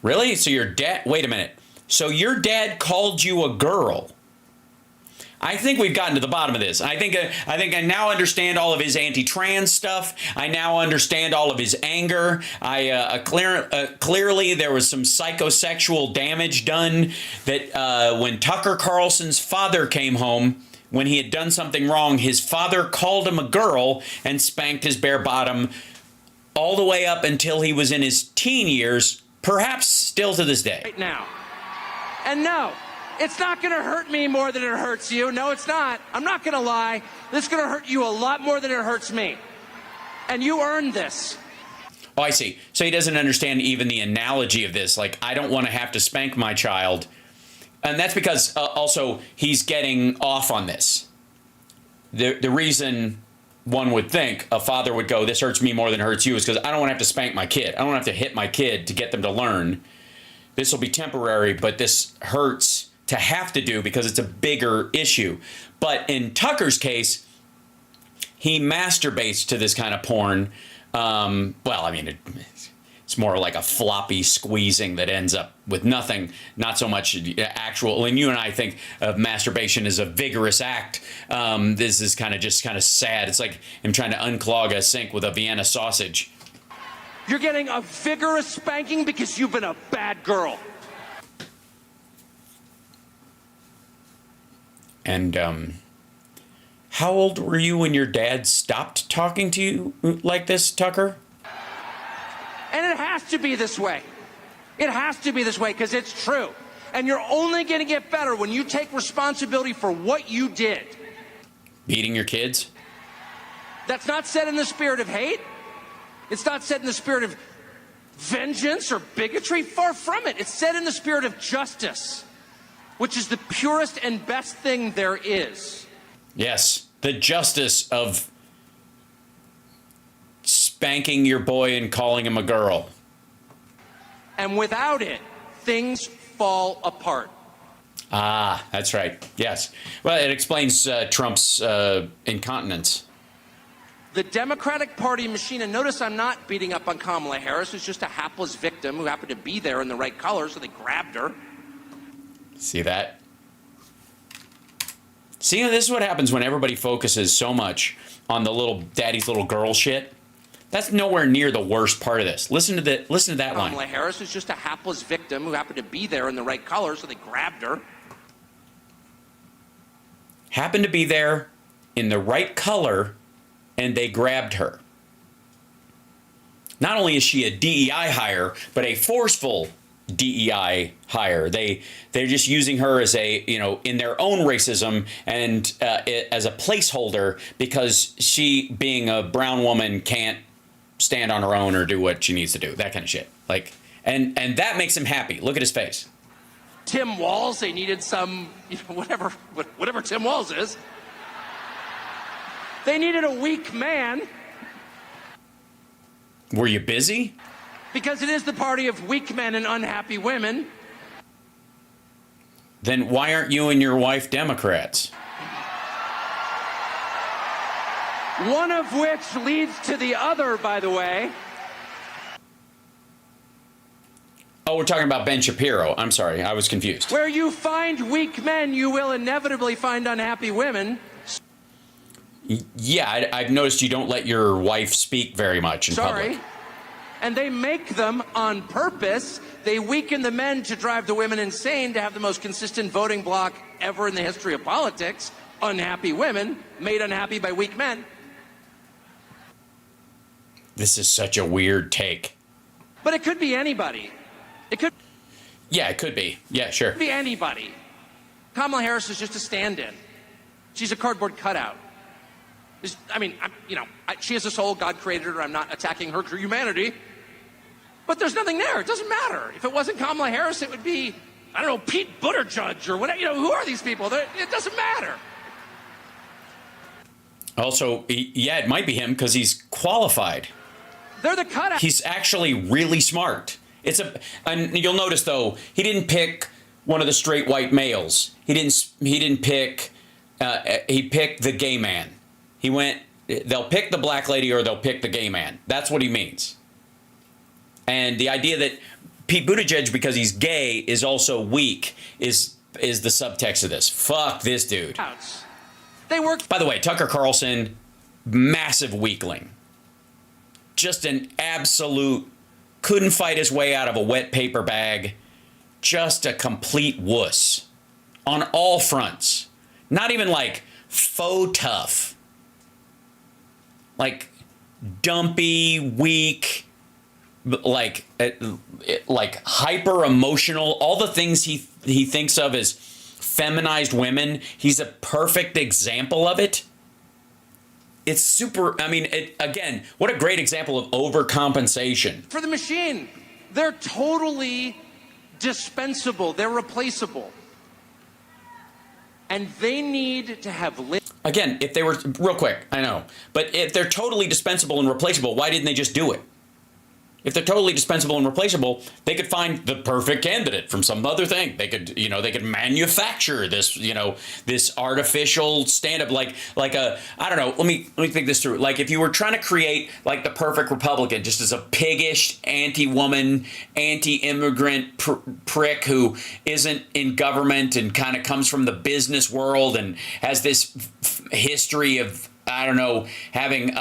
Really? So your dad... Wait a minute. So your dad called you a girl. I think we've gotten to the bottom of this. I think I now understand all of his anti-trans stuff. I now understand all of his anger. Clearly there was some psychosexual damage done that when Tucker Carlson's father came home, when he had done something wrong, his father called him a girl and spanked his bare bottom all the way up until he was in his teen years, perhaps still to this day. Right now. And no, it's not going to hurt me more than it hurts you. No, it's not. I'm not going to lie. This is going to hurt you a lot more than it hurts me. And you earned this. Oh, I see. So he doesn't understand even the analogy of this. Like, I don't want to have to spank my child. And that's because also he's getting off on this. The reason one would think a father would go, this hurts me more than it hurts you, is because I don't want to have to spank my kid. I don't want to have to hit my kid to get them to learn. This will be temporary, but this hurts to have to do because it's a bigger issue. But in Tucker's case, he masturbates to this kind of porn. Well, I mean, it's more like a floppy squeezing that ends up with nothing, not so much actual. And you and I think of masturbation as a vigorous act. This is kind of sad. It's like him trying to unclog a sink with a Vienna sausage. You're getting a vigorous spanking because you've been a bad girl. And how old were you when your dad stopped talking to you like this, Tucker? And it has to be this way. It has to be this way because it's true. And you're only going to get better when you take responsibility for what you did. Beating your kids? That's not said in the spirit of hate. It's not said in the spirit of vengeance or bigotry. Far from it. It's said in the spirit of justice, which is the purest and best thing there is. Yes, the justice of spanking your boy and calling him a girl. And without it, things fall apart. Ah, that's right. Yes. Well, it explains Trump's incontinence. The Democratic Party machine, and notice I'm not beating up on Kamala Harris, who's just a hapless victim who happened to be there in the right color, so they grabbed her. See that? See, this is what happens when everybody focuses so much on the little daddy's little girl shit. That's nowhere near the worst part of this. Listen to that line. Kamala Harris is just a hapless victim who happened to be there in the right color, so they grabbed her. Happened to be there in the right color, and they grabbed her. Not only is she a DEI hire, but a forceful DEI hire. They're just using her as a, in their own racism and as a placeholder because she, being a brown woman, can't stand on her own or do what she needs to do. That kind of shit. Like, and that makes him happy. Look at his face. Tim Walz, they needed some, whatever Tim Walz is. They needed a weak man. Were you busy? Because it is the party of weak men and unhappy women. Then why aren't you and your wife Democrats? One of which leads to the other, by the way. Oh, we're talking about Ben Shapiro. I'm sorry, I was confused. Where you find weak men, you will inevitably find unhappy women. Yeah, I've noticed you don't let your wife speak very much in public. And they make them on purpose. They weaken the men to drive the women insane, to have the most consistent voting bloc ever in the history of politics. Unhappy women made unhappy by weak men. This is such a weird take. But it could be anybody. It could. Yeah, it could be. Yeah, sure. It could be anybody. Kamala Harris is just a stand-in. She's a cardboard cutout. She has a soul. God created her. I'm not attacking her humanity. But there's nothing there. It doesn't matter. If it wasn't Kamala Harris, it would be, I don't know, Pete Buttigieg or whatever. Who are these people? It doesn't matter. Also, yeah, it might be him because he's qualified. They're the cutout. He's actually really smart. And you'll notice though, he didn't pick one of the straight white males. He didn't pick. He picked the gay man. He went. They'll pick the black lady or they'll pick the gay man. That's what he means. And the idea that Pete Buttigieg, because he's gay, is also weak is the subtext of this. Fuck this dude. They worked. By the way, Tucker Carlson, massive weakling. Just an absolute, couldn't fight his way out of a wet paper bag. Just a complete wuss on all fronts. Not even like faux tough. Like dumpy, weak, like hyper emotional. All the things he thinks of as feminized women. He's a perfect example of it. It's super. I mean, again, what a great example of overcompensation. For the machine, they're totally dispensable. They're replaceable. And they need to have Again, if they were, real quick, I know, but if they're totally dispensable and replaceable, why didn't they just do it? If they're totally dispensable and replaceable, they could find the perfect candidate from some other thing. They could manufacture this, this artificial stand-up, like I don't know. Let me think this through. Like if you were trying to create like the perfect Republican, just as a piggish, anti-woman, anti-immigrant prick who isn't in government and kind of comes from the business world and has this history of, I don't know, having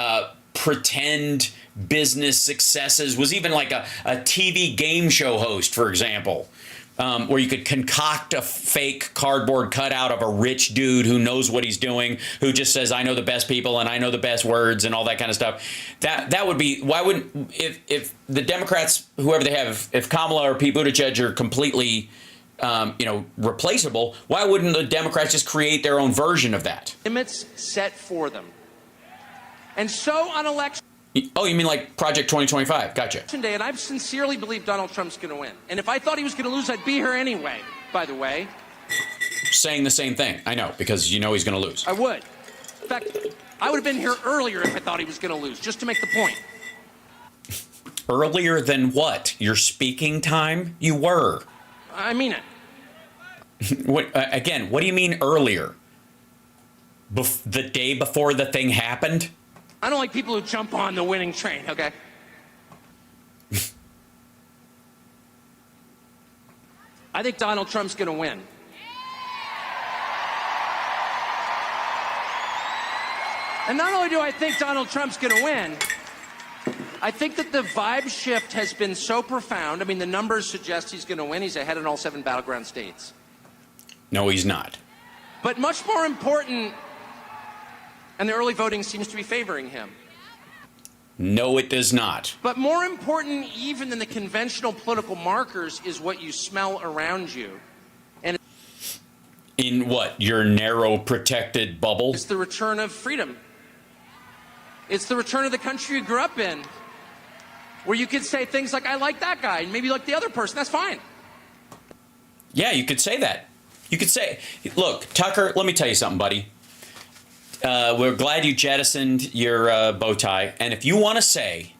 pretend business successes, was even like a TV game show host, for example, where you could concoct a fake cardboard cutout of a rich dude who knows what he's doing, who just says, I know the best people and I know the best words and all that kind of stuff. That would be, why wouldn't, if the Democrats, whoever they have, if Kamala or Pete Buttigieg are completely replaceable, why wouldn't the Democrats just create their own version of that? limits set for them. And so on election Oh, you mean like Project 2025? Gotcha. Day, and I sincerely believe Donald Trump's going to win. And if I thought he was going to lose, I'd be here anyway, by the way. Saying the same thing. I know, because he's going to lose. I would. In fact, I would have been here earlier if I thought he was going to lose, just to make the point. Earlier than what? Your speaking time? You were. I mean it. Again, what do you mean earlier? The day before the thing happened? I don't like people who jump on the winning train, okay? I think Donald Trump's going to win. And not only do I think Donald Trump's going to win, I think that the vibe shift has been so profound. I mean, the numbers suggest he's going to win. He's ahead in all 7 battleground states. No, he's not. But much more important, and the early voting seems to be favoring him. No, it does not. But more important even than the conventional political markers is what you smell around you. And in what? Your narrow, protected bubble? It's the return of freedom. It's the return of the country you grew up in, where you could say things like, I like that guy, and maybe you like the other person. That's fine. Yeah, you could say that. You could say, look, Tucker, let me tell you something, buddy. We're glad you jettisoned your bow tie. And if you want to say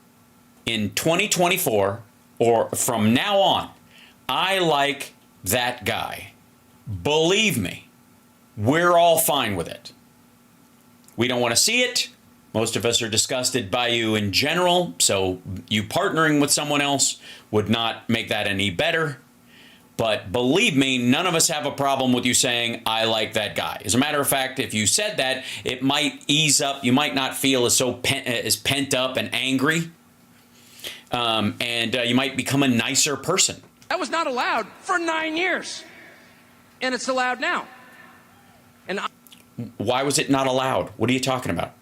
in 2024 or from now on, I like that guy, believe me, we're all fine with it. We don't want to see it. Most of us are disgusted by you in general, so you partnering with someone else would not make that any better. But believe me, none of us have a problem with you saying, I like that guy. As a matter of fact, if you said that, it might ease up. You might not feel as pent up and angry. And you might become a nicer person. That was not allowed for 9 years. And it's allowed now. And why was it not allowed? What are you talking about?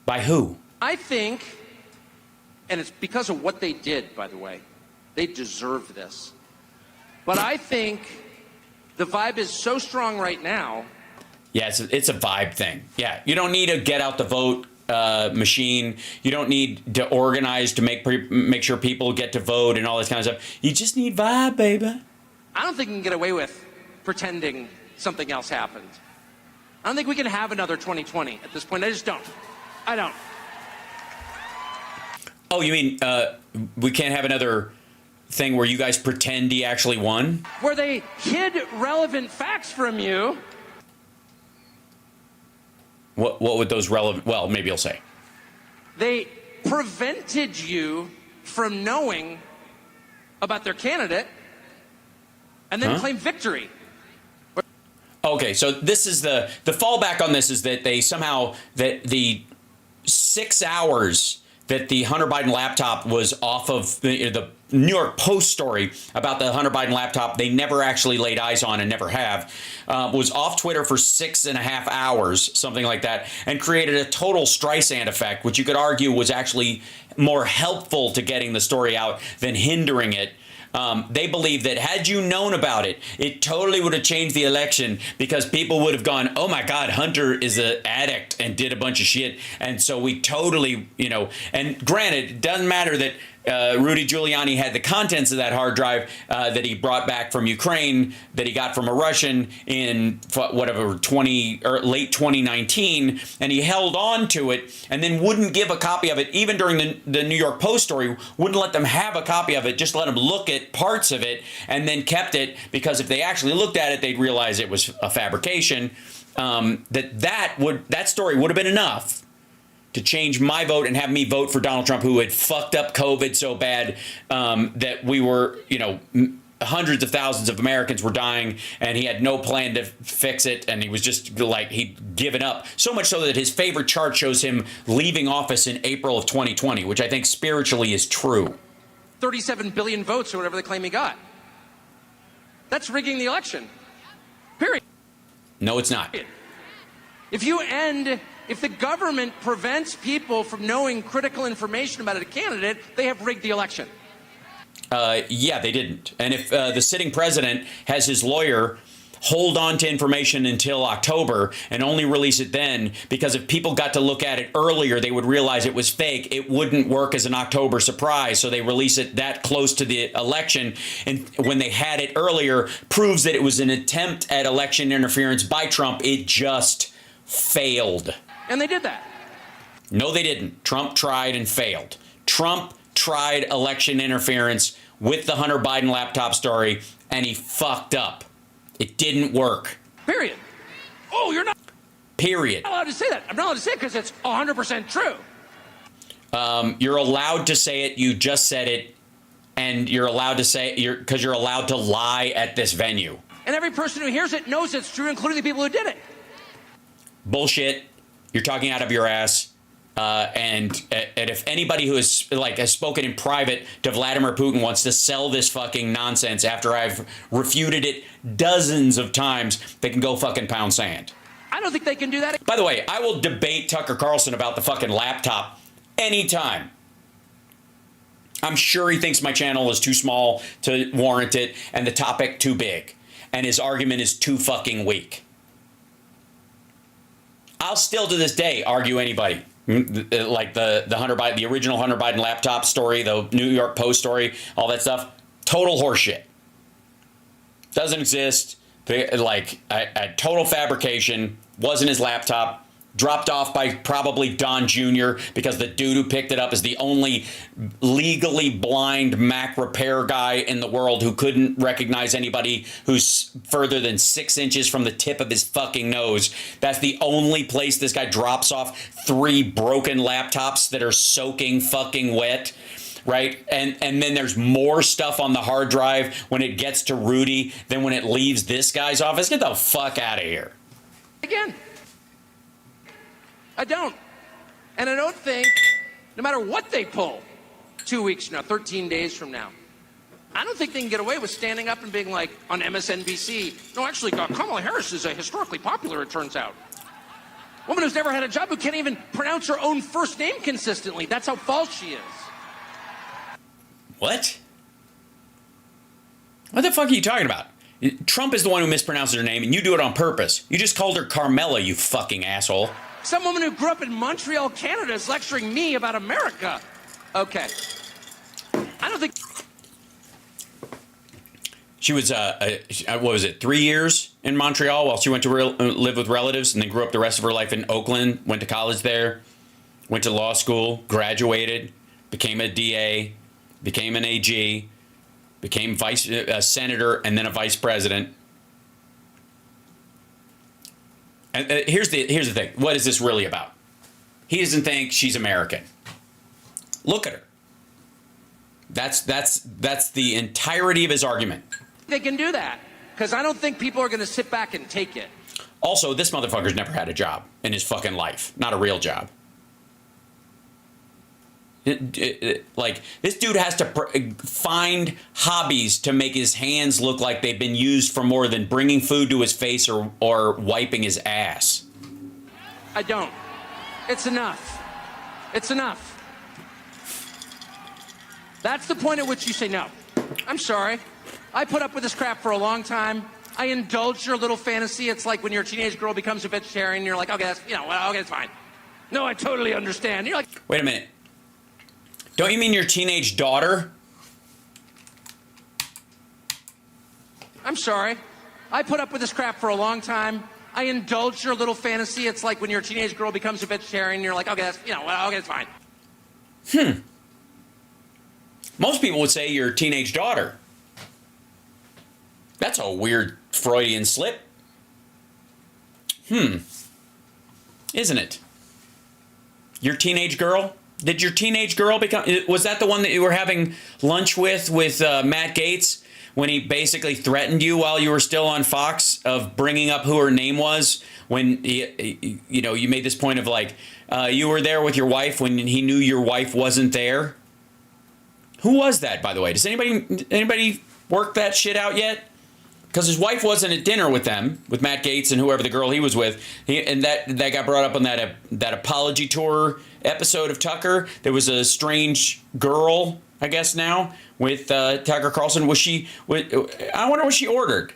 By who? I think, and it's because of what they did, by the way. They deserve this. But I think the vibe is so strong right now. Yeah, it's a vibe thing. Yeah, you don't need a get out the vote machine. You don't need to organize to make sure people get to vote and all this kind of stuff. You just need vibe, baby. I don't think you can get away with pretending something else happened. I don't think we can have another 2020 at this point. I just don't. I don't. Oh, you mean we can't have another thing where you guys pretend he actually won? Where they hid relevant facts from you. What would those relevant... Well, maybe you'll say. They prevented you from knowing about their candidate and then claim victory. Okay, so this is the fallback on this is that they somehow... that the 6 hours that the Hunter Biden laptop was off of the New York Post story about the Hunter Biden laptop they never actually laid eyes on and never have, was off Twitter for 6.5 hours, something like that, and created a total Streisand effect, which you could argue was actually more helpful to getting the story out than hindering it. They believe that had you known about it, it totally would have changed the election because people would have gone, oh my God, Hunter is an addict and did a bunch of shit. And so we totally, and granted, it doesn't matter that Rudy Giuliani had the contents of that hard drive that he brought back from Ukraine, that he got from a Russian in whatever, late 2019, and he held on to it and then wouldn't give a copy of it, even during the New York Post story, wouldn't let them have a copy of it, just let them look at parts of it, and then kept it, because if they actually looked at it, they'd realize it was a fabrication. That story would have been enough to change my vote and have me vote for Donald Trump, who had fucked up COVID so bad that we were, hundreds of thousands of Americans were dying, and he had no plan to fix it, and he was just like, he'd given up. So much so that his favorite chart shows him leaving office in April of 2020, which I think spiritually is true. 37 billion votes or whatever they claim he got. That's rigging the election. Period. No, it's not. If the government prevents people from knowing critical information about a candidate, they have rigged the election. Yeah, they didn't. And if the sitting president has his lawyer hold on to information until October and only release it then, because if people got to look at it earlier, they would realize it was fake. It wouldn't work as an October surprise. So they release it that close to the election. And when they had it earlier, proves that it was an attempt at election interference by Trump. It just failed. And they did that. No, they didn't. Trump tried and failed. Trump tried election interference with the Hunter Biden laptop story, and he fucked up. It didn't work. Period. Oh, you're not. Period. I'm not allowed to say that. I'm not allowed to say it because it's 100% true. You're allowed to say it. You just said it. And you're allowed to say it because you're allowed to lie at this venue. And every person who hears it knows it's true, including the people who did it. Bullshit. You're talking out of your ass. And if anybody who has spoken in private to Vladimir Putin wants to sell this fucking nonsense after I've refuted it dozens of times, they can go fucking pound sand. I don't think they can do that. By the way, I will debate Tucker Carlson about the fucking laptop anytime. I'm sure he thinks my channel is too small to warrant it and the topic too big. And his argument is too fucking weak. I'll still to this day argue anybody. Like the Hunter Biden, the original Hunter Biden laptop story, the New York Post story, all that stuff, total horseshit. Doesn't exist. A total fabrication. Wasn't his laptop. dropped off by probably Don Jr. because the dude who picked it up is the only legally blind Mac repair guy in the world who couldn't recognize anybody who's further than 6 inches from the tip of his fucking nose. That's the only place this guy drops off 3 broken laptops that are soaking fucking wet. Right? And then there's more stuff on the hard drive when it gets to Rudy than when it leaves this guy's office. Get the fuck out of here. Again, I don't. And I don't think, no matter what they pull 2 weeks from now, 13 days from now, I don't think they can get away with standing up and being like on MSNBC. No, actually, Kamala Harris is historically popular, it turns out. Woman who's never had a job, who can't even pronounce her own first name consistently. That's how false she is. What? What the fuck are you talking about? Trump is the one who mispronounces her name, and you do it on purpose. You just called her Carmela, you fucking asshole. Some woman who grew up in Montreal, Canada, is lecturing me about America. Okay. I don't think... She was, what was it, 3 years in Montreal while she went to live with relatives, and then grew up the rest of her life in Oakland, went to college there, went to law school, graduated, became a DA, became an AG, became a senator, and then a vice president. And here's the thing. What is this really about? He doesn't think she's American. Look at her. That's the entirety of his argument. They can do that because I don't think people are going to sit back and take it. Also, this motherfucker's never had a job in his fucking life. Not a real job. Like, this dude has to find hobbies to make his hands look like they've been used for more than bringing food to his face or wiping his ass. I don't. It's enough. It's enough. That's the point at which you say, no, I'm sorry. I put up with this crap for a long time. I indulge your little fantasy. It's like when your teenage girl becomes a vegetarian and you're like, okay, that's, okay, it's fine. No, I totally understand. You're like, wait a minute. Don't you mean your teenage daughter? I'm sorry. I put up with this crap for a long time. I indulge your little fantasy. It's like when your teenage girl becomes a vegetarian and you're like, okay, that's, okay, it's fine. Most people would say your teenage daughter. That's a weird Freudian slip. Isn't it? Your teenage girl? Did your teenage girl become... Was that the one that you were having lunch with Matt Gaetz when he basically threatened you while you were still on Fox of bringing up who her name was? When, you made this point of like, you were there with your wife when he knew your wife wasn't there? Who was that, by the way? Does anybody work that shit out yet? Because his wife wasn't at dinner with them, with Matt Gaetz and whoever the girl he was with. And that got brought up on that apology tour episode of Tucker. There was a strange girl, I guess now, with Tucker Carlson. I wonder what she ordered.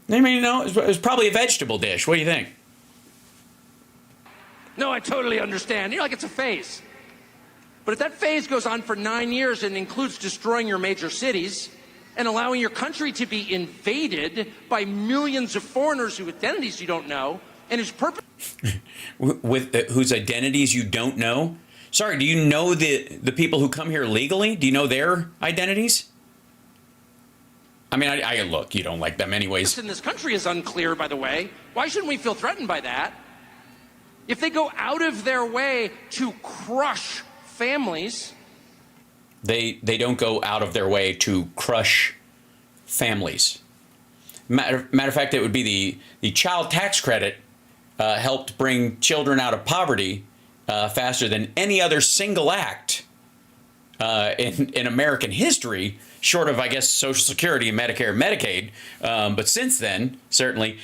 Anybody know? It was probably a vegetable dish. What do you think? No, I totally understand. You're like, it's a phase. But if that phase goes on for 9 years and includes destroying your major cities and allowing your country to be invaded by millions of foreigners whose identities you don't know, and whose purpose... With whose identities you don't know? Sorry, do you know the people who come here legally? Do you know their identities? I mean, I look, you don't like them anyways. In this country is unclear, by the way. Why shouldn't we feel threatened by that? If they go out of their way to crush families... They don't go out of their way to crush families. Matter of fact, it would be the child tax credit helped bring children out of poverty faster than any other single act in American history, short of, I guess, Social Security and Medicare and Medicaid. But since then, certainly.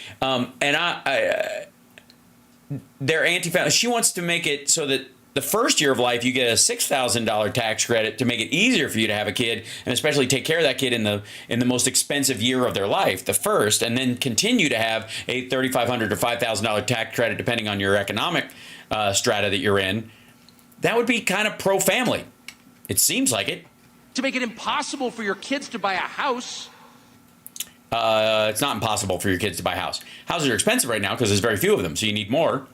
They're anti-family. She wants to make it so that the first year of life, you get a $6,000 tax credit to make it easier for you to have a kid, and especially take care of that kid in the most expensive year of their life, the first, and then continue to have a $3,500 to $5,000 tax credit, depending on your economic strata that you're in. That would be kind of pro-family. It seems like it. To make it impossible for your kids to buy a house. It's not impossible for your kids to buy a house. Houses are expensive right now because there's very few of them, so you need more.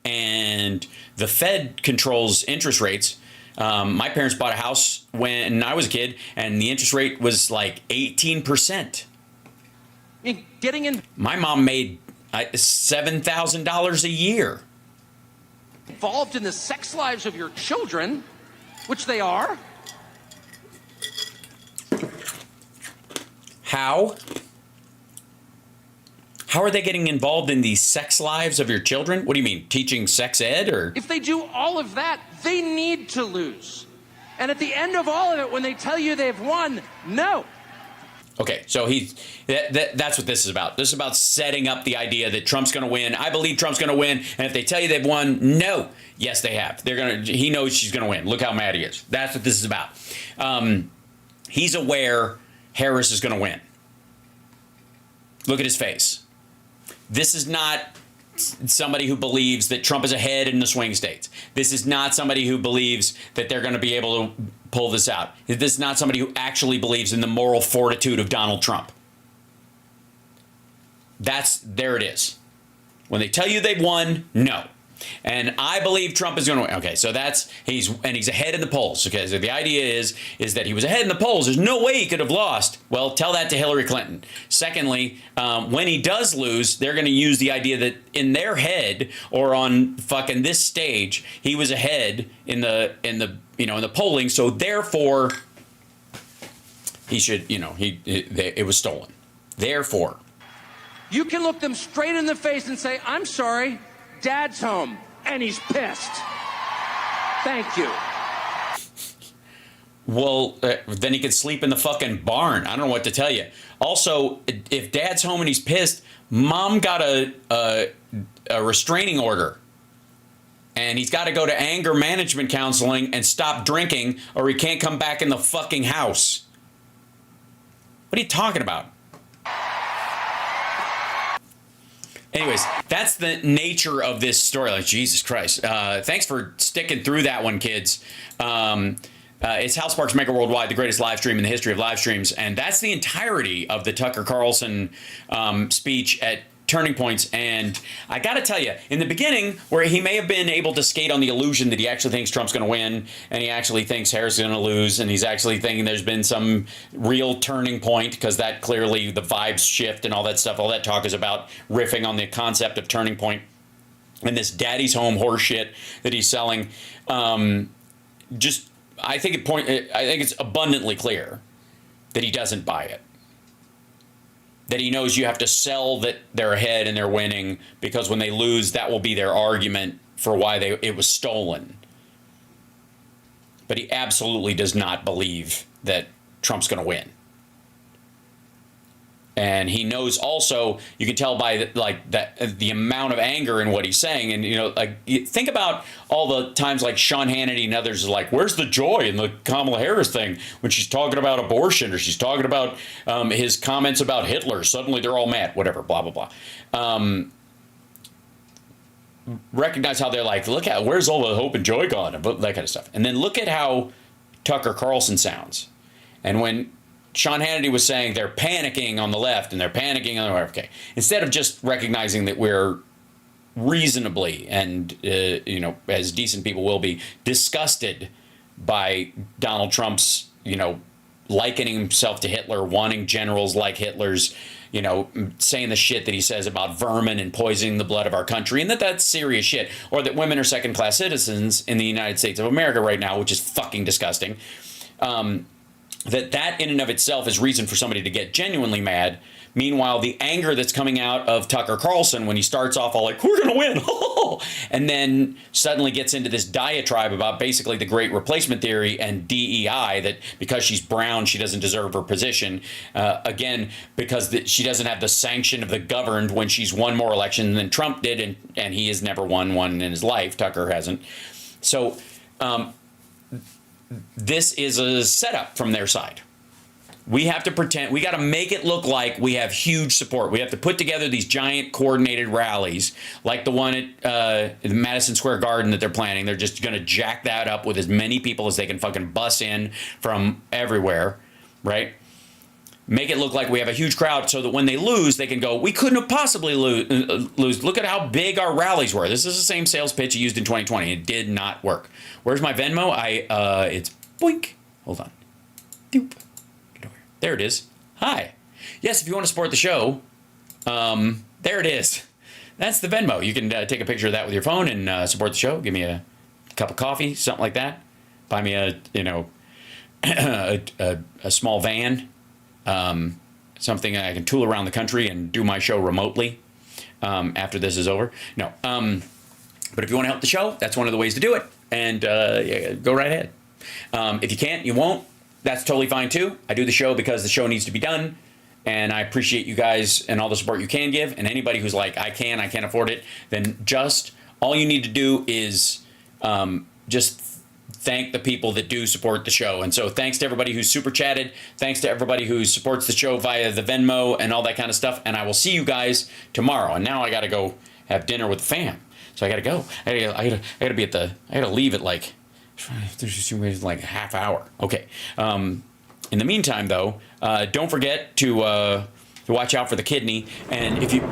And the Fed controls interest rates. My parents bought a house when I was a kid, and the interest rate was like 18%. Getting My mom made $7,000 a year. involved in the sex lives of your children, which they are. How? How are they getting involved in the sex lives of your children? What do you mean, teaching sex ed or? If they do all of that, they need to lose. And at the end of all of it, when they tell you they've won, no. Okay, so that's what this is about. This is about setting up the idea that Trump's going to win. I believe Trump's going to win, and if they tell you they've won, no. Yes, they have. He knows she's going to win. Look how mad he is. That's what this is about. He's aware Harris is going to win. Look at his face. This is not somebody who believes that Trump is ahead in the swing states. This is not somebody who believes that they're going to be able to pull this out. This is not somebody who actually believes in the moral fortitude of Donald Trump. There it is. When they tell you they've won, no. And I believe Trump is going to win. Okay, so he's ahead in the polls. Okay, so the idea is that he was ahead in the polls. There's no way he could have lost. Well, tell that to Hillary Clinton. Secondly, when he does lose, they're going to use the idea that in their head or on fucking this stage, he was ahead in the polling. So therefore, he should, it was stolen. Therefore, You can look them straight in the face and say, I'm sorry, Dad's home, and he's pissed. Thank you. Well, then he could sleep in the fucking barn. I don't know what to tell you. Also, if Dad's home and he's pissed, Mom got a restraining order. And he's got to go to anger management counseling and stop drinking, or he can't come back in the fucking house. What are you talking about? Anyways, that's the nature of this story. Like, Jesus Christ. Thanks for sticking through that one, kids. It's Hal Sparks Mega Worldwide, the greatest live stream in the history of live streams. And that's the entirety of the Tucker Carlson speech at Turning Points. And I got to tell you, in the beginning, where he may have been able to skate on the illusion that he actually thinks Trump's going to win, and he actually thinks Harris is going to lose, and he's actually thinking there's been some real turning point, because that clearly the vibes shift and all that stuff. All that talk is about riffing on the concept of turning point and this daddy's home horse shit that he's selling. I think it's abundantly clear that he doesn't buy it. That he knows you have to sell that they're ahead and they're winning, because when they lose, that will be their argument for why it was stolen. But he absolutely does not believe that Trump's going to win. And he knows also, you can tell by the amount of anger in what he's saying. And, think about all the times like Sean Hannity and others are like, where's the joy in the Kamala Harris thing when she's talking about abortion, or she's talking about his comments about Hitler? Suddenly they're all mad, whatever, blah, blah, blah. Recognize how they're like, where's all the hope and joy gone? That kind of stuff. And then look at how Tucker Carlson sounds. And when Sean Hannity was saying they're panicking on the left and they're panicking on the right. Okay. Instead of just recognizing that we're reasonably and, as decent people will be, disgusted by Donald Trump's, likening himself to Hitler, wanting generals like Hitler's, saying the shit that he says about vermin and poisoning the blood of our country, and that's serious shit. Or that women are second-class citizens in the United States of America right now, which is fucking disgusting. That in and of itself is reason for somebody to get genuinely mad. Meanwhile, the anger that's coming out of Tucker Carlson when he starts off all like, we're going to win, and then suddenly gets into this diatribe about basically the great replacement theory and DEI, that because she's brown, she doesn't deserve her position. Again, because she doesn't have the sanction of the governed when she's won more elections than Trump did, and he has never won one in his life. Tucker hasn't. So, this is a setup from their side. We have to pretend, we got to make it look like we have huge support. We have to put together these giant coordinated rallies like the one at the Madison Square Garden that they're planning. They're just going to jack that up with as many people as they can fucking bus in from everywhere, right? make it look like we have a huge crowd so that when they lose, they can go, we couldn't have possibly lose. Look at how big our rallies were. This is the same sales pitch used in 2020. It did not work. Where's my Venmo? It's boink. Hold on. Doop. Get over here. There it is. Hi. Yes, if you want to support the show, there it is. That's the Venmo. You can take a picture of that with your phone and support the show. Give me a cup of coffee, something like that. Buy me a small van. Something I can tool around the country and do my show remotely after this is over. No. But if you want to help the show, that's one of the ways to do it. And go right ahead. If you can't, you won't. That's totally fine too. I do the show because the show needs to be done. And I appreciate you guys and all the support you can give. And anybody who's like, I can't afford it, then just all you need to do is just thank the people that do support the show. And so thanks to everybody who's super chatted. Thanks to everybody who supports the show via the Venmo and all that kind of stuff. And I will see you guys tomorrow. And now I got to go have dinner with the fam. So I got to go. I got to leave at like a half hour. Okay. In the meantime, though, don't forget to watch out for the kidney. And if you...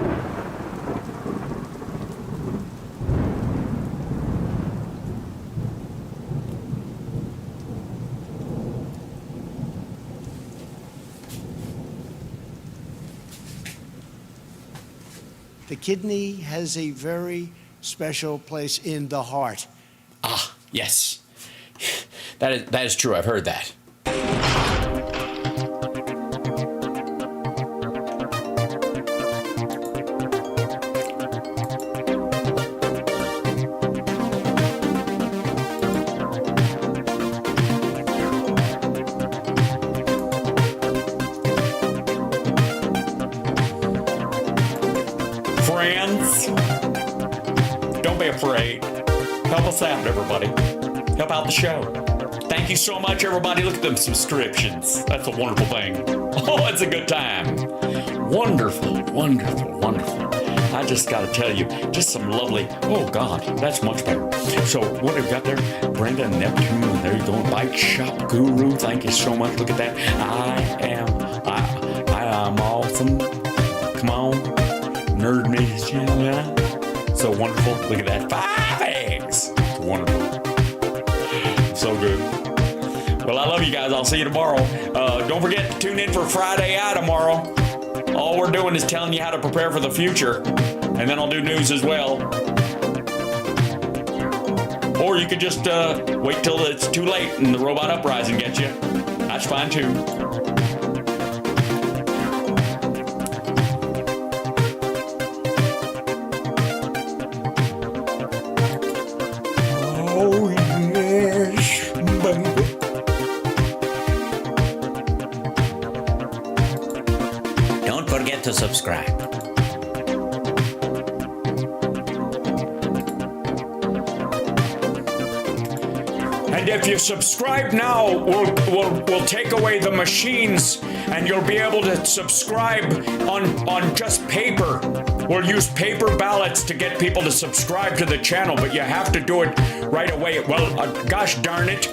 The kidney has a very special place in the heart. Ah, yes. That is true. I've heard that. Help us out, everybody. Help out the show. Thank you so much, everybody. Look at them subscriptions. That's a wonderful thing. Oh, it's a good time. Wonderful, wonderful, wonderful. I just got to tell you, just some lovely, oh, God, that's much better. So what have we got there? Brenda Neptune, there you go. Bike Shop Guru, thank you so much. Look at that. I am awesome. Come on. Nerd Nation, yeah. So wonderful. Look at that. 5 eggs. It's wonderful. So good. Well, I love you guys. I'll see you tomorrow. Don't forget to tune in for Friday Eye tomorrow. All we're doing is telling you how to prepare for the future. And then I'll do news as well. Or you could just wait till it's too late and the robot uprising gets you. That's fine too. To subscribe. And if you subscribe now, we'll take away the machines and you'll be able to subscribe on just paper. We'll use paper ballots to get people to subscribe to the channel, but you have to do it right away. Well, gosh darn it.